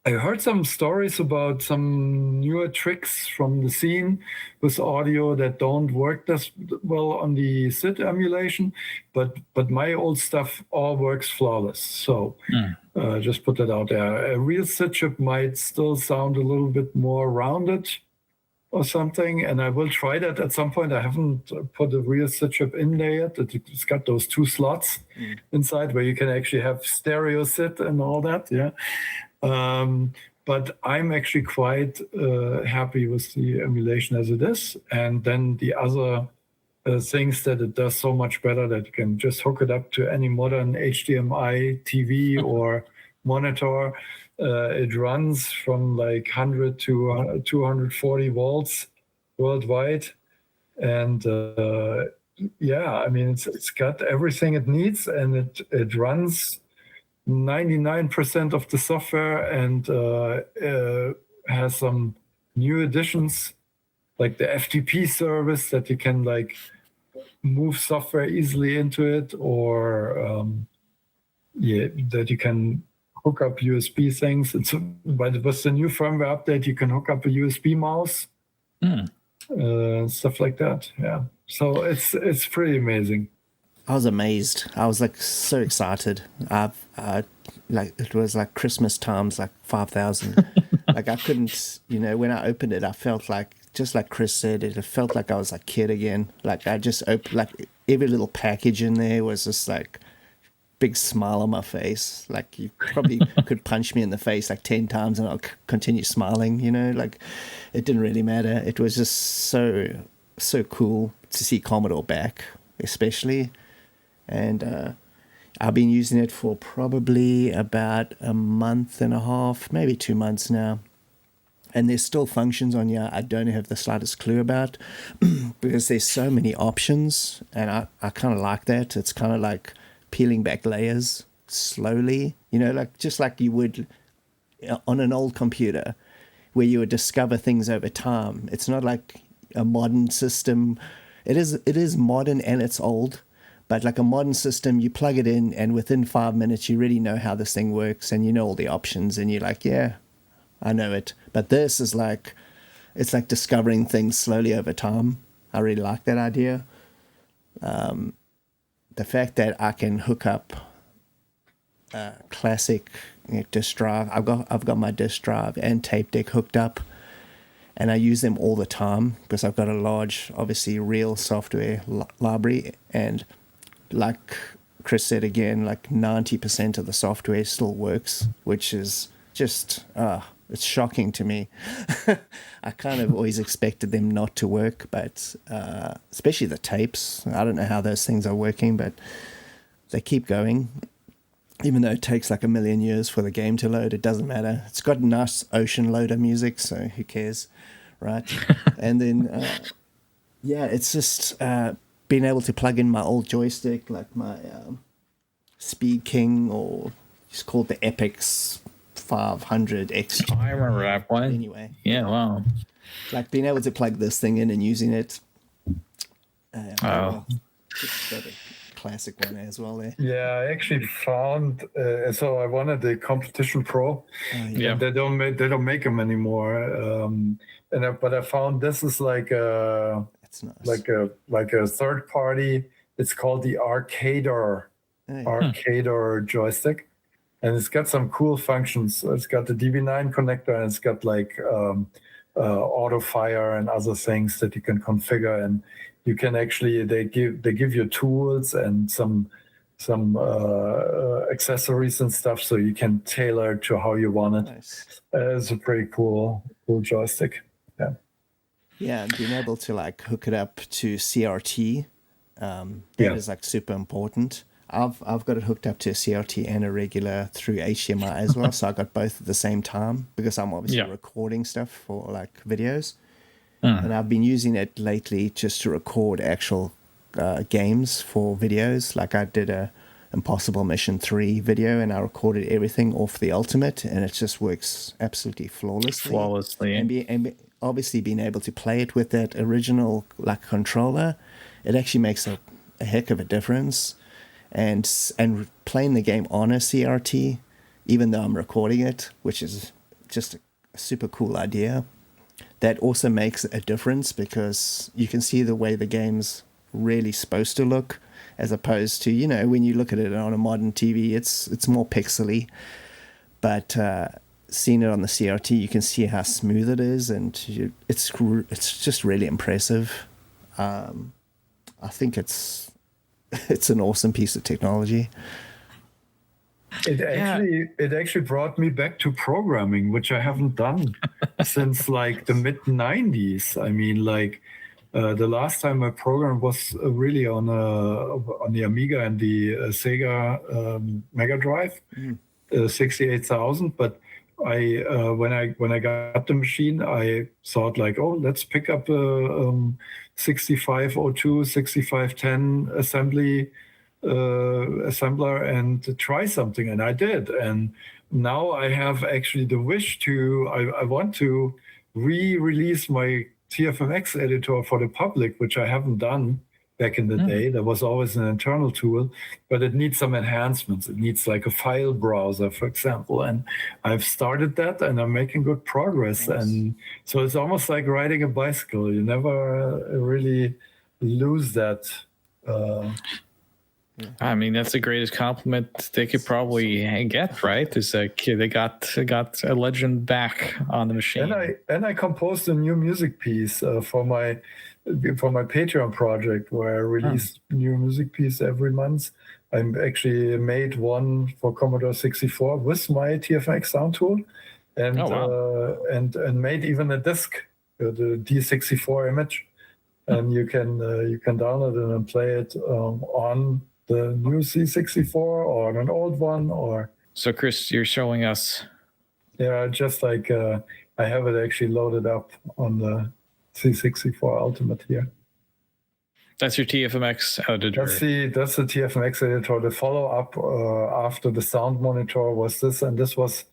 I heard some stories about some newer tricks from the scene with audio that don't work as well on the SID emulation, but my old stuff all works flawless. So just put that out there. A real SID chip might still sound a little bit more rounded or something, and I will try that at some point. I haven't put a real SID chip in there yet. It's got those 2 slots inside where you can actually have stereo SID and all that, but I'm actually quite happy with the emulation as it is. And then the other things that it does so much better that you can just hook it up to any modern HDMI TV or monitor. It runs from like 100 to 240 volts worldwide. And I mean, it's got everything it needs, and it runs 99% of the software, and has some new additions like the FTP service that you can like move software easily into it, or that you can hook up USB things. But with the new firmware update, you can hook up a USB mouse, stuff like that. Yeah, so it's pretty amazing. I was amazed. I was like so excited. Like it was like Christmas times like 5,000. Like I couldn't, when I opened it, I felt like, just like Chris said, it felt like I was a kid again. Like I just opened, like every little package in there was just like big smile on my face. Like you probably could punch me in the face like 10 times and I'll continue smiling, like it didn't really matter. It was just so cool to see Commodore back, especially. And I've been using it for probably about a month and a half, maybe 2 months now. And there's still functions on here I don't have the slightest clue about because there's so many options, and I kind of like that. It's kind of like peeling back layers slowly, like just like you would on an old computer where you would discover things over time. It's not like a modern system. It is modern and it's old. But like a modern system, you plug it in, and within 5 minutes, you really know how this thing works, and you know all the options, and you're like, yeah, I know it. But this is like, it's like discovering things slowly over time. I really like that idea. The fact that I can hook up classic disk drive. I've got my disk drive and tape deck hooked up, and I use them all the time because I've got a large, obviously, real software library. And like Chris said again, like 90% of the software still works, which is just it's shocking to me. I kind of always expected them not to work, but especially the tapes. I don't know how those things are working, but they keep going. Even though it takes like a million years for the game to load, it doesn't matter. It's got nice ocean loader music, so who cares, right? And then, it's just being able to plug in my old joystick, like my Speed King, or it's called the Epix 500X. I remember that one. Anyway. Yeah, wow. Like being able to plug this thing in and using it. Just got a classic one as well there. Yeah, I actually found so I wanted the Competition Pro. Yeah, they don't make them anymore. But I found this is like a nice. like a third party. It's called the Arcader joystick, and it's got some cool functions. So it's got the DB9 connector, and it's got like auto fire and other things that you can configure, and you can actually they give you tools and some accessories and stuff, so you can tailor it to how you want it. Nice. It's a pretty cool joystick. Yeah, and being able to like hook it up to CRT, that is like super important. I've got it hooked up to a CRT and a regular through HDMI as well, so I got both at the same time because I'm obviously recording stuff for like videos. And I've been using it lately just to record actual games for videos. Like I did a Impossible Mission 3 video, and I recorded everything off the Ultimate, and it just works absolutely flawlessly. And obviously being able to play it with that original like controller, it actually makes a heck of a difference. And playing the game on a CRT, even though I'm recording it, which is just a super cool idea. That also makes a difference because you can see the way the game's really supposed to look, as opposed to, when you look at it on a modern TV, it's more pixely. But seeing it on the CRT, you can see how smooth it is, and it's just really impressive. I think it's an awesome piece of technology. It actually brought me back to programming, which I haven't done since like the mid 90s. I mean, like the last time I programmed was really on the Amiga and the Sega Mega Drive, 68,000. But when I got the machine, I thought like, oh, let's pick up a 6502, 6510 assembler and try something, and I did. And now I have actually the wish I want to re-release my TFMX editor for the public, which I haven't done back in the day. That was always an internal tool, but it needs some enhancements. It needs like a file browser, for example, and I've started that and I'm making good progress. Nice. And so it's almost like riding a bicycle. You never really lose that. I mean, that's the greatest compliment they could probably get, right? Is like they got a legend back on the machine. And I composed a new music piece for my Patreon project, where I release new music piece every month. I actually made one for Commodore 64 with my TFX sound tool, and and made even a disc, the D64 image, and you can download it and play it on the new C64 or on an old one. Or so, Chris, you're showing us. Yeah, just like I have it actually loaded up on the C64 Ultimate here. That's your TFMX editor. That's the TFMX editor. The follow-up after the sound monitor was this, and this was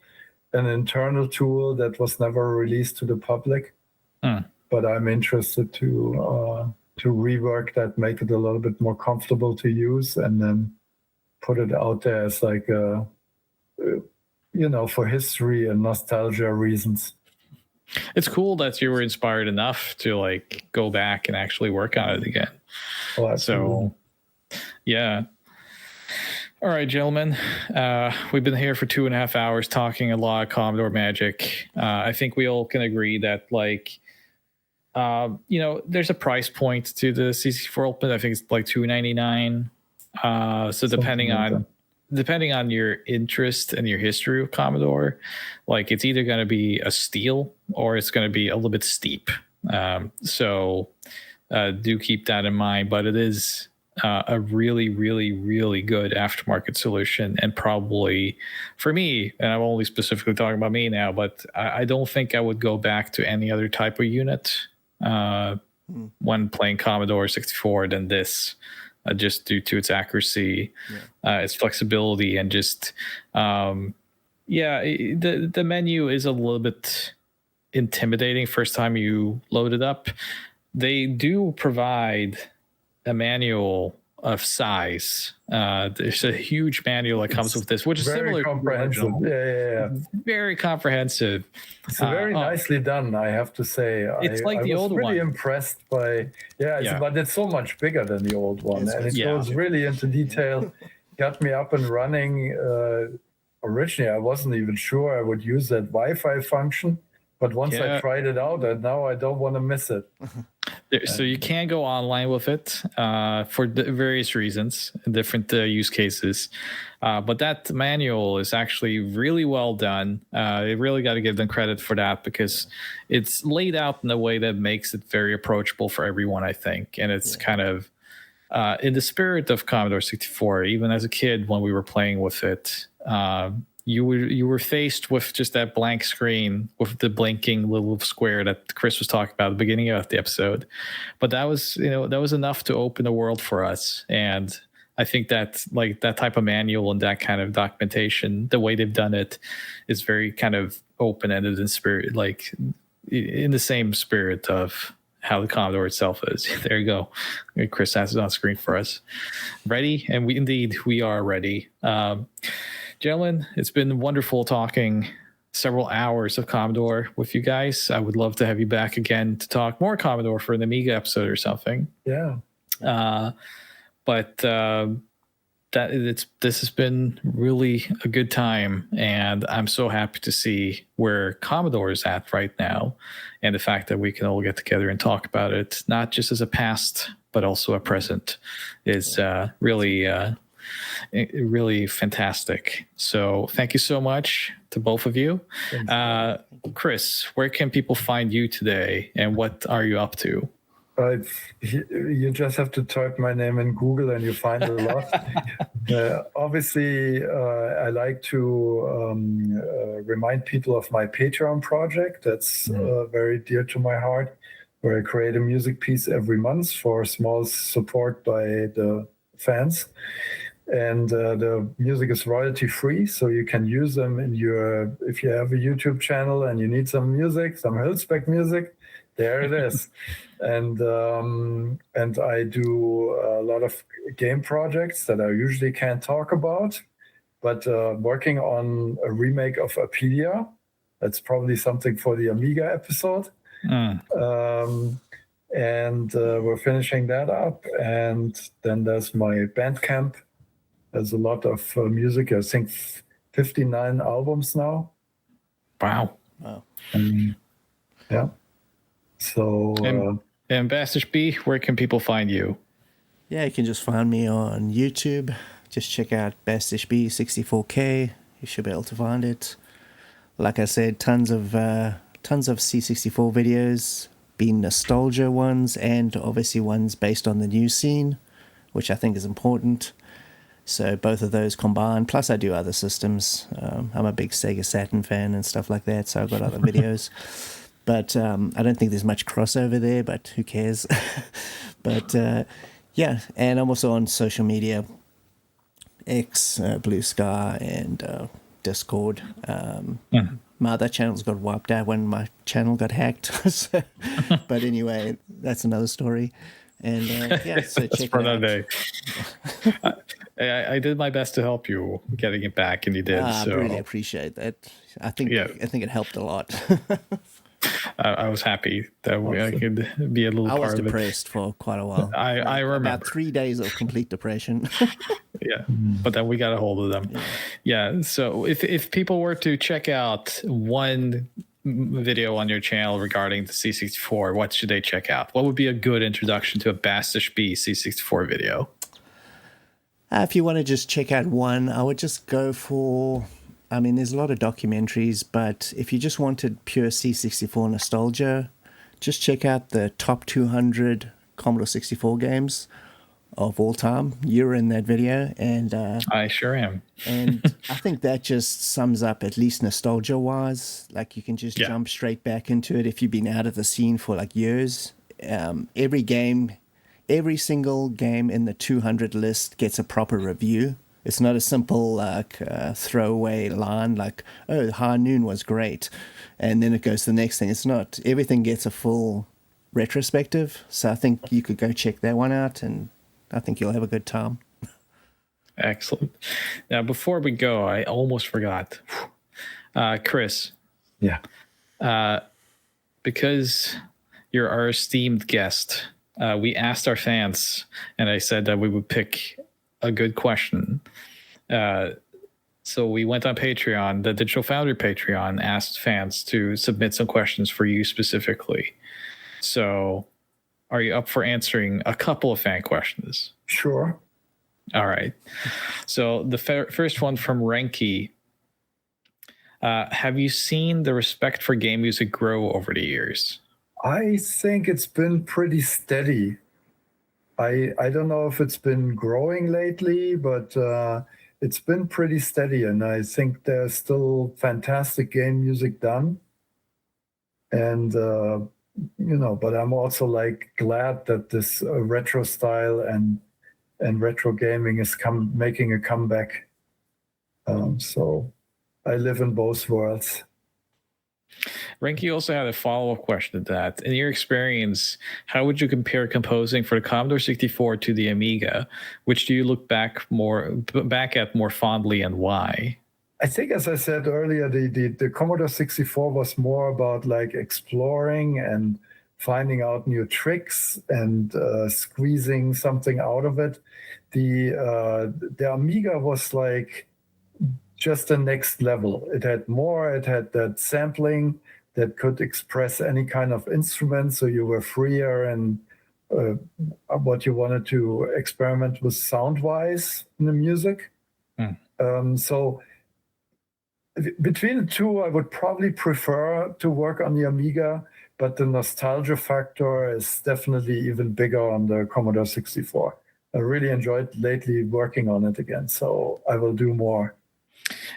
an internal tool that was never released to the public. But I'm interested to rework that, make it a little bit more comfortable to use, and then put it out there as like for history and nostalgia reasons. It's cool that you were inspired enough to like go back and actually work on it again. Oh, so, yeah. All right, gentlemen. We've been here for 2.5 hours talking a lot of Commodore magic. I think we all can agree that, like, there's a price point to the C64 Ultimate. I think it's like $299. So depending on your interest and your history of Commodore, like, it's either going to be a steal or it's going to be a little bit steep. So do keep that in mind. But it is a really, really, really good aftermarket solution, and probably for me, and I'm only specifically talking about me now, but I don't think I would go back to any other type of unit when playing Commodore 64 than this, just due to its accuracy, its flexibility, and just the menu is a little bit intimidating first time you load it up. They do provide a manual of size. There's a huge manual that comes with this, which is very comprehensive. Very comprehensive. It's very nicely done, I have to say. It's like the old one. I was really impressed by, but it's so much bigger than the old one, and it goes really into detail. Got me up and running. Originally, I wasn't even sure I would use that Wi-Fi function, but once I tried it out, and now I don't want to miss it. So you can go online with it for various reasons, different use cases. But that manual is actually really well done. You really got to give them credit for that, because it's laid out in a way that makes it very approachable for everyone, I think. And it's kind of in the spirit of Commodore 64. Even as a kid, when we were playing with it, you were faced with just that blank screen with the blinking little square that Chris was talking about at the beginning of the episode. But that was enough to open the world for us. And I think that, like, that type of manual and that kind of documentation, the way they've done it, is very kind of open-ended in spirit, like in the same spirit of how the Commodore itself is. There you go. Chris has it on screen for us. Ready? And we are ready. Gentlemen, it's been wonderful talking several hours of Commodore with you guys. I would love to have you back again to talk more Commodore for an Amiga episode or something. Yeah. But this has been really a good time, and I'm so happy to see where Commodore is at right now, and the fact that we can all get together and talk about it, not just as a past, but also a present, is really fantastic. So thank you so much to both of you. Chris, where can people find you today, and what are you up to? You just have to type my name in Google and you find a lot. Obviously, I like to remind people of my Patreon project. That's very dear to my heart, where I create a music piece every month for small support by the fans. And the music is royalty free, so you can use them if you have a YouTube channel and you need some music, some Huelsbeck music, there it is. And I do a lot of game projects that I usually can't talk about, but working on a remake of Apedia. That's probably something for the Amiga episode. And we're finishing that up. And then there's my Bandcamp. There's a lot of music. I think 59 albums now. Wow. Yeah. So. And BastichB, where can people find you? Yeah, you can just find me on YouTube. Just check out BastichB 64K. You should be able to find it. Like I said, tons of C64 videos, being nostalgia ones, and obviously ones based on the new scene, which I think is important. So both of those combined. Plus, I do other systems. I'm a big Sega Saturn fan and stuff like that, so I've got other videos. But I don't think there's much crossover there, but who cares? But yeah, and I'm also on social media, X, Blue Sky, and Discord. My other channels got wiped out when my channel got hacked. So, but anyway, that's another story. And yeah, so check it out. Day. I did my best to help you getting it back, and you did. I really appreciate that. I think it helped a lot. I was happy that I could be a little part of it. I was depressed for quite a while. I remember. About 3 days of complete depression. Yeah, but then we got a hold of them. Yeah. So if people were to check out one video on your channel regarding the C64, what should they check out? What would be a good introduction to a BastichB C64 video? If you want to just check out one, I would just go for, I mean, there's a lot of documentaries, but if you just wanted pure C64 nostalgia, just check out the top 200 Commodore 64 games of all time. You're in that video, and I sure am. And I think that just sums up, at least nostalgia wise, like you can just jump straight back into it if you've been out of the scene for like years. Every single game in the 200 list gets a proper review. It's not a simple like throwaway line like, oh, High Noon was great, and then it goes to the next thing. It's not. Everything gets a full retrospective. So I think you could go check that one out, and I think you'll have a good time. Excellent. Now, before we go, I almost forgot. Chris. Yeah. Because you're our esteemed guest, we asked our fans, and I said that we would pick a good question. So we went on Patreon, the Digital Foundry Patreon, asked fans to submit some questions for you specifically. So are you up for answering a couple of fan questions? Sure. All right. So the first one from Renki. Have you seen the respect for game music grow over the years? I think it's been pretty steady. I don't know if it's been growing lately, but it's been pretty steady, and I think there's still fantastic game music done. And but I'm also like glad that this retro style and retro gaming is making a comeback. So I live in both worlds. Renki also had a follow-up question to that. In your experience, how would you compare composing for the Commodore 64 to the Amiga? Which do you look back at more fondly, and why? I think, as I said earlier, the Commodore 64 was more about like exploring and finding out new tricks and squeezing something out of it. The Amiga was like just the next level. It had more. It had that sampling that could express any kind of instrument, so you were freer and what you wanted to experiment with sound-wise in the music. So between the two, I would probably prefer to work on the Amiga, but the nostalgia factor is definitely even bigger on the Commodore 64. I really enjoyed lately working on it again, so I will do more.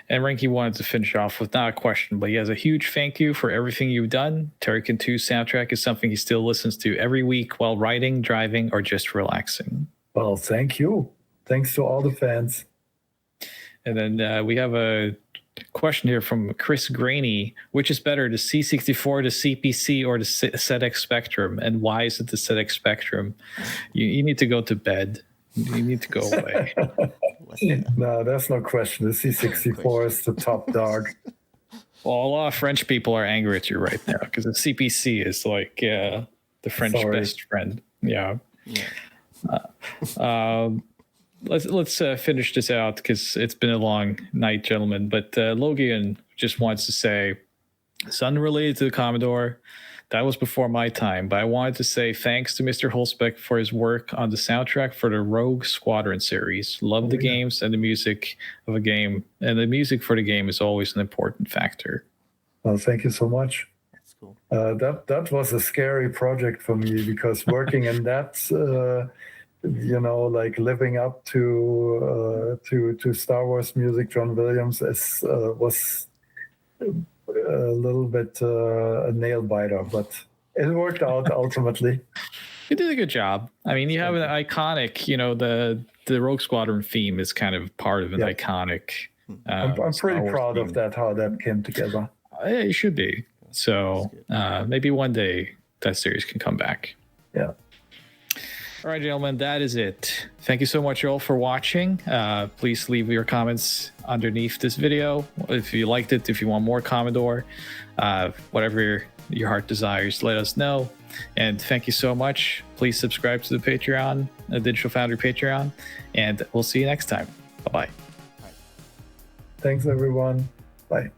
And Renki wanted to finish off with not a question, but he has a huge thank you for everything you've done. Turrican 2 soundtrack is something he still listens to every week while riding, driving, or just relaxing. Well, thank you. Thanks to all the fans. And then we have a question here from Chris Graney. Which is better, the C64, the CPC, or the ZX Spectrum? And why is it the ZX Spectrum? You need to go to bed. You need to go away. No, that's no question. The C64 is the top dog. Well, a lot of French people are angry at you right now because the CPC is like the French best friend. Yeah. Let's finish this out because it's been a long night, gentlemen. But Logan just wants to say, it's unrelated to the Commodore. That was before my time, but I wanted to say thanks to Mr. Huelsbeck for his work on the soundtrack for the Rogue Squadron series. Love the games and the music of a game, and the music for the game is always an important factor. Well, thank you so much. That's cool. That was a scary project for me because working in that, like living up to Star Wars music, John Williams was a little bit a nail biter, but it worked out ultimately. You did a good job. I mean, you have an iconic, the Rogue Squadron theme is kind of part of an iconic. I'm pretty proud of that, how that came together. Yeah, you should be. So maybe one day that series can come back. Yeah. All right, gentlemen, that is it. Thank you so much all for watching. Please leave your comments underneath this video. If you liked it, if you want more Commodore, whatever your heart desires, let us know. And thank you so much. Please subscribe to the Patreon. Digital Foundry Patreon, and we'll see you next time. Bye-bye. Thanks, everyone. Bye.